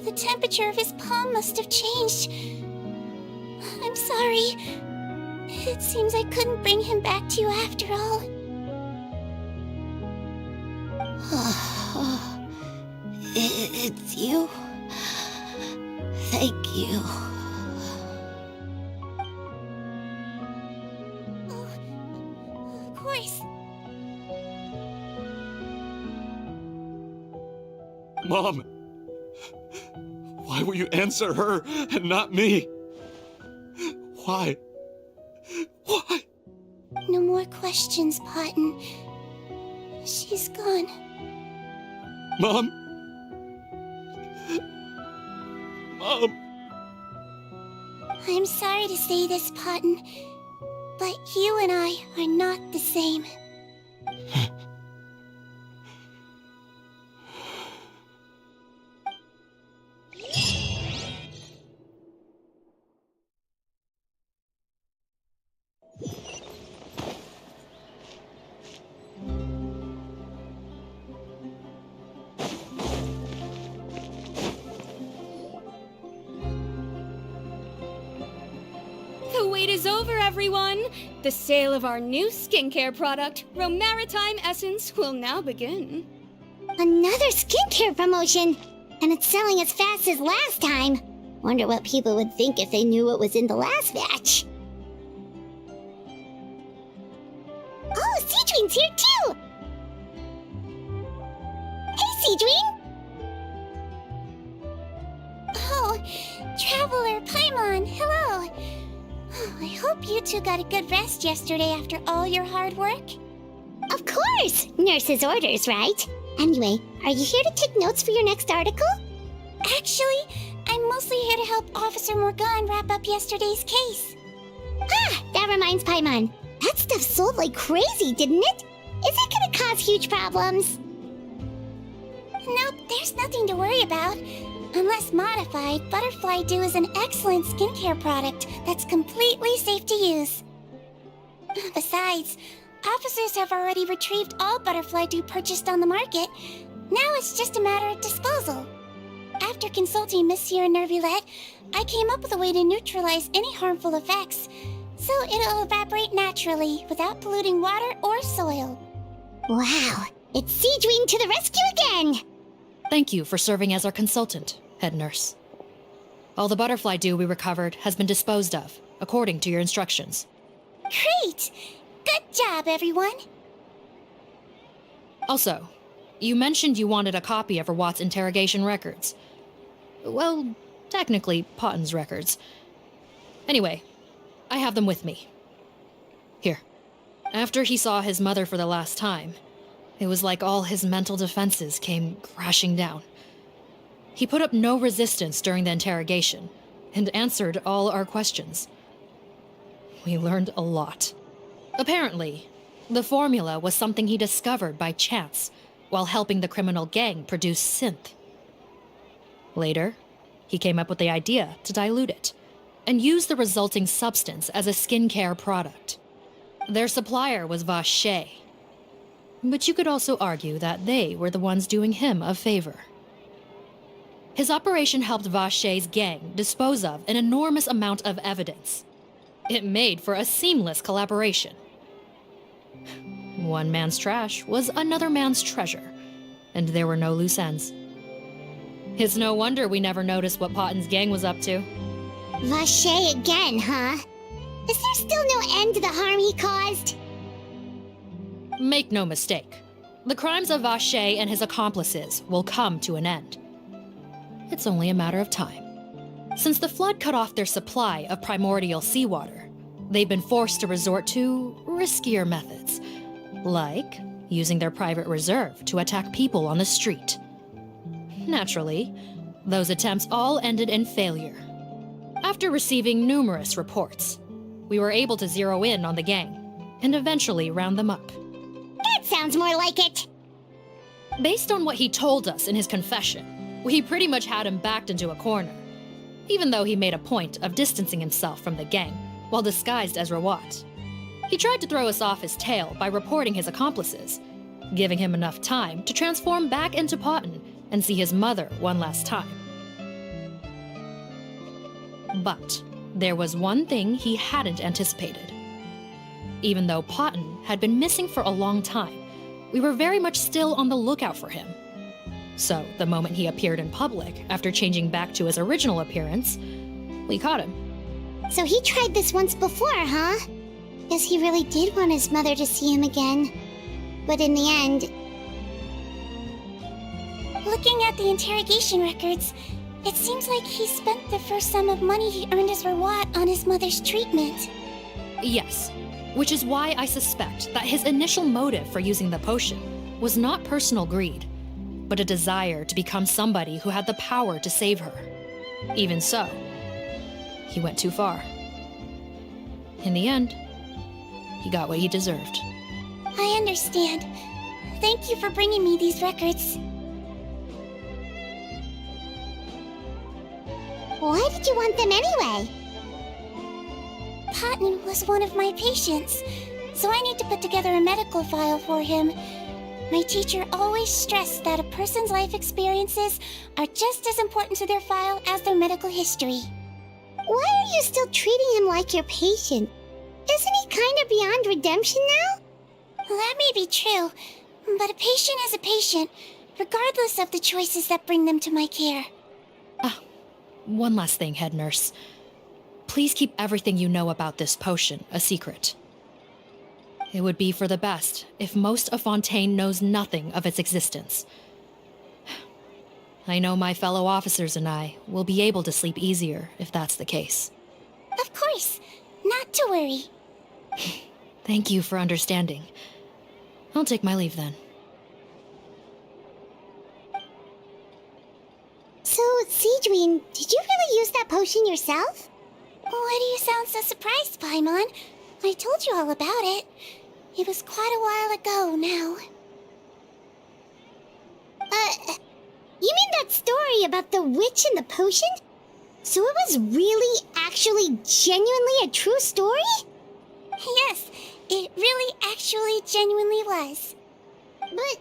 The temperature of his palm must have changed. I'm sorry. It seems I couldn't bring him back to you after all. It's you. Thank you. Oh, of course. Mom, why will you answer her and not me? Why? No more questions, Potton. She's gone. Mom? I'm sorry to say this, Potton, but you and I are not the same. The wait is over, everyone! The sale of our new skincare product, Romaritime Essence, will now begin. Another skincare promotion! And it's selling as fast as last time. Wonder what people would think if they knew what was in the last batch. Oh, Seedwing's here too! Hey, Seedwing! Oh, Traveler Paimon, hello! Oh, I hope you two got a good rest yesterday after all your hard work. Of course! Nurse's orders, right? Anyway, are you here to take notes for your next article? Actually, I'm mostly here to help Officer Morgan wrap up yesterday's case. Ah, that reminds Paimon. That stuff sold like crazy, didn't it? Is it gonna cause huge problems? Nope, there's nothing to worry about. Unless modified, Butterfly Dew is an excellent skincare product that's completely safe to use. Besides, officers have already retrieved all Butterfly Dew purchased on the market. Now it's just a matter of disposal. After consulting Monsieur Nervulette, I came up with a way to neutralize any harmful effects, so it'll evaporate naturally without polluting water or soil. Wow, it's Seedwing to the rescue again! Thank you for serving as our consultant, head nurse. All the butterfly dew we recovered has been disposed of, according to your instructions. Great! Good job, everyone! Also, you mentioned you wanted a copy of Watt's interrogation records. Well, technically, Potton's records. Anyway, I have them with me. Here. After he saw his mother for the last time, it was like all his mental defenses came crashing down. He put up no resistance during the interrogation and answered all our questions. We learned a lot. Apparently, the formula was something he discovered by chance while helping the criminal gang produce synth. Later, he came up with the idea to dilute it and use the resulting substance as a skincare product. Their supplier was Vache, but you could also argue that they were the ones doing him a favor. His operation helped Vache's gang dispose of an enormous amount of evidence. It made for a seamless collaboration. One man's trash was another man's treasure, and there were no loose ends. It's no wonder we never noticed what Potton's gang was up to. Vache again, huh? Is there still no end to the harm he caused? Make no mistake, the crimes of Vache and his accomplices will come to an end. It's only a matter of time. Since the flood cut off their supply of primordial seawater, they've been forced to resort to riskier methods, like using their private reserve to attack people on the street. Naturally, those attempts all ended in failure. After receiving numerous reports, we were able to zero in on the gang and eventually round them up. That sounds more like it. Based on what he told us in his confession, we pretty much had him backed into a corner, even though he made a point of distancing himself from the gang while disguised as Rawat. He tried to throw us off his tail by reporting his accomplices, giving him enough time to transform back into Potton and see his mother one last time. But there was one thing he hadn't anticipated. Even though Potton had been missing for a long time, we were very much still on the lookout for him. So the moment he appeared in public after changing back to his original appearance, we caught him. So he tried this once before, huh? Guess he really did want his mother to see him again. But in the end... Looking at the interrogation records, it seems like he spent the first sum of money he earned as reward on his mother's treatment. Yes, which is why I suspect that his initial motive for using the potion was not personal greed, but a desire to become somebody who had the power to save her. Even so, he went too far. In the end, he got what he deserved. I understand. Thank you for bringing me these records. Why did you want them anyway? Potton was one of my patients, so I need to put together a medical file for him. My teacher always stressed that a person's life experiences are just as important to their file as their medical history. Why are you still treating him like your patient? Isn't he kind of beyond redemption now? That may be true, but a patient is a patient, regardless of the choices that bring them to my care. One last thing, head nurse. Please keep everything you know about this potion a secret. It would be for the best if most of Fontaine knows nothing of its existence. I know my fellow officers and I will be able to sleep easier if that's the case. Of course, not to worry. Thank you for understanding. I'll take my leave then. So, Seadreen, did you really use that potion yourself? Why do you sound so surprised, Paimon? I told you all about it. It was quite a while ago now. You mean that story about the witch and the potion? So it was really, actually, genuinely a true story? Yes, it really, actually, genuinely was. But...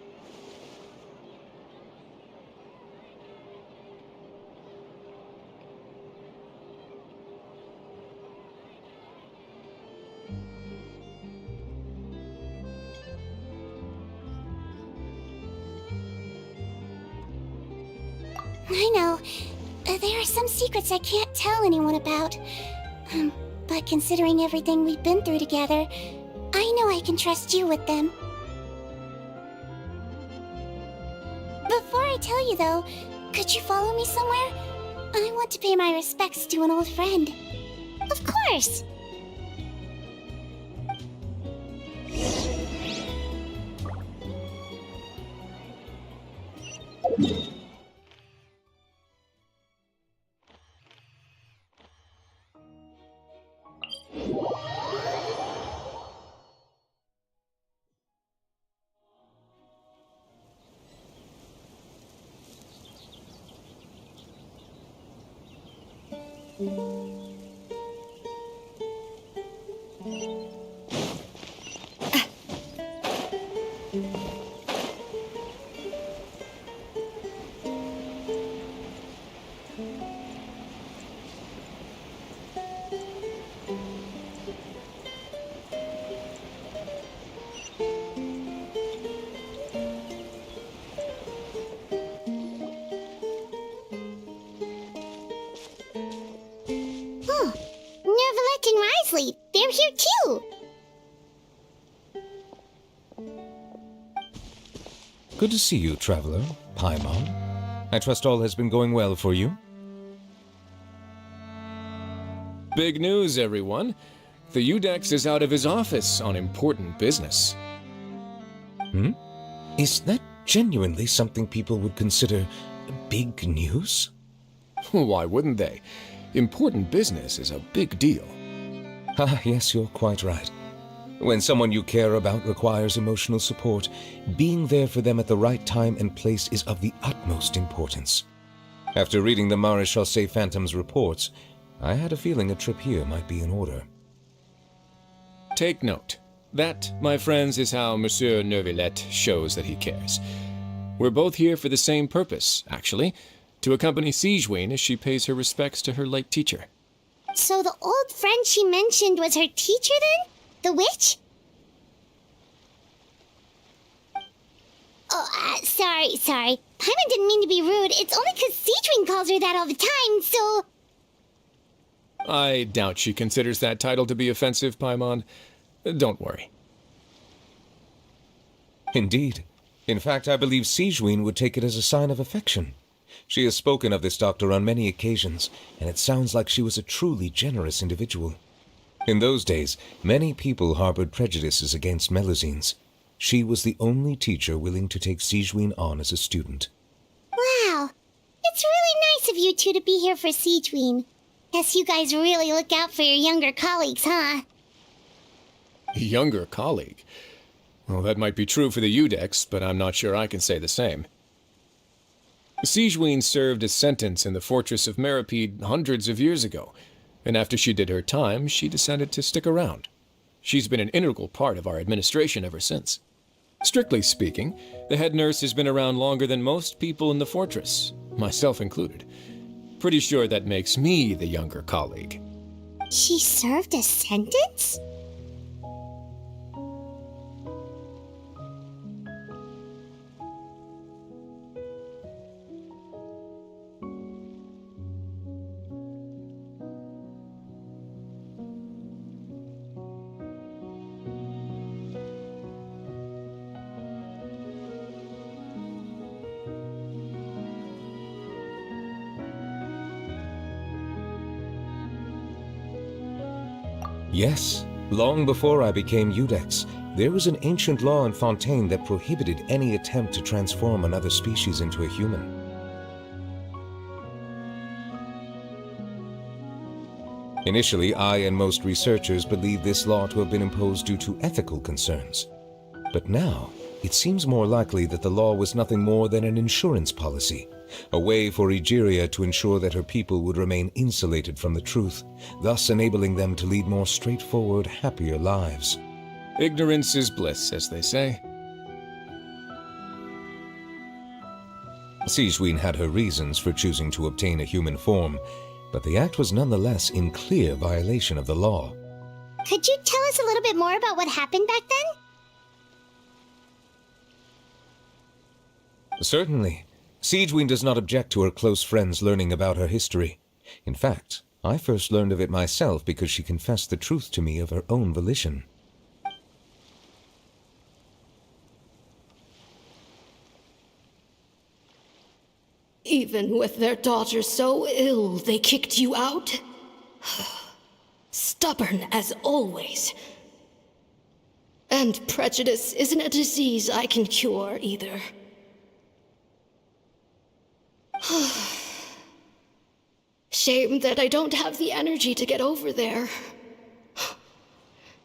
I know. There are some secrets I can't tell anyone about. But considering everything we've been through together, I know I can trust you with them. Before I tell you, though, could you follow me somewhere? I want to pay my respects to an old friend. Of course! They're here too! Good to see you, traveler. Paimon. I trust all has been going well for you? Big news, everyone. The Udex is out of his office on important business. Is that genuinely something people would consider big news? Why wouldn't they? Important business is a big deal. Ah, yes, you're quite right. When someone you care about requires emotional support, being there for them at the right time and place is of the utmost importance. After reading the Maréchal Phantom's reports, I had a feeling a trip here might be in order. Take note. That, my friends, is how Monsieur Neuvillette shows that he cares. We're both here for the same purpose, actually, to accompany Sigewinne as she pays her respects to her late teacher. So the old friend she mentioned was her teacher then? The witch? Oh, sorry. Paimon didn't mean to be rude. It's only 'cause Sigewinne calls her that all the time, so... I doubt she considers that title to be offensive, Paimon. Don't worry. Indeed. In fact, I believe Sigewinne would take it as a sign of affection. She has spoken of this doctor on many occasions, and it sounds like she was a truly generous individual. In those days, many people harbored prejudices against Melusines. She was the only teacher willing to take Sigewinne on as a student. Wow. It's really nice of you two to be here for Sigewinne. Guess you guys really look out for your younger colleagues, huh? Younger colleague? Well, that might be true for the Udex, but I'm not sure I can say the same. Sigewinne served a sentence in the fortress of Meripede hundreds of years ago, and after she did her time, she decided to stick around. She's been an integral part of our administration ever since. Strictly speaking, the head nurse has been around longer than most people in the fortress, myself included. Pretty sure that makes me the younger colleague. She served a sentence? Yes, long before I became Udex, there was an ancient law in Fontaine that prohibited any attempt to transform another species into a human. Initially, I and most researchers believed this law to have been imposed due to ethical concerns. But now, it seems more likely that the law was nothing more than an insurance policy, a way for Egeria to ensure that her people would remain insulated from the truth, thus enabling them to lead more straightforward, happier lives. Ignorance is bliss, as they say. Sigewinne had her reasons for choosing to obtain a human form, but the act was nonetheless in clear violation of the law. Could you tell us a little bit more about what happened back then? Certainly. Sigewinne does not object to her close friends learning about her history. In fact, I first learned of it myself because she confessed the truth to me of her own volition. Even with their daughter so ill, they kicked you out? Stubborn as always. And prejudice isn't a disease I can cure either. Shame that I don't have the energy to get over there.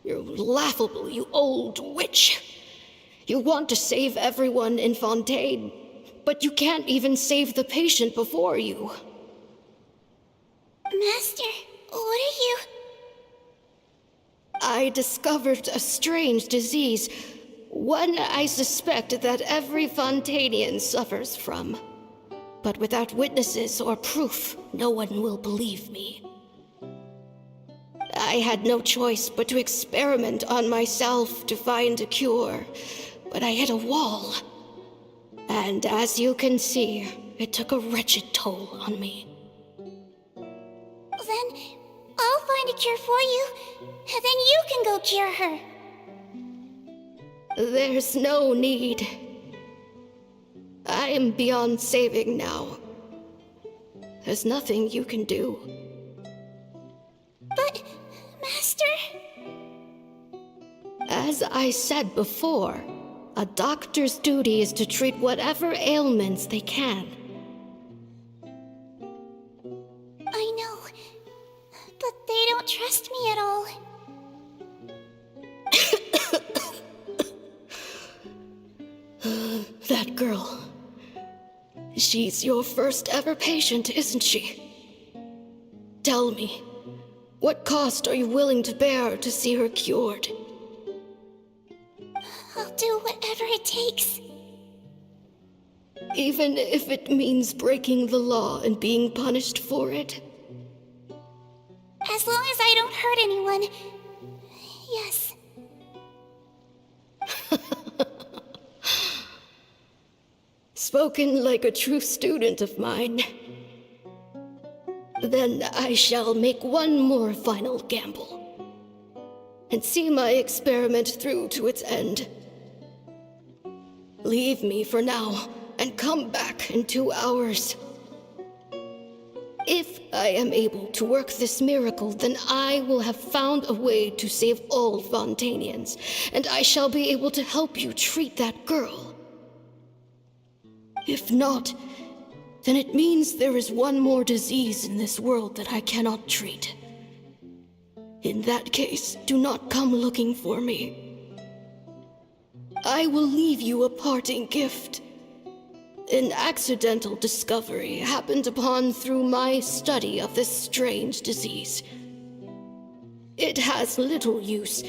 You're laughable, you old witch. You want to save everyone in Fontaine, but you can't even save the patient before you. Master, what are you... I discovered a strange disease, one I suspect that every Fontainian suffers from. But without witnesses or proof, no one will believe me. I had no choice but to experiment on myself to find a cure, but I hit a wall. And as you can see, it took a wretched toll on me. Then I'll find a cure for you, and then you can go cure her. There's no need. I am beyond saving now. There's nothing you can do. But As I said before, a doctor's duty is to treat whatever ailments they can. I know, but they don't trust me at all. That girl. She's your first ever patient, isn't she? Tell me, what cost are you willing to bear to see her cured? I'll do whatever it takes. Even if it means breaking the law and being punished for it? As long as I don't hurt anyone. Yes. Spoken like a true student of mine. Then I shall make one more final gamble, and see my experiment through to its end. Leave me for now, and come back in 2 hours. If I am able to work this miracle, then I will have found a way to save all Fontanians, and I shall be able to help you treat that girl. If not, then it means there is one more disease in this world that I cannot treat. In that case, do not come looking for me. I will leave you a parting gift. An accidental discovery happened upon through my study of this strange disease. It has little use,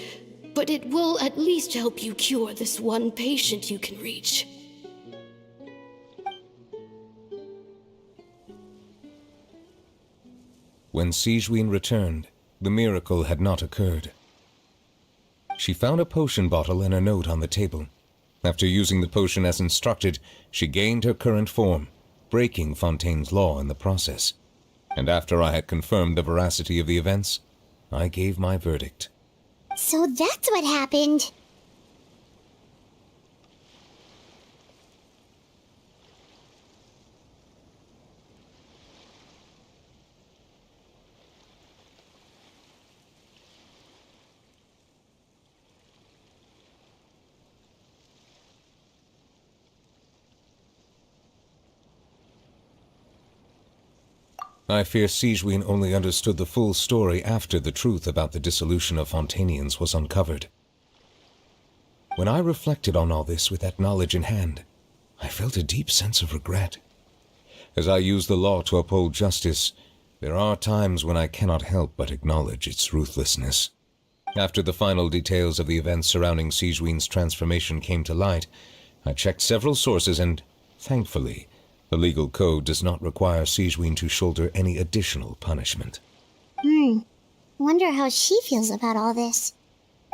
but it will at least help you cure this one patient you can reach. When Sigewinne returned, the miracle had not occurred. She found a potion bottle and a note on the table. After using the potion as instructed, she gained her current form, breaking Fontaine's law in the process. And after I had confirmed the veracity of the events, I gave my verdict. So that's what happened. I fear Sigewinne only understood the full story after the truth about the dissolution of Fontanians was uncovered. When I reflected on all this with that knowledge in hand, I felt a deep sense of regret. As I use the law to uphold justice, there are times when I cannot help but acknowledge its ruthlessness. After the final details of the events surrounding Sigewinne's transformation came to light, I checked several sources and, thankfully, the legal code does not require Sigewinne to shoulder any additional punishment. Wonder how she feels about all this.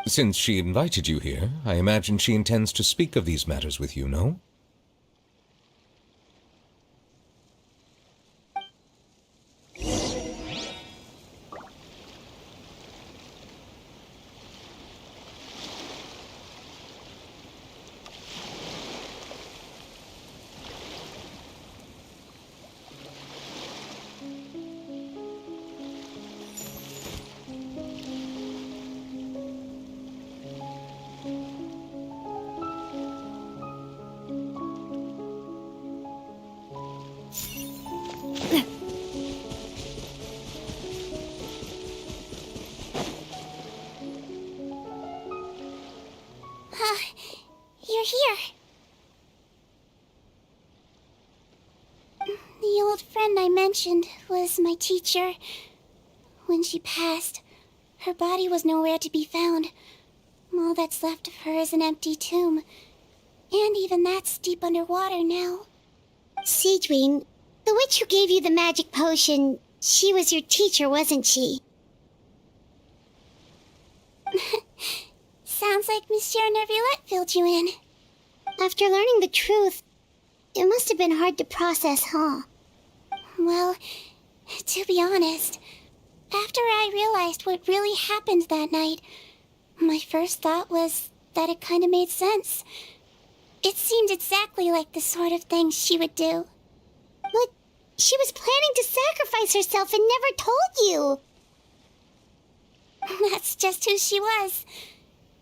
Since she invited you here, I imagine she intends to speak of these matters with you, no? You're here. The old friend I mentioned was my teacher. When she passed, her body was nowhere to be found. All that's left of her is an empty tomb. And even that's deep underwater now. Sigewinne, the witch who gave you the magic potion, she was your teacher, wasn't she? Sounds like Monsieur Nervillette filled you in. After learning the truth, it must have been hard to process, huh? Well, to be honest, after I realized what really happened that night, my first thought was that it kind of made sense. It seemed exactly like the sort of thing she would do. But she was planning to sacrifice herself and never told you. That's just who she was.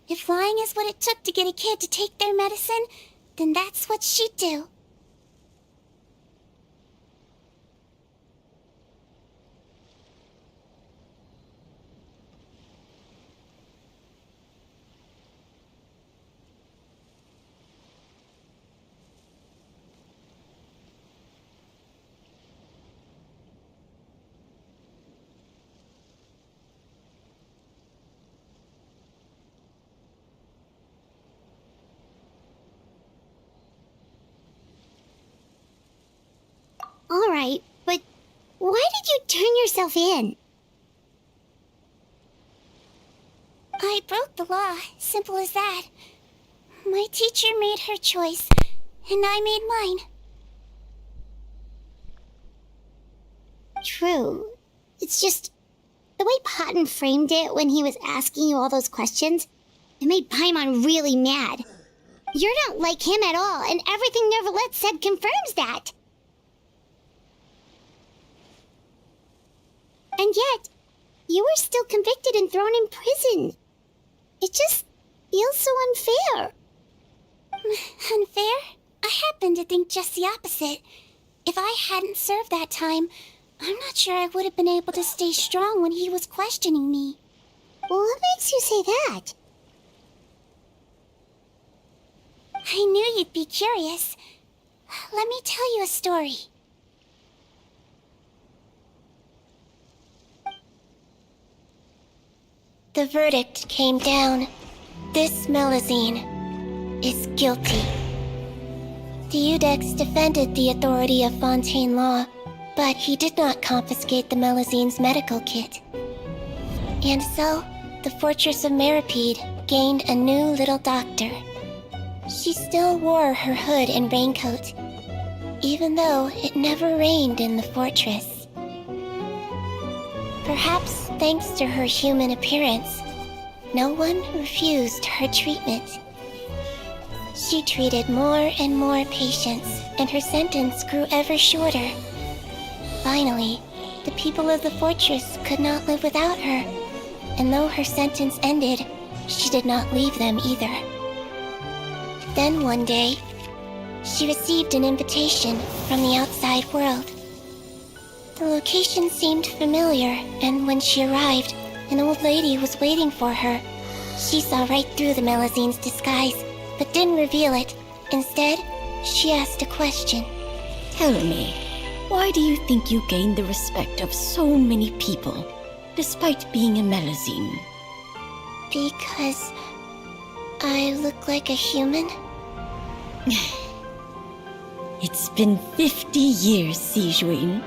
If lying is what it took to get a kid to take their medicine, then that's what she'd do. Alright, but why did you turn yourself in? I broke the law, simple as that. My teacher made her choice, and I made mine. True. It's just the way Patton framed it when he was asking you all those questions, it made Paimon really mad. You're not like him at all, and everything Neverlet said confirms that. And yet, you were still convicted and thrown in prison. It just feels so unfair. Unfair? I happen to think just the opposite. If I hadn't served that time, I'm not sure I would have been able to stay strong when he was questioning me. Well, what makes you say that? I knew you'd be curious. Let me tell you a story. The verdict came down. This Melusine is guilty. The Iudex defended the authority of Fontaine law, but he did not confiscate the Melusine's medical kit. And so, the Fortress of Meripede gained a new little doctor. She still wore her hood and raincoat, even though it never rained in the fortress. Perhaps thanks to her human appearance, no one refused her treatment. She treated more and more patients, and her sentence grew ever shorter. Finally, the people of the fortress could not live without her, and though her sentence ended, she did not leave them either. Then one day, she received an invitation from the outside world. The location seemed familiar, and when she arrived, an old lady was waiting for her. She saw right through the Melusine's disguise, but didn't reveal it. Instead, she asked a question. Tell me, why do you think you gained the respect of so many people, despite being a Melusine? Because I look like a human? It's been 50 years, Sijuin,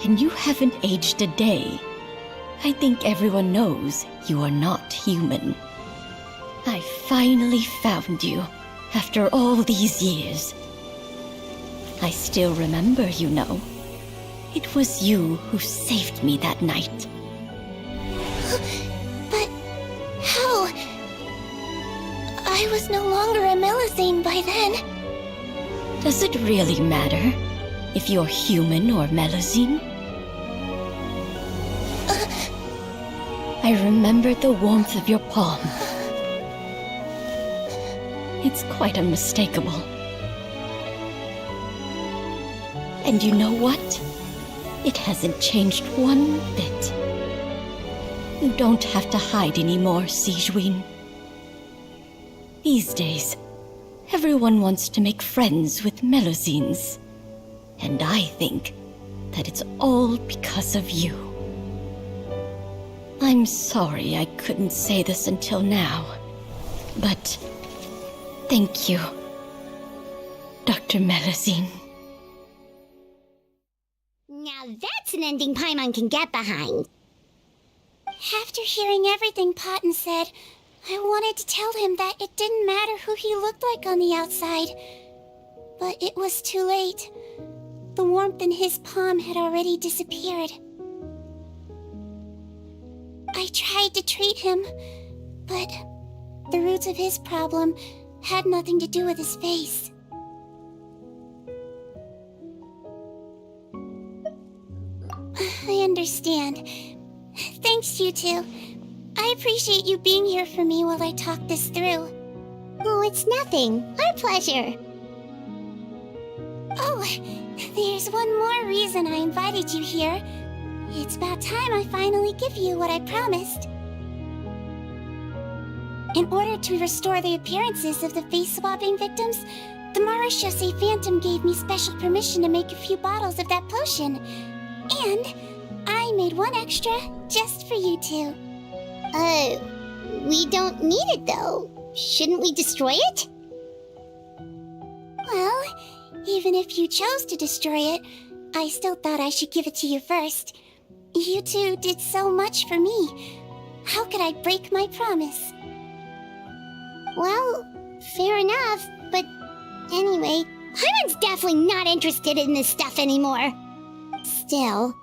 and you haven't aged a day. I think everyone knows you are not human. I finally found you, after all these years. I still remember, you know. It was you who saved me that night. But how? I was no longer a Melusine by then. Does it really matter if you're human or Melusine? I remember the warmth of your palm. It's quite unmistakable. And you know what? It hasn't changed one bit. You don't have to hide anymore, Sijuin. These days, everyone wants to make friends with Melusines. And I think that it's all because of you. I'm sorry I couldn't say this until now, but thank you, Dr. Melusine. Now that's an ending Paimon can get behind. After hearing everything Patton said, I wanted to tell him that it didn't matter who he looked like on the outside. But it was too late. The warmth in his palm had already disappeared. I tried to treat him, but the roots of his problem had nothing to do with his face. I understand. Thanks, you two. I appreciate you being here for me while I talk this through. Oh, it's nothing. Our pleasure. Oh, there's one more reason I invited you here. It's about time I finally give you what I promised. In order to restore the appearances of the face-swapping victims, the Marechaussee Phantom gave me special permission to make a few bottles of that potion. And I made one extra just for you two. We don't need it though. Shouldn't we destroy it? Well, even if you chose to destroy it, I still thought I should give it to you first. You two did so much for me. How could I break my promise? Well, fair enough, but anyway, Paimon's definitely not interested in this stuff anymore. Still,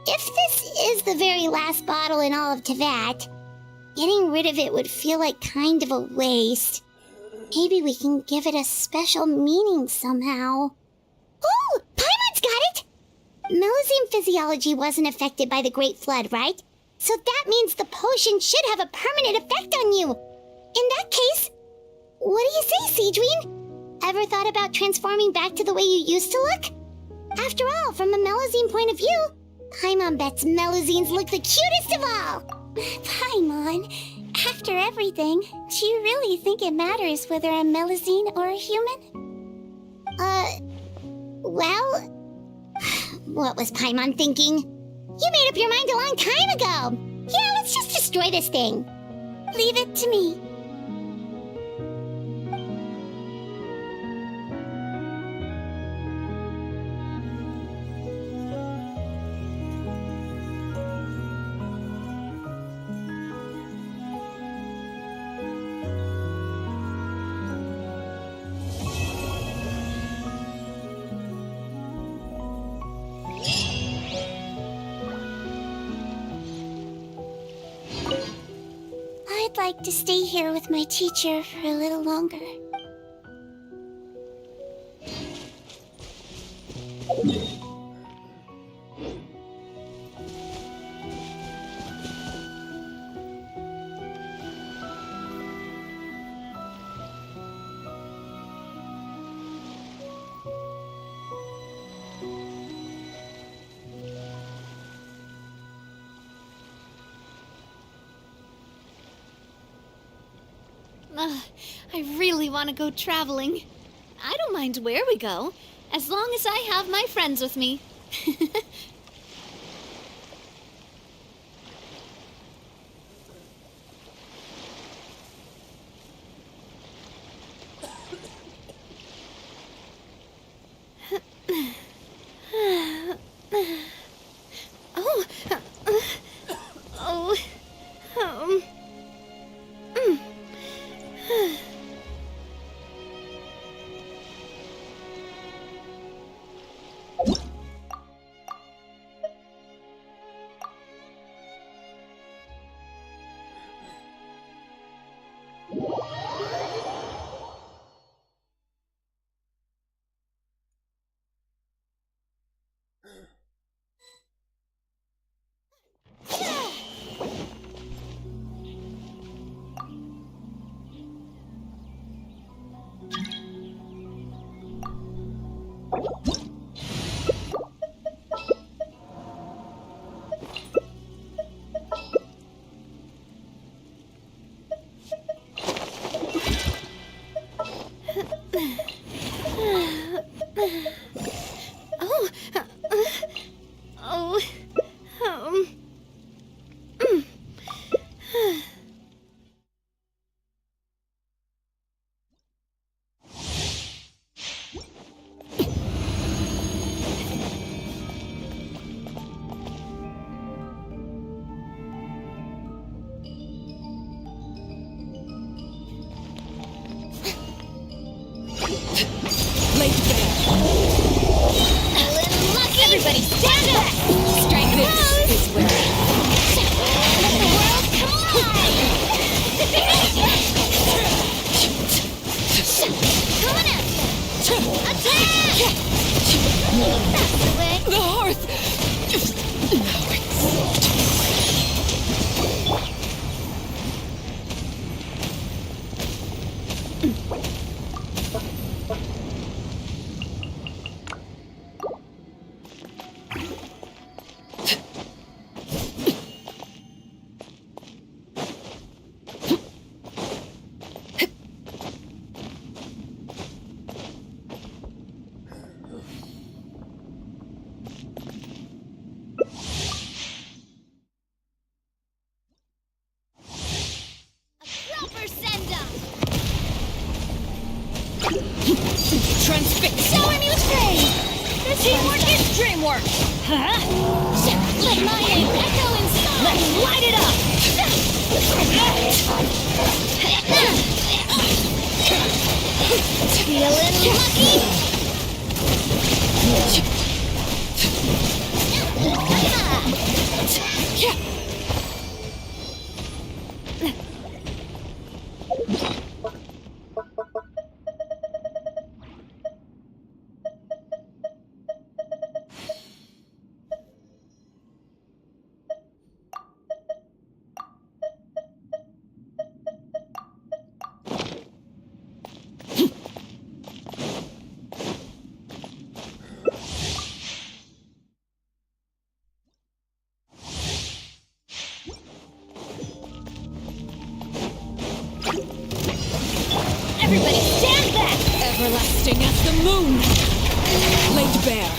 if this is the very last bottle in all of Tevat, getting rid of it would feel like kind of a waste. Maybe we can give it a special meaning somehow. Oh, Paimon's got it! Melusine physiology wasn't affected by the Great Flood, right? So that means the potion should have a permanent effect on you. In that case, what do you say, Seedreen? Ever thought about transforming back to the way you used to look? After all, from a Melusine point of view, Paimon bets Melusines look the cutest of all! Paimon, after everything, do you really think it matters whether I'm Melusine or a human? Well, what was Paimon thinking? You made up your mind a long time ago! Yeah, let's just destroy this thing. Leave it to me. I'd like to stay here with my teacher for a little longer. I really want to go traveling. I don't mind where we go, as long as I have my friends with me. Teamwork is dreamwork! Huh? Let my name echo inside! Let's light it up! Feeling lucky? Everybody stand back! Everlasting as the moon! Laid bare.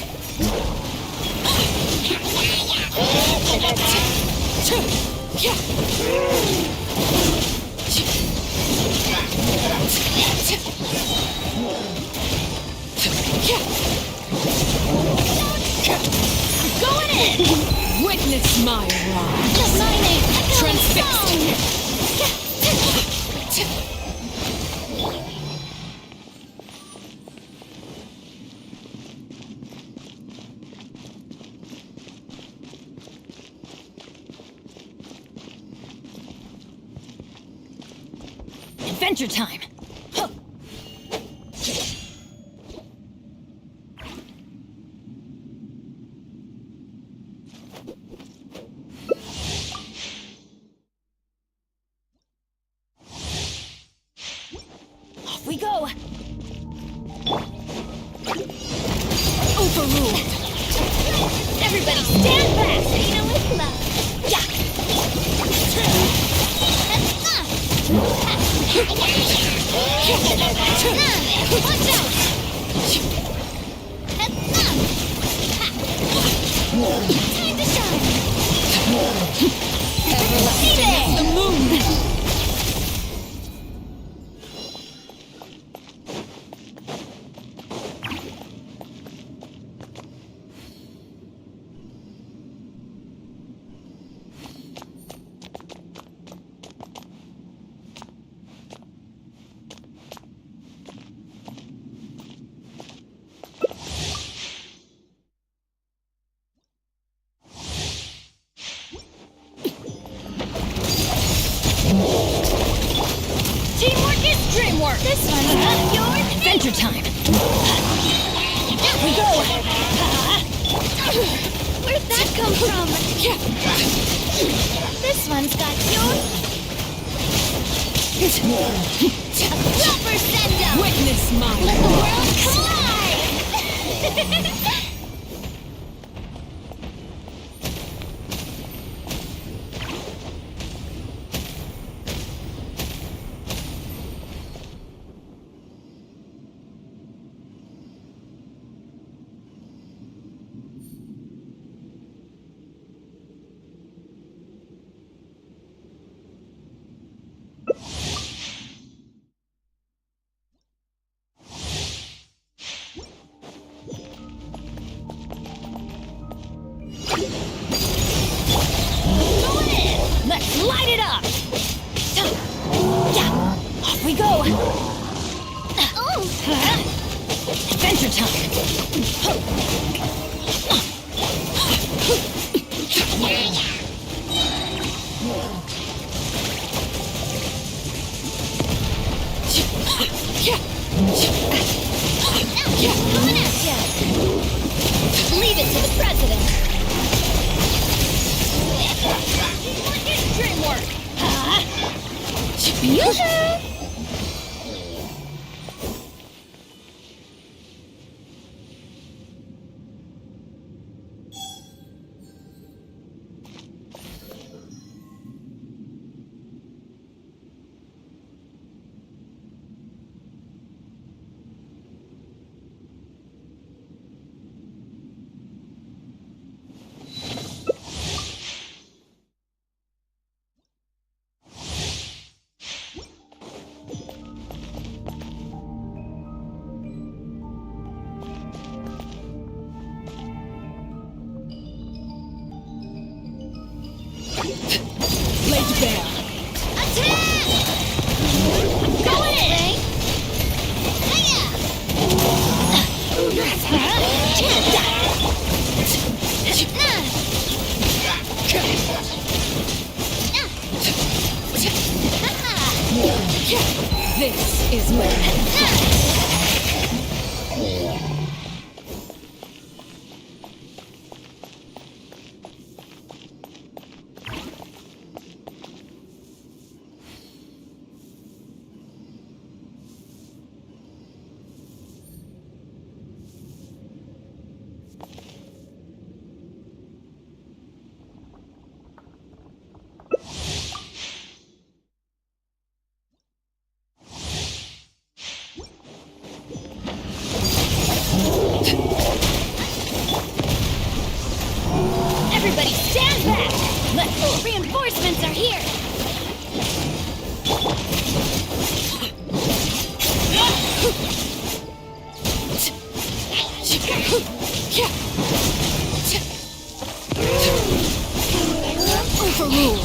I'm going in! Witness my wrath! My name transfixed! Adventure time! Huh. Off we go! Overruled! Everybody stand back! Arena with love! Yeah! Watch out! Time to shine! Everlasting as the moon! Teamwork is dreamwork! This one's not yours! Adventure time! Here we go! Where'd that come from? This one's got yours! A proper send-up! Witness mine! Let the world collide! Let's light it up! Yeah! Off we go! Adventure time! Coming at ya! Leave it to the president! Dreamwork! Yoo-hoo! Laid bare. Attack! Go in! This is where Everybody stand back! Reinforcements are here! overruled.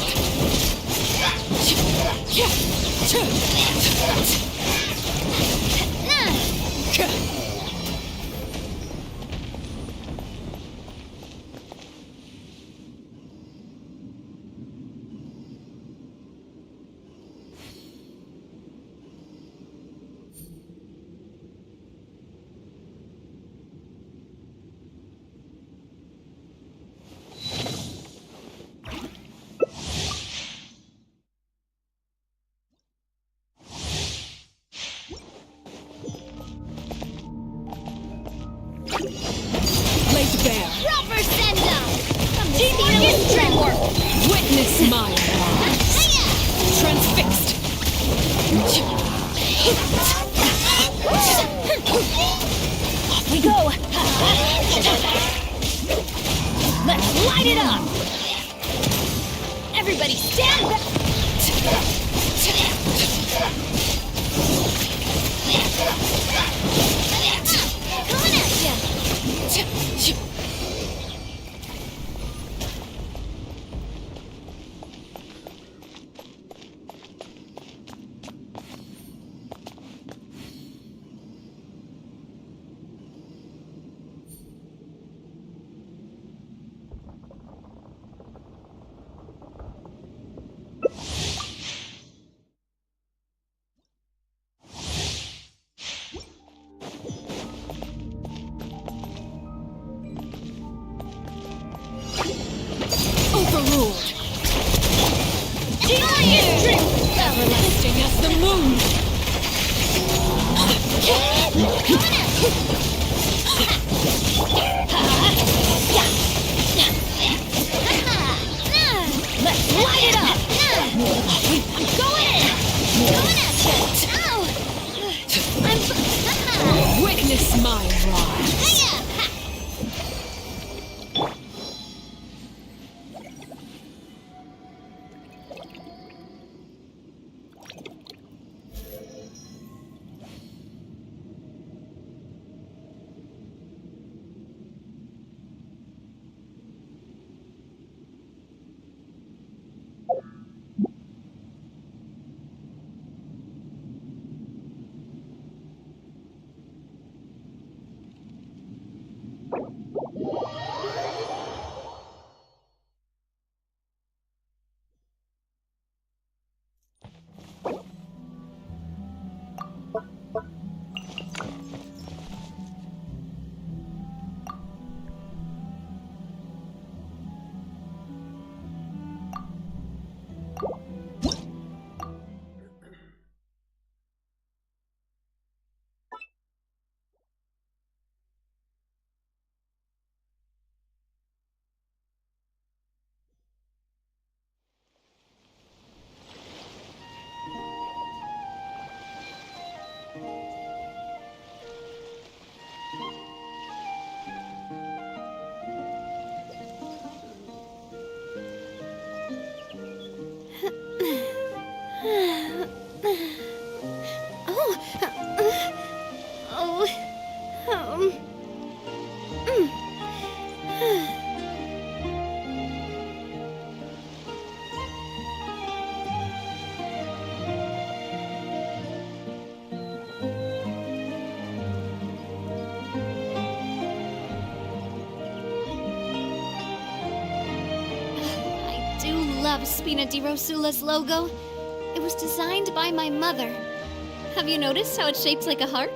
Laid bare. Proper send-up! Teamwork is dreamwork! Witness my wrath. Transfixed. Off we go! Let's light it up! Everybody stand back! Coming at ya! Overruled. Everlasting as the moon. Let's light it up! I'm going in! Coming at ya! Witness my rise. love Spina di Rosula's logo. It was designed by my mother. Have you noticed how it's shaped like a heart?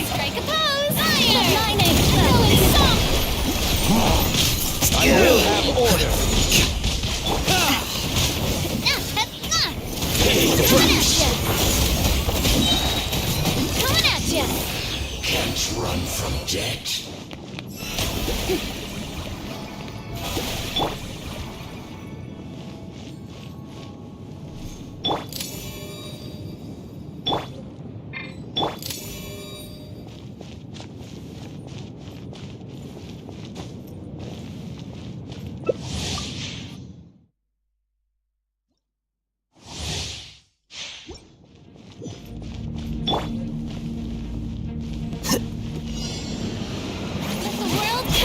Strike a pose! Lightning! Echoing song! I will have order. Coming at ya! Can't run from death.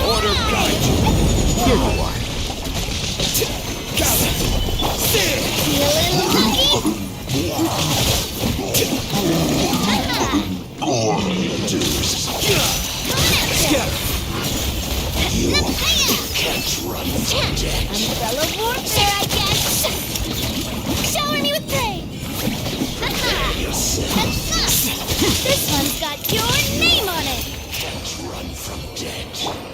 Order guide you. Here you are. Gather. Feeling lucky? Scatter. You can't run from death. Umbrella warfare, I guess. Shower me with praise. This one's got your name on it. Can't run from death.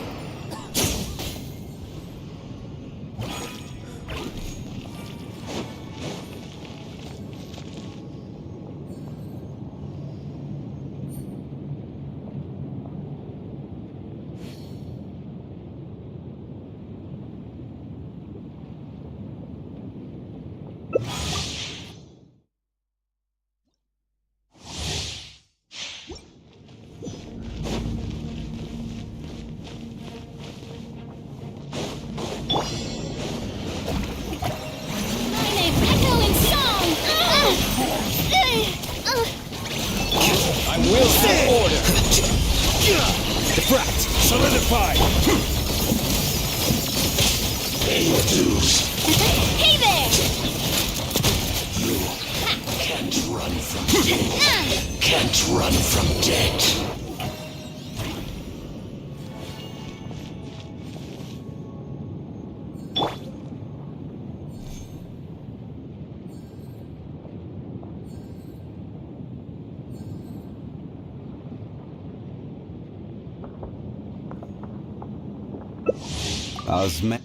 I will have order. Defract. Solidify. Pay your dues. Hey there! You can't run from death. Can't run from death. Osman.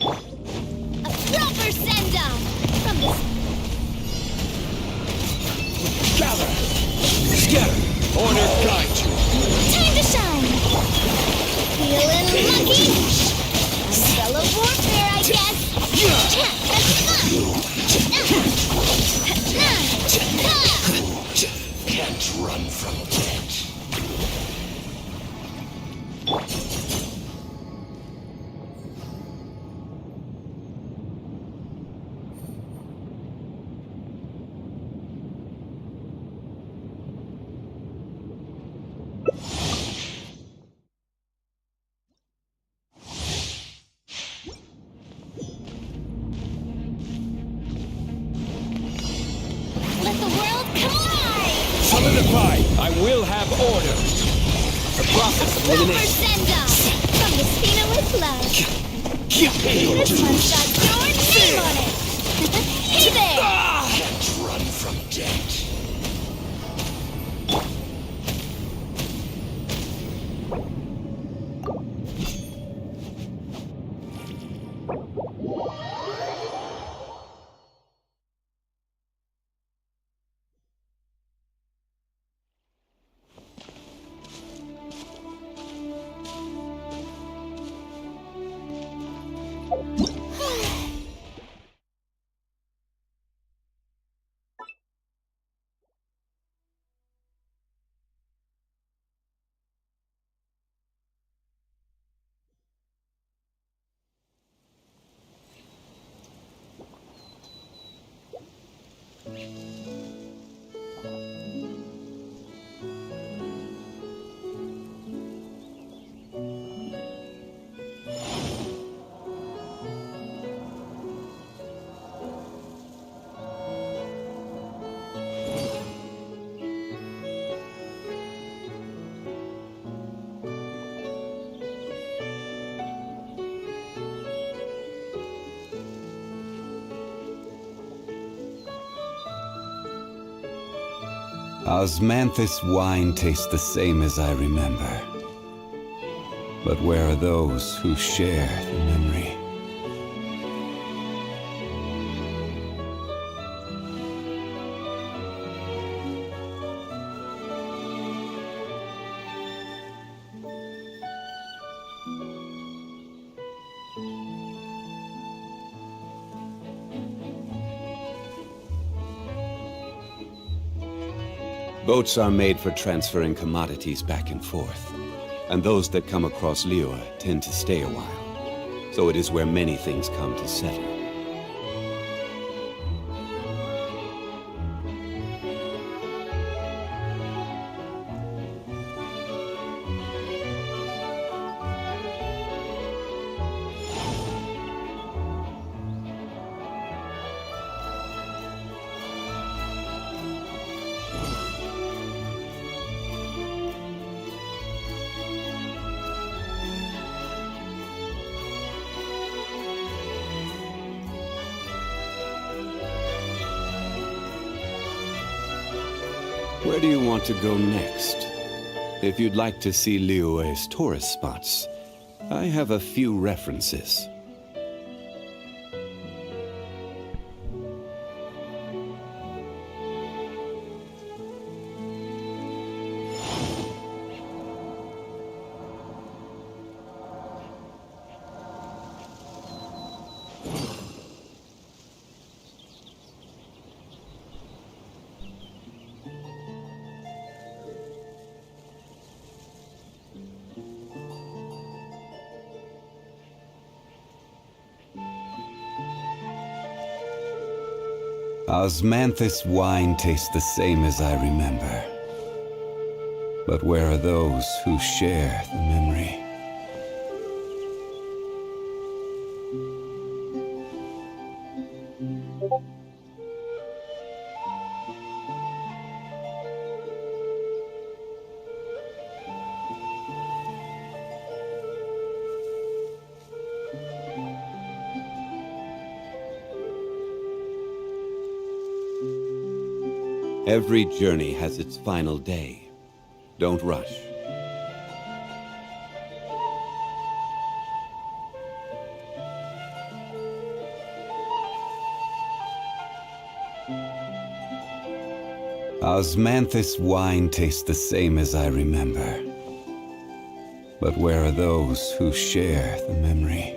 Proper send-down from this. Gather. Scatter. Order guide you. Time to shine. Feeling lucky? Umbrella warfare, I guess. Can't catch me up. Occupy! I will have order! The process of elimination. From the Spina with love. This one's got your name on it. Hey there! Can't run from death. Osmanthus wine tastes the same as I remember. But where are those who share the memory? Boats are made for transferring commodities back and forth, and those that come across Liua tend to stay a while, so it is where many things come to settle. Where do you want to go next? If you'd like to see Liue's tourist spots, I have a few references. Osmanthus wine tastes the same as I remember. But where are those who share the memory? Every journey has its final day. Don't rush. Osmanthus wine tastes the same as I remember. But where are those who share the memory?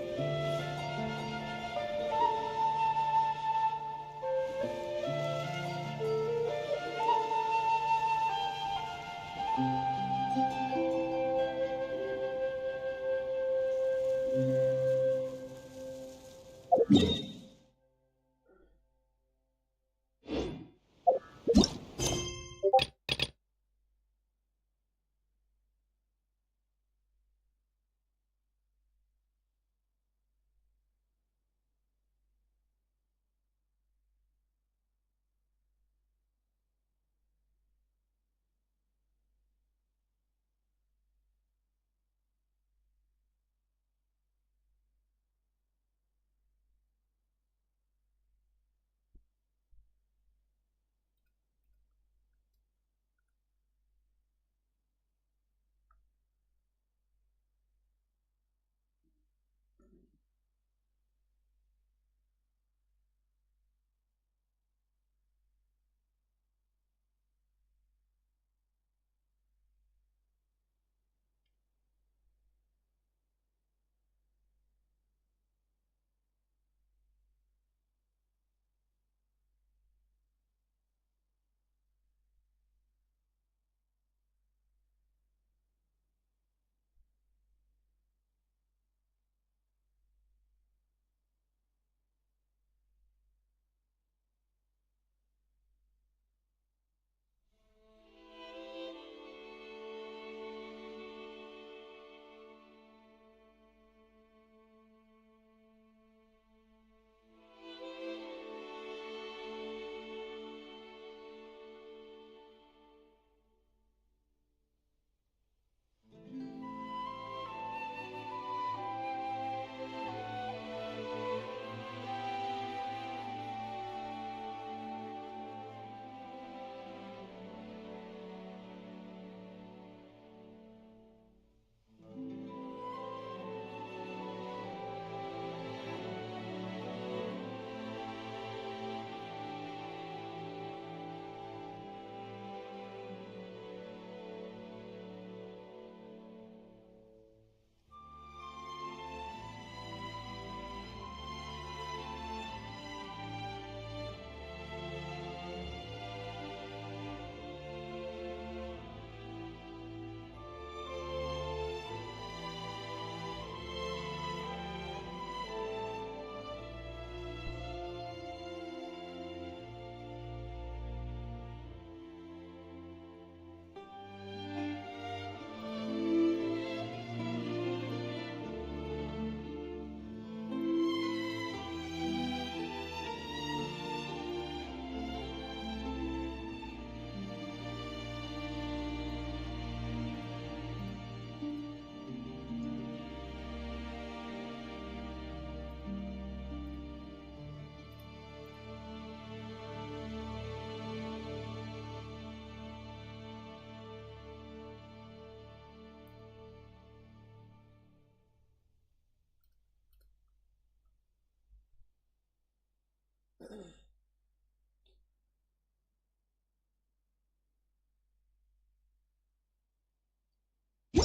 you